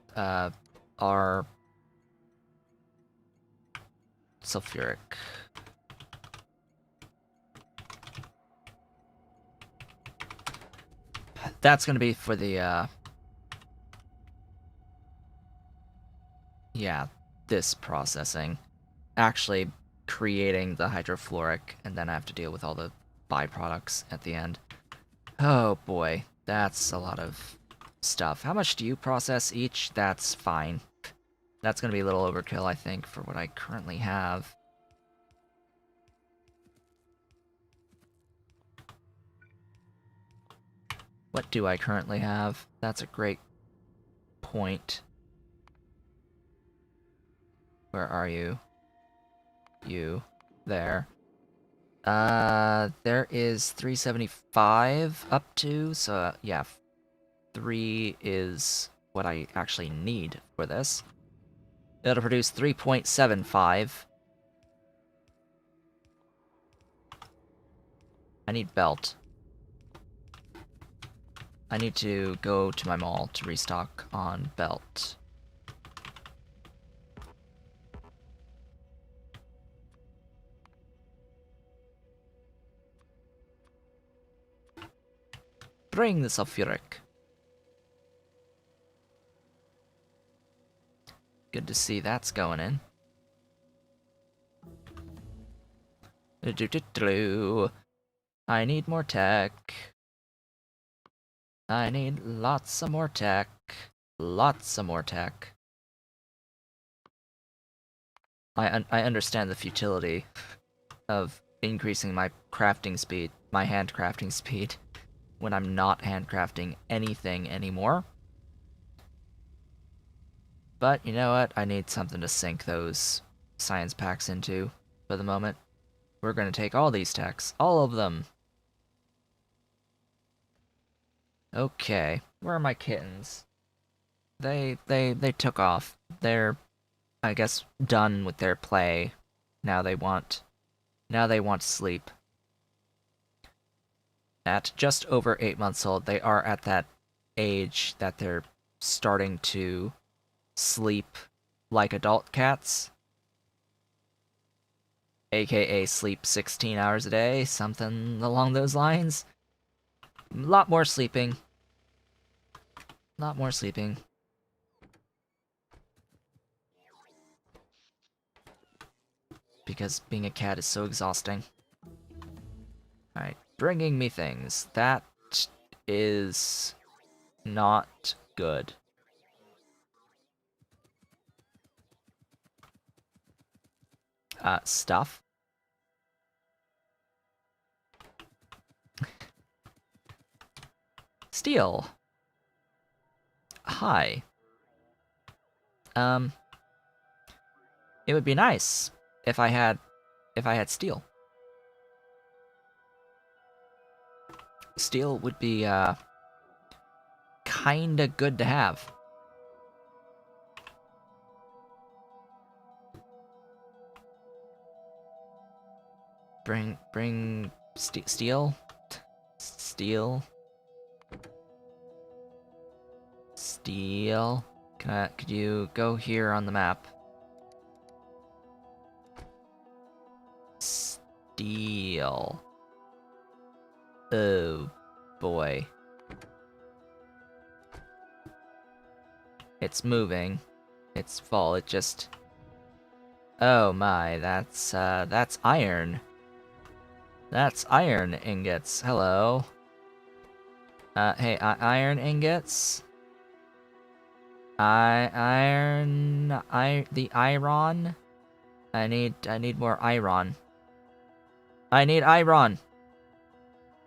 Our sulfuric. That's gonna be for the, yeah, this processing. Actually creating the hydrofluoric, and then I have to deal with all the byproducts at the end. Oh boy, that's a lot of stuff. How much do you process each? That's fine. That's gonna be a little overkill, I think, for what I currently have. What do I currently have? That's a great point. Where are you? You. There. There is 375 up to, so yeah, 3 is what I actually need for this. It'll produce 3.75. I need belt. I need to go to my mall to restock on belt. Bring the sulfuric. Good to see that's going in. I need more tech. I need lots of more tech. Lots of more tech. I understand the futility of increasing my crafting speed, my handcrafting speed, when I'm not handcrafting anything anymore. But you know what? I need something to sink those science packs into for the moment. We're gonna take all these techs, all of them. Okay, where are my kittens? They took off. They're, I guess, done with their play. Now they want sleep. At just over 8 months old, they are at that age that they're starting to sleep like adult cats. AKA sleep 16 hours a day, something along those lines. A lot more sleeping. A lot more sleeping. Because being a cat is so exhausting. Alright, bringing me things. That is not good. Stuff. Steel. Hi. It would be nice if I had steel. Steel would be kinda good to have. Bring steel. Steel. Steel. Could you go here on the map? Steel. Oh boy. It's moving. It's full. It just... Oh my, that's iron. That's iron ingots. Hello. Hey, iron ingots? The iron? I need more iron. I need iron!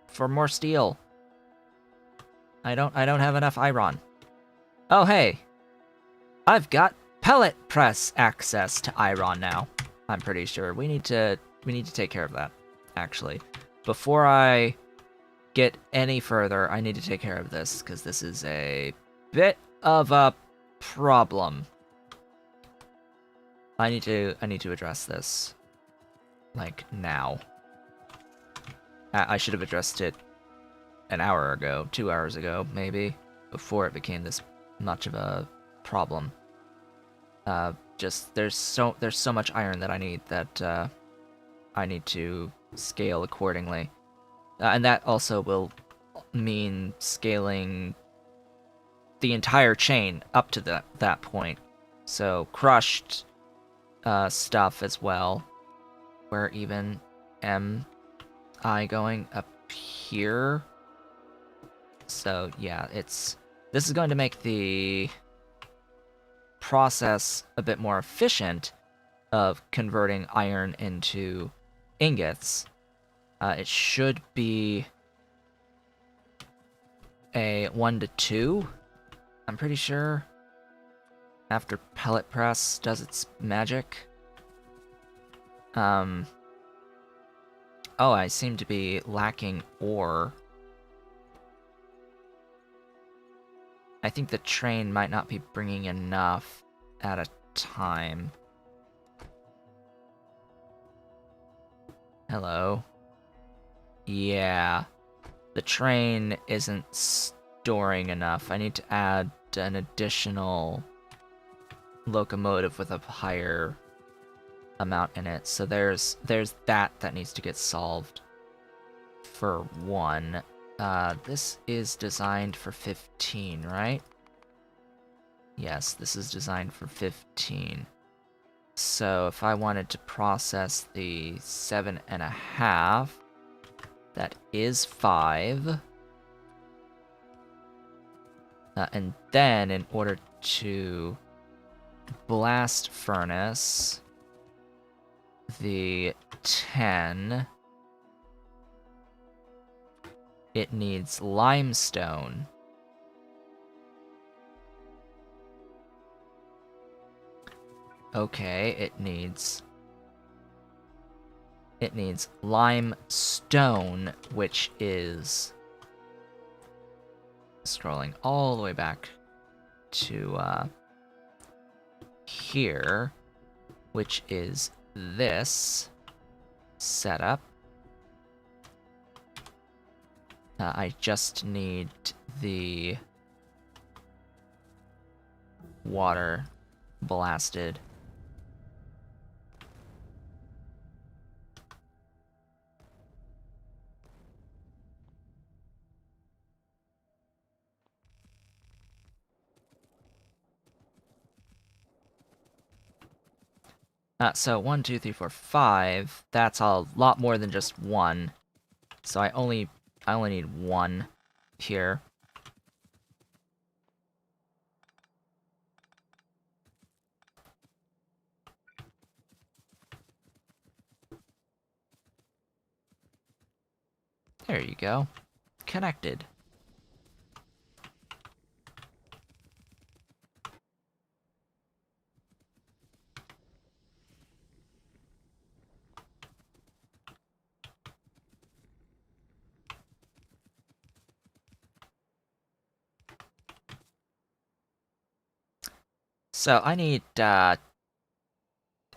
For more steel. I don't have enough iron. Oh hey! I've got pellet press access to iron now. I'm pretty sure. We need to take care of that, actually. Before I get any further, I need to take care of this, because this is a bit of a problem. I need to address this. Like, now. I should have addressed it an hour ago, 2 hours ago, maybe, before it became this much of a problem. Just, there's so much iron that I need that, I need to scale accordingly. And that also will mean scaling the entire chain up to that point. So, crushed stuff as well. Where even am I going? Up here? So, yeah, this is going to make the process a bit more efficient of converting iron into ingots. It should be a 1 to 2, I'm pretty sure, after pellet press does its magic. Oh, I seem to be lacking ore. I think the train might not be bringing enough at a time. Hello. Yeah. The train isn't storing enough. I need to add an additional locomotive with a higher amount in it. So there's that needs to get solved for one. This is designed for 15, right? Yes, this is designed for 15. So if I wanted to process the 7.5, that is 5. And then in order to blast furnace the 10, it needs limestone. Okay, it needs limestone, which is scrolling all the way back to here, which is this setup. I just need the water blasted. So 1, 2, 3, 4, 5. That's a lot more than just 1. So I only need 1 here. There you go. Connected. So I need,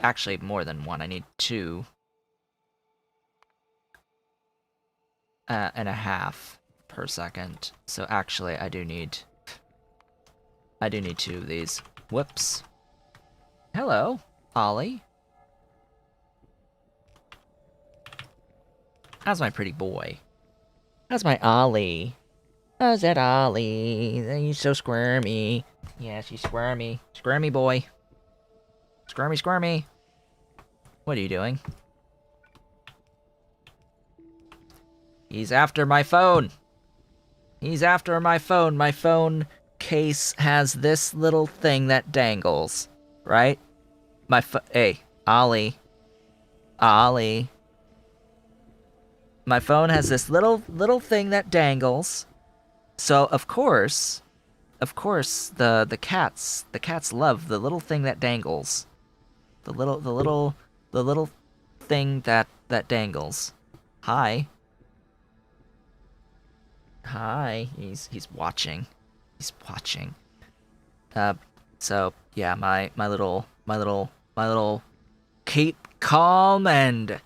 actually more than one. I need 2.5 per second. So actually, I do need 2 of these. Whoops. Hello, Ollie. How's my pretty boy? How's my Ollie? How's that Ollie? He's so squirmy. Yes, he's squirmy. Squirmy boy. Squirmy, squirmy. What are you doing? He's after my phone. He's after my phone. My phone case has this little thing that dangles, right? Hey, Ollie. Ollie. My phone has this little thing that dangles. So of course, the cats love the little thing that dangles. The little thing that dangles. Hi. Hi. He's watching. He's watching. So yeah, my little keep calm and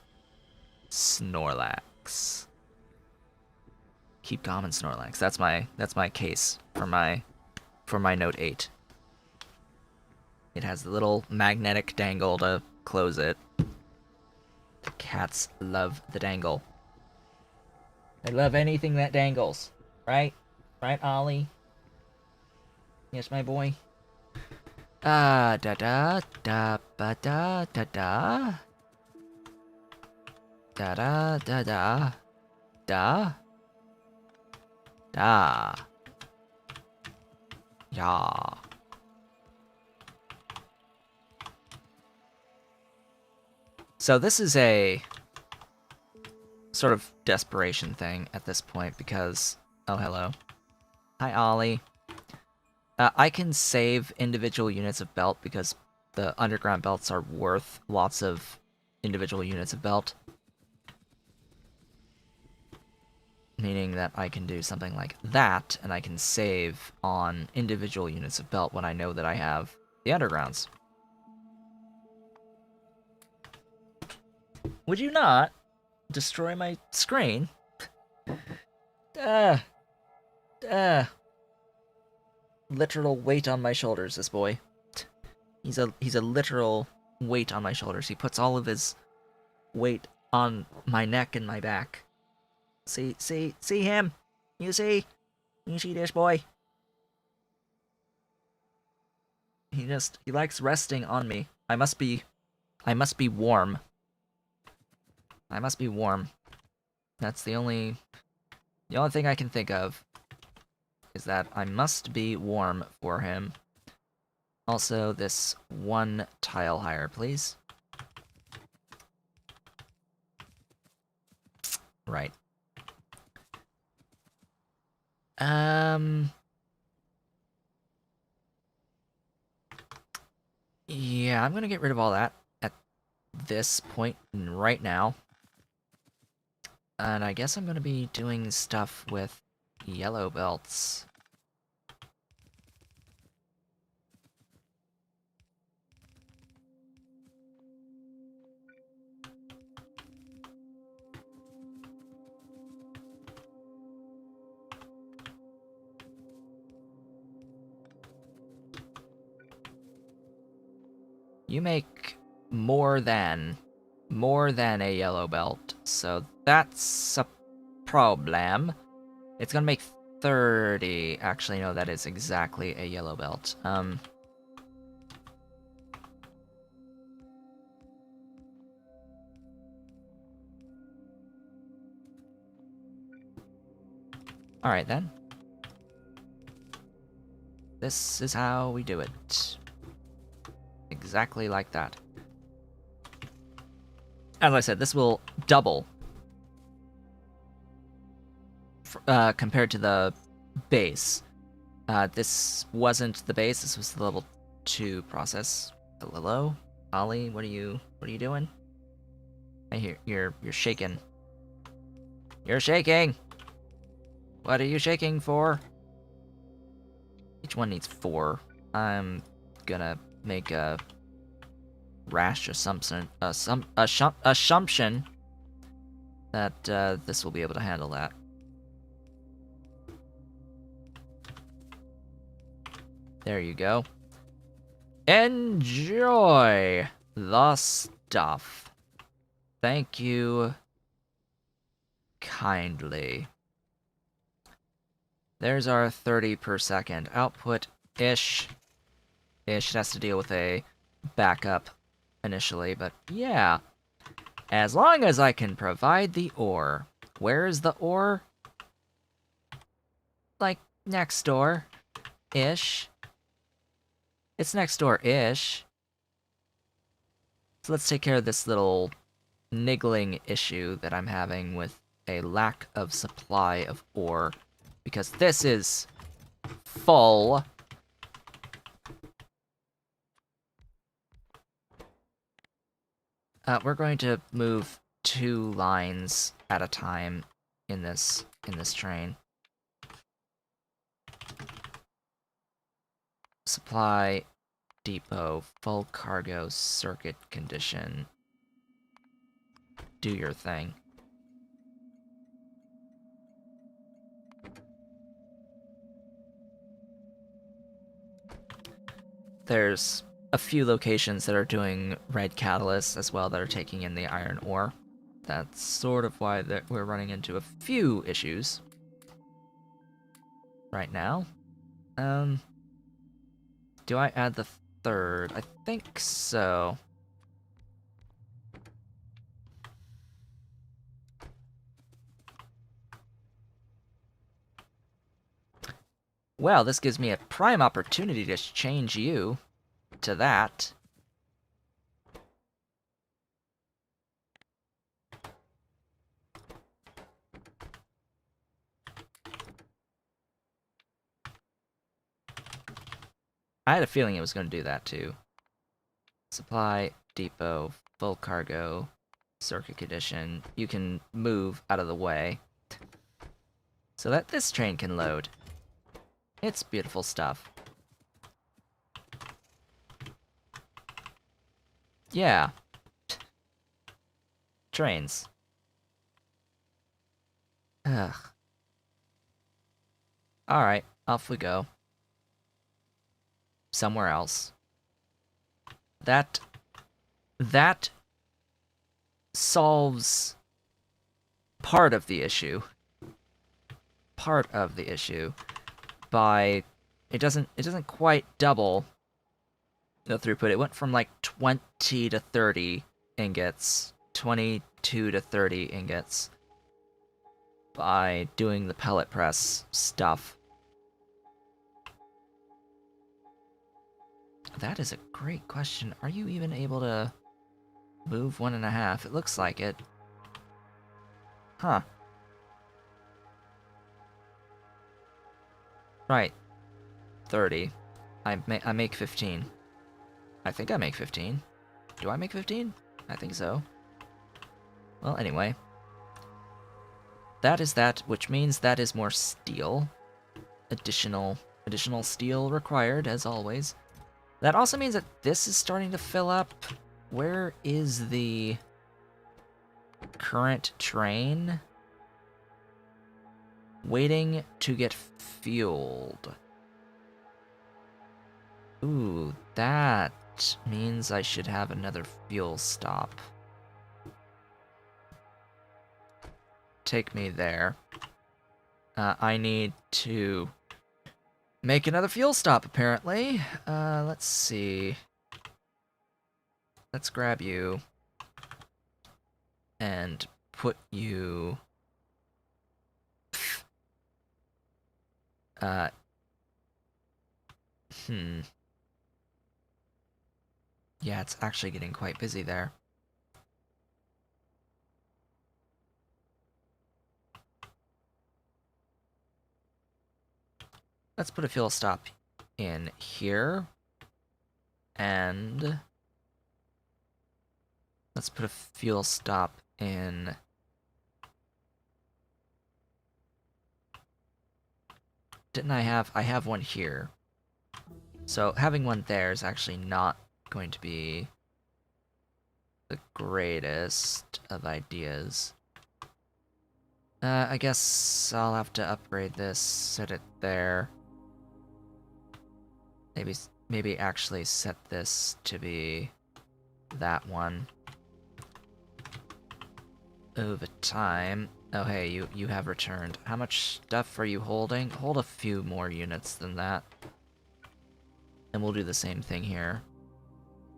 Snorlax. Keep calm and Snorlax. That's my case for my Note 8. It has the little magnetic dangle to close it. The cats love the dangle. They love anything that dangles. Right? Right, Ollie? Yes, my boy. Da da da ba da da da. Da da da da. Da. Da. Yeah. So this is a sort of desperation thing at this point because... Oh, hello. Hi, Ollie. I can save individual units of belt because the underground belts are worth lots of individual units of belt. Meaning that I can do something like that, and I can save on individual units of belt when I know that I have the undergrounds. Would you not destroy my screen? Literal weight on my shoulders, this boy. He's a literal weight on my shoulders. He puts all of his weight on my neck and my back. See him? You see this boy? He likes resting on me. I must be warm. I must be warm. That's the only thing I can think of is that I must be warm for him. Also, this one tile higher, please. Right. Yeah, I'm gonna get rid of all that at this point right now. And I guess I'm gonna be doing stuff with yellow belts. You make more than a yellow belt, so that's a problem. It's gonna make 30. Actually, no, that is exactly a yellow belt. Alright then. This is how we do it. Exactly like that. As I said, this will double compared to the base. This wasn't the base. This was the level 2 process. Hello, Ollie. What are you doing? I hear you're shaking. You're shaking. What are you shaking for? Each one needs 4. I'm gonna make a rash assumption that this will be able to handle that. There you go. Enjoy the stuff. Thank you kindly. There's our 30 per second output-ish. It has to deal with a backup initially, but yeah. As long as I can provide the ore. Where is the ore? Like, next door-ish. It's next door-ish. So let's take care of this little niggling issue that I'm having with a lack of supply of ore. Because this is full. We're going to move 2 lines at a time in this train. Supply depot, full cargo, circuit condition. Do your thing. There's a few locations that are doing red catalysts as well that are taking in the iron ore. That's sort of why we're running into a few issues right now. Do I add the 3rd? I think so. Well, this gives me a prime opportunity to change you to that. I had a feeling it was going to do that too. Supply, depot, full cargo, circuit condition. You can move out of the way so that this train can load. It's beautiful stuff. Yeah. Trains. Ugh. Alright, off we go. Somewhere else. That solves part of the issue. Part of the issue. By it doesn't quite double the throughput. It went from like 20 to 30 ingots, 22 to 30 ingots by doing the pellet press stuff. That is a great question. Are you even able to move 1.5? It looks like it. Huh. Right. 30. I make 15. I think I make 15. Do I make 15? I think so. Well, anyway. That is that, which means that is more steel. Additional steel required, as always. That also means that this is starting to fill up. Where is the current train? Waiting to get fueled. Ooh, that means I should have another fuel stop. Take me there. I need to make another fuel stop, apparently. Let's see. Let's grab you and put you... Yeah, it's actually getting quite busy there. let's put a fuel stop in here. And let's put a fuel stop in... Didn't I have one here. So having one there is actually not going to be the greatest of ideas. I guess I'll have to upgrade this, set it there. Maybe actually set this to be that one. Over time. Oh hey, you have returned. How much stuff are you holding? Hold a few more units than that. And we'll do the same thing here.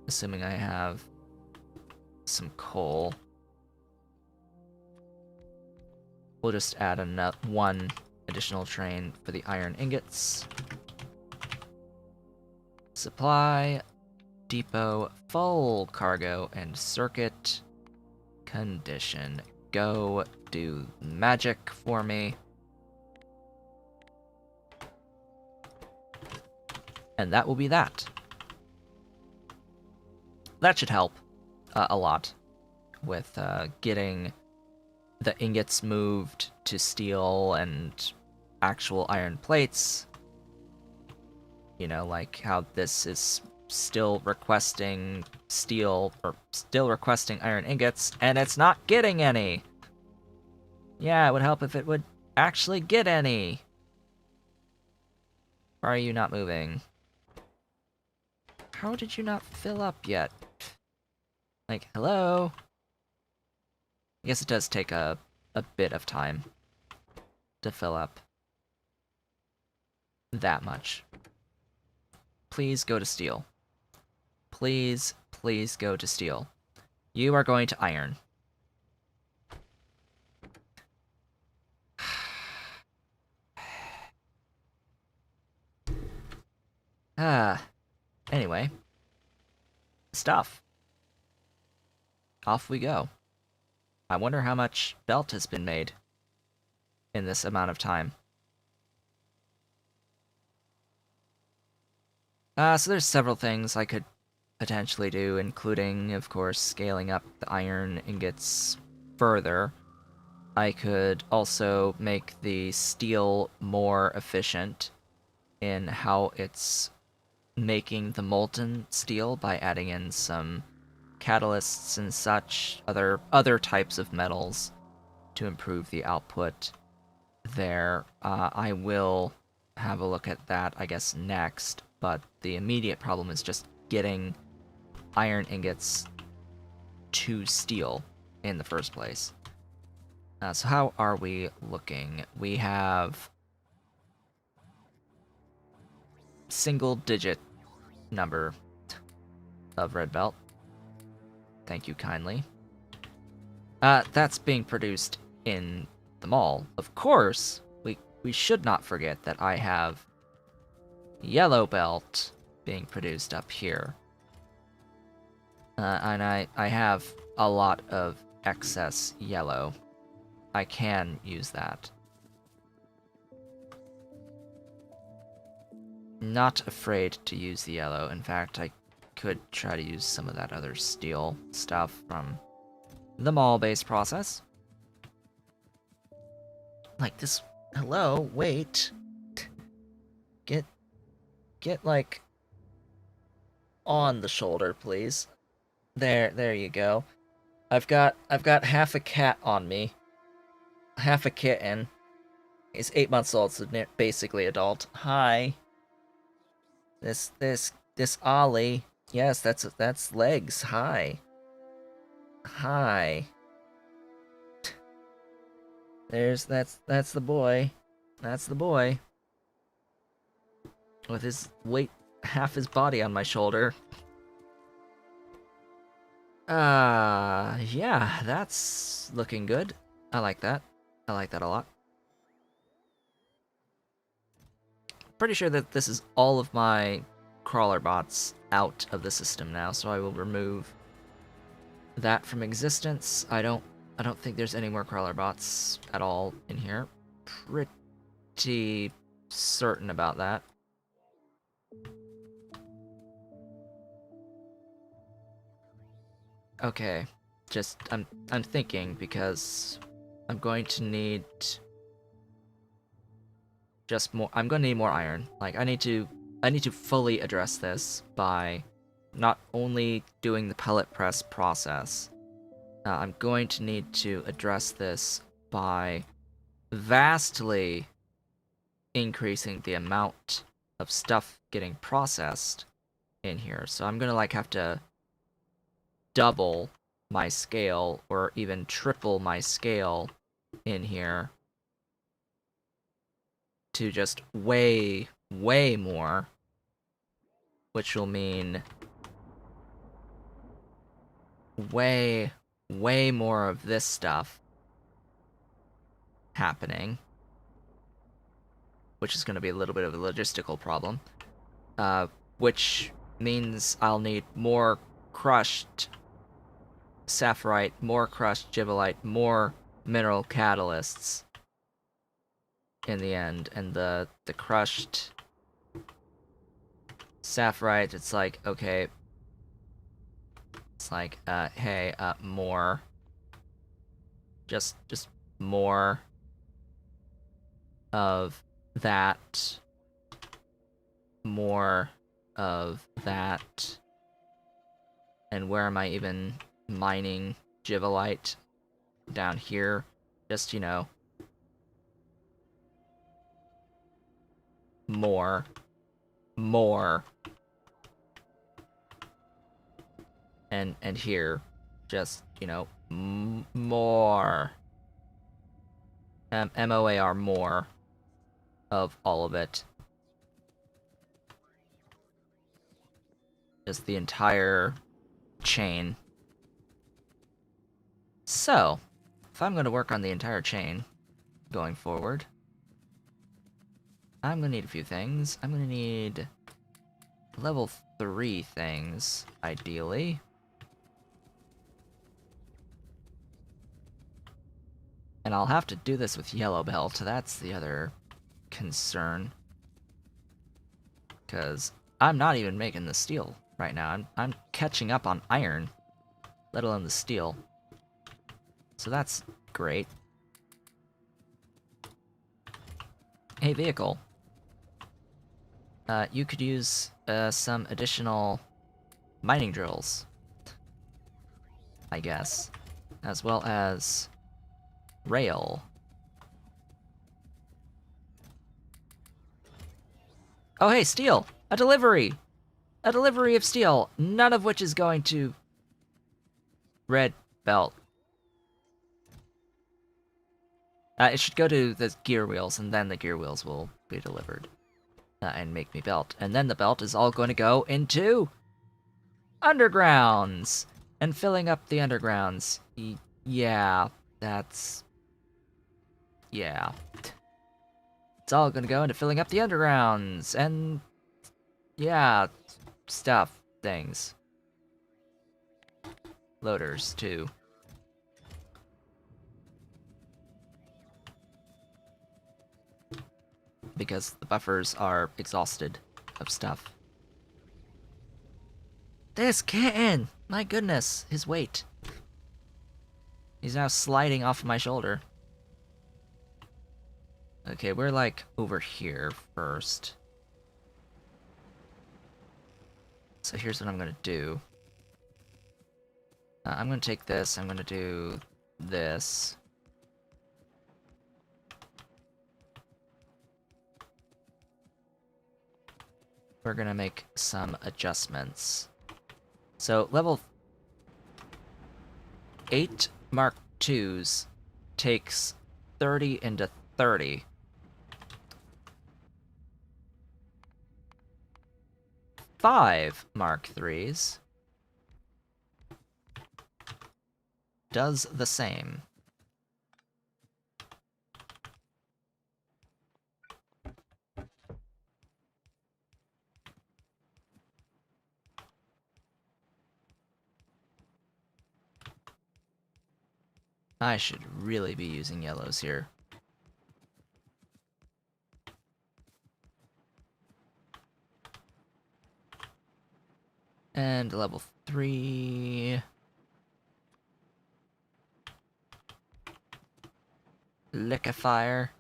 Assuming I have some coal. We'll just add one additional train for the iron ingots. Supply, depot, full cargo, and circuit condition. Go do magic for me. And that will be that. That should help a lot with getting the ingots moved to steel and actual iron plates. You know, like how this is still requesting steel, or still requesting iron ingots, and it's not getting any! Yeah, it would help if it would actually get any! Why are you not moving? How did you not fill up yet? Like, hello? I guess it does take a bit of time to fill up that much. Please go to steel. Please, please go to steel. You are going to iron. Anyway. Stuff. Off we go. I wonder how much belt has been made in this amount of time. So there's several things I could potentially do, including, of course, scaling up the iron ingots further. I could also make the steel more efficient in how it's making the molten steel by adding in some catalysts and such, other types of metals to improve the output there. I will have a look at that, I guess, next, but the immediate problem is just getting iron ingots to steel in the first place. So how are we looking? We have single-digit number of red belt. Thank you kindly. That's being produced in the mall. Of course, we should not forget that I have yellow belt being produced up here. And I have a lot of excess yellow. I can use that. Not afraid to use the yellow. In fact, I could try to use some of that other steel stuff from the mall-based process. Like this... Hello, wait. Get like on the shoulder, please. There you go. I've got half a cat on me. Half a kitten. He's 8 months old, so basically adult. Hi. This Ollie. Yes, that's legs. Hi. Hi. That's the boy. That's the boy. With his weight, half his body on my shoulder. Yeah, that's looking good. I like that. I like that a lot. Pretty sure that this is all of my crawler bots out of the system now, so I will remove that from existence. I don't think there's any more crawler bots at all in here. Pretty certain about that. Okay, just I'm thinking because I'm going to need just more. I'm going to need more iron. Like I need to fully address this by not only doing the pellet press process. I'm going to need to address this by vastly increasing the amount of stuff getting processed in here. So I'm gonna like have to double my scale or even triple my scale in here to just way more, which will mean way more of this stuff happening, which is going to be a little bit of a logistical problem, which means I'll need more crushed sapphirite, more crushed gibbelite, more mineral catalysts in the end. And the crushed sapphirite, it's like, okay, it's like, hey, more, just more of that, more of that. And where am I even mining gibbelite? Down here, just, you know, more, and here, just, you know, more, MOAR, more of all of it. Just the entire chain. So, if I'm going to work on the entire chain going forward, I'm going to need a few things. I'm going to need level 3 things, ideally. And I'll have to do this with yellow belt, that's the other concern. Because I'm not even making the steel right now. I'm catching up on iron, let alone the steel. So that's great. Hey, vehicle. You could use some additional mining drills, I guess, as well as rail. Oh, hey, steel! A delivery! A delivery of steel, none of which is going to red belt. It should go to the gear wheels, and then the gear wheels will be delivered. And make me belt. And then the belt is all going to go into undergrounds! And filling up the undergrounds. Yeah, that's... yeah. It's all gonna go into filling up the undergrounds, and... yeah, stuff, things. Loaders, too. Because the buffers are exhausted of stuff. This kitten! My goodness, his weight. He's now sliding off my shoulder. Okay, we're like over here first. So here's what I'm gonna do. I'm gonna take this, I'm gonna do this. We're gonna make some adjustments. So level 8 Mark IIs takes 30 into 30. 5 Mark IIIs does the same. I should really be using yellows here. And level 3. Liquefier.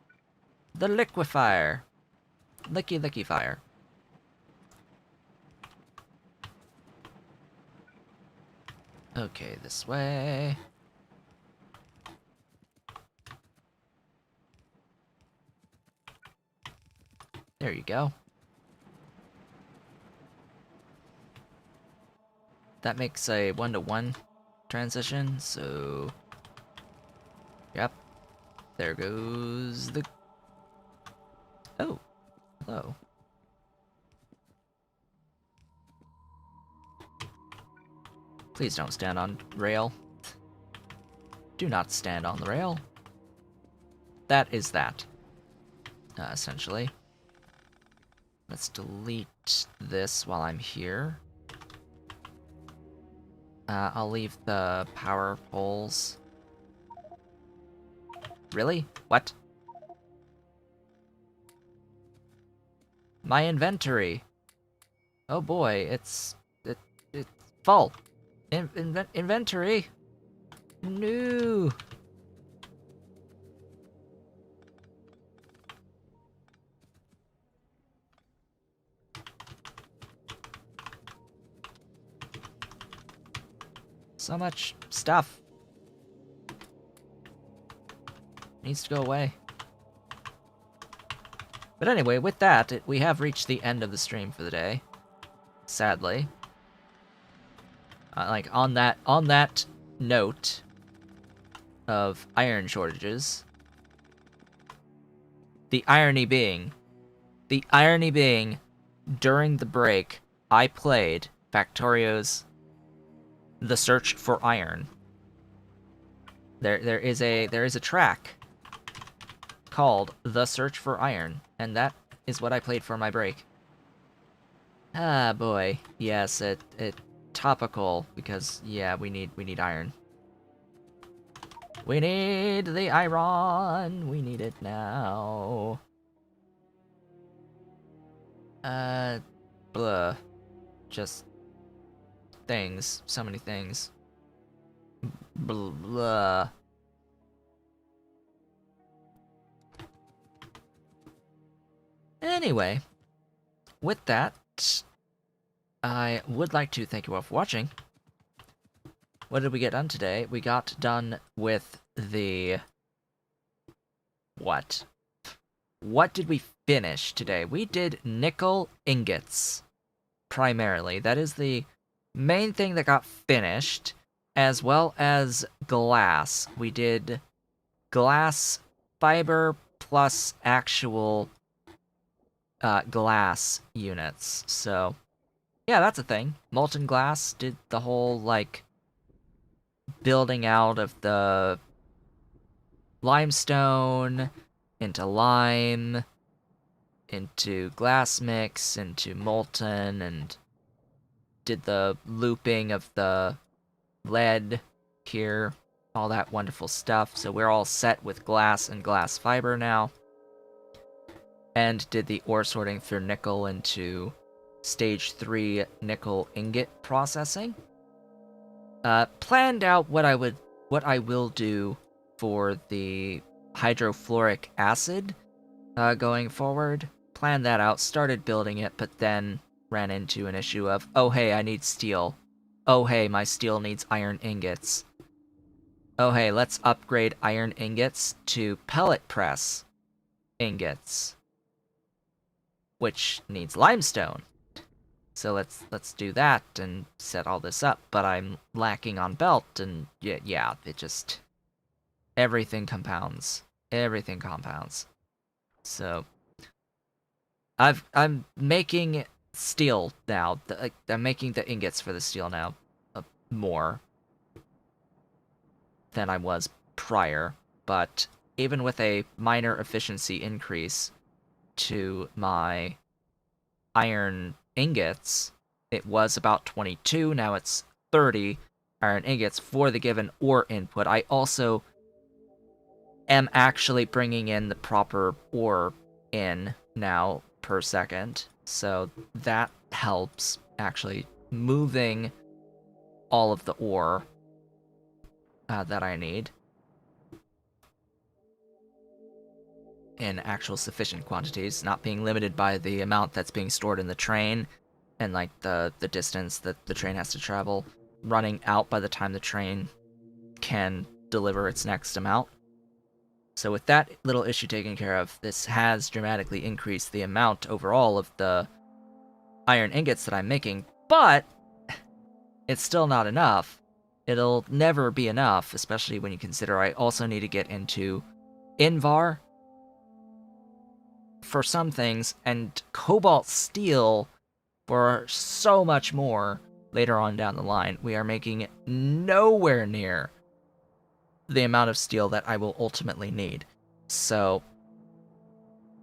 The liquefier. Licky licky fire. Okay, this way. There you go. That makes a 1-to-1 transition, so... Yep. There goes the... Oh, hello. Please don't stand on rail. Do not stand on the rail. That is that. Essentially. Let's delete this while I'm here. I'll leave the power poles. Really? What? My inventory. Oh boy, it's full. Inventory. No. So much stuff. Needs to go away. But anyway, with that, we have reached the end of the stream for the day. Sadly. Like, on that note of iron shortages, the irony being, during the break, I played Factorio's The Search for Iron. There is a track called The Search for Iron, and that is what I played for my break. Ah boy, yes, it topical, because yeah, we need iron. We need the iron. We need it now. Blah. Just things. So many things. Blah. Anyway, with that, I would like to thank you all for watching. What did we get done today? We got done with the... What? What did we finish today? We did nickel ingots, primarily. That is the main thing that got finished, as well as glass. We did glass fiber plus actual glass units. So, yeah, that's a thing. Molten glass did the whole, like, building out of the limestone into lime, into glass mix, into molten, and did the looping of the lead here, all that wonderful stuff. So we're all set with glass and glass fiber now. And did the ore sorting for nickel into stage 3 nickel ingot processing. Planned out what I will do for the hydrofluoric acid going forward. Planned that out, started building it, but then ran into an issue of, oh hey, I need steel. Oh hey, my steel needs iron ingots. Oh hey, let's upgrade iron ingots to pellet press ingots, which needs limestone. So let's do that and set all this up, but I'm lacking on belt, and yeah, it just... Everything compounds. Everything compounds. So... I'm making steel now. I'm making the ingots for the steel now more than I was prior, but even with a minor efficiency increase to my iron ingots, it was about 22, now it's 30 iron ingots for the given ore input. I also am actually bringing in the proper ore in now per second, so that helps actually moving all of the ore that I need in actual sufficient quantities, not being limited by the amount that's being stored in the train and like the distance that the train has to travel, running out by the time the train can deliver its next amount. So with that little issue taken care of, this has dramatically increased the amount overall of the iron ingots that I'm making, but it's still not enough. It'll never be enough, especially when you consider I also need to get into Invar for some things, and cobalt steel for so much more later on down the line. We are making nowhere near the amount of steel that I will ultimately need. So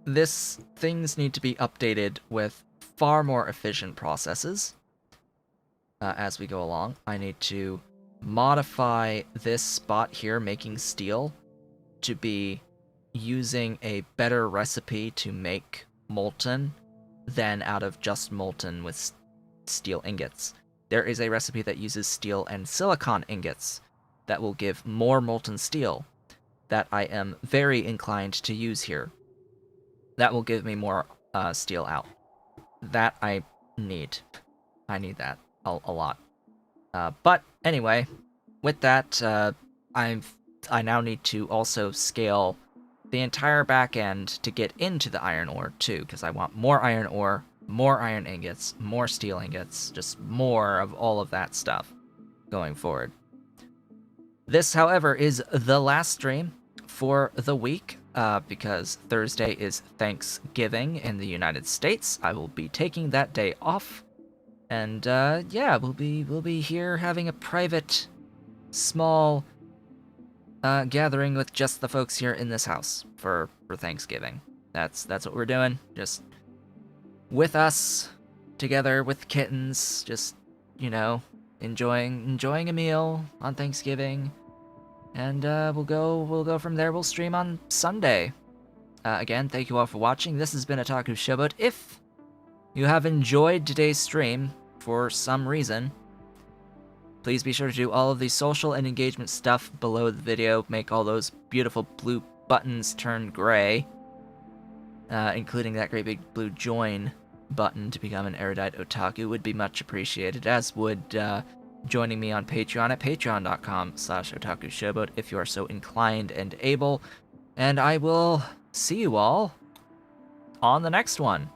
things need to be updated with far more efficient processes as we go along. I need to modify this spot here making steel to be using a better recipe to make molten than out of just molten with steel ingots. There is a recipe that uses steel and silicon ingots that will give more molten steel that I am very inclined to use here. That will give me more steel out. That I need. I need that a lot. But anyway, with that, I now need to also scale the entire back end to get into the iron ore too, because I want more iron ore, more iron ingots, more steel ingots, just more of all of that stuff going forward. This, however, is the last stream for the week, because Thursday is Thanksgiving in the United States. I will be taking that day off, and yeah, we'll be here having a private, small gathering with just the folks here in this house for Thanksgiving. That's what we're doing. Just with us, together with kittens, just, you know, enjoying a meal on Thanksgiving, and we'll go from there. We'll stream on Sunday. Again, thank you all for watching. This has been Otaku Showboat. If you have enjoyed today's stream for some reason, please be sure to do all of the social and engagement stuff below the video. Make all those beautiful blue buttons turn gray, including that great big blue join button to become an erudite otaku would be much appreciated, as would joining me on Patreon at patreon.com/otakushowboat if you are so inclined and able. And I will see you all on the next one.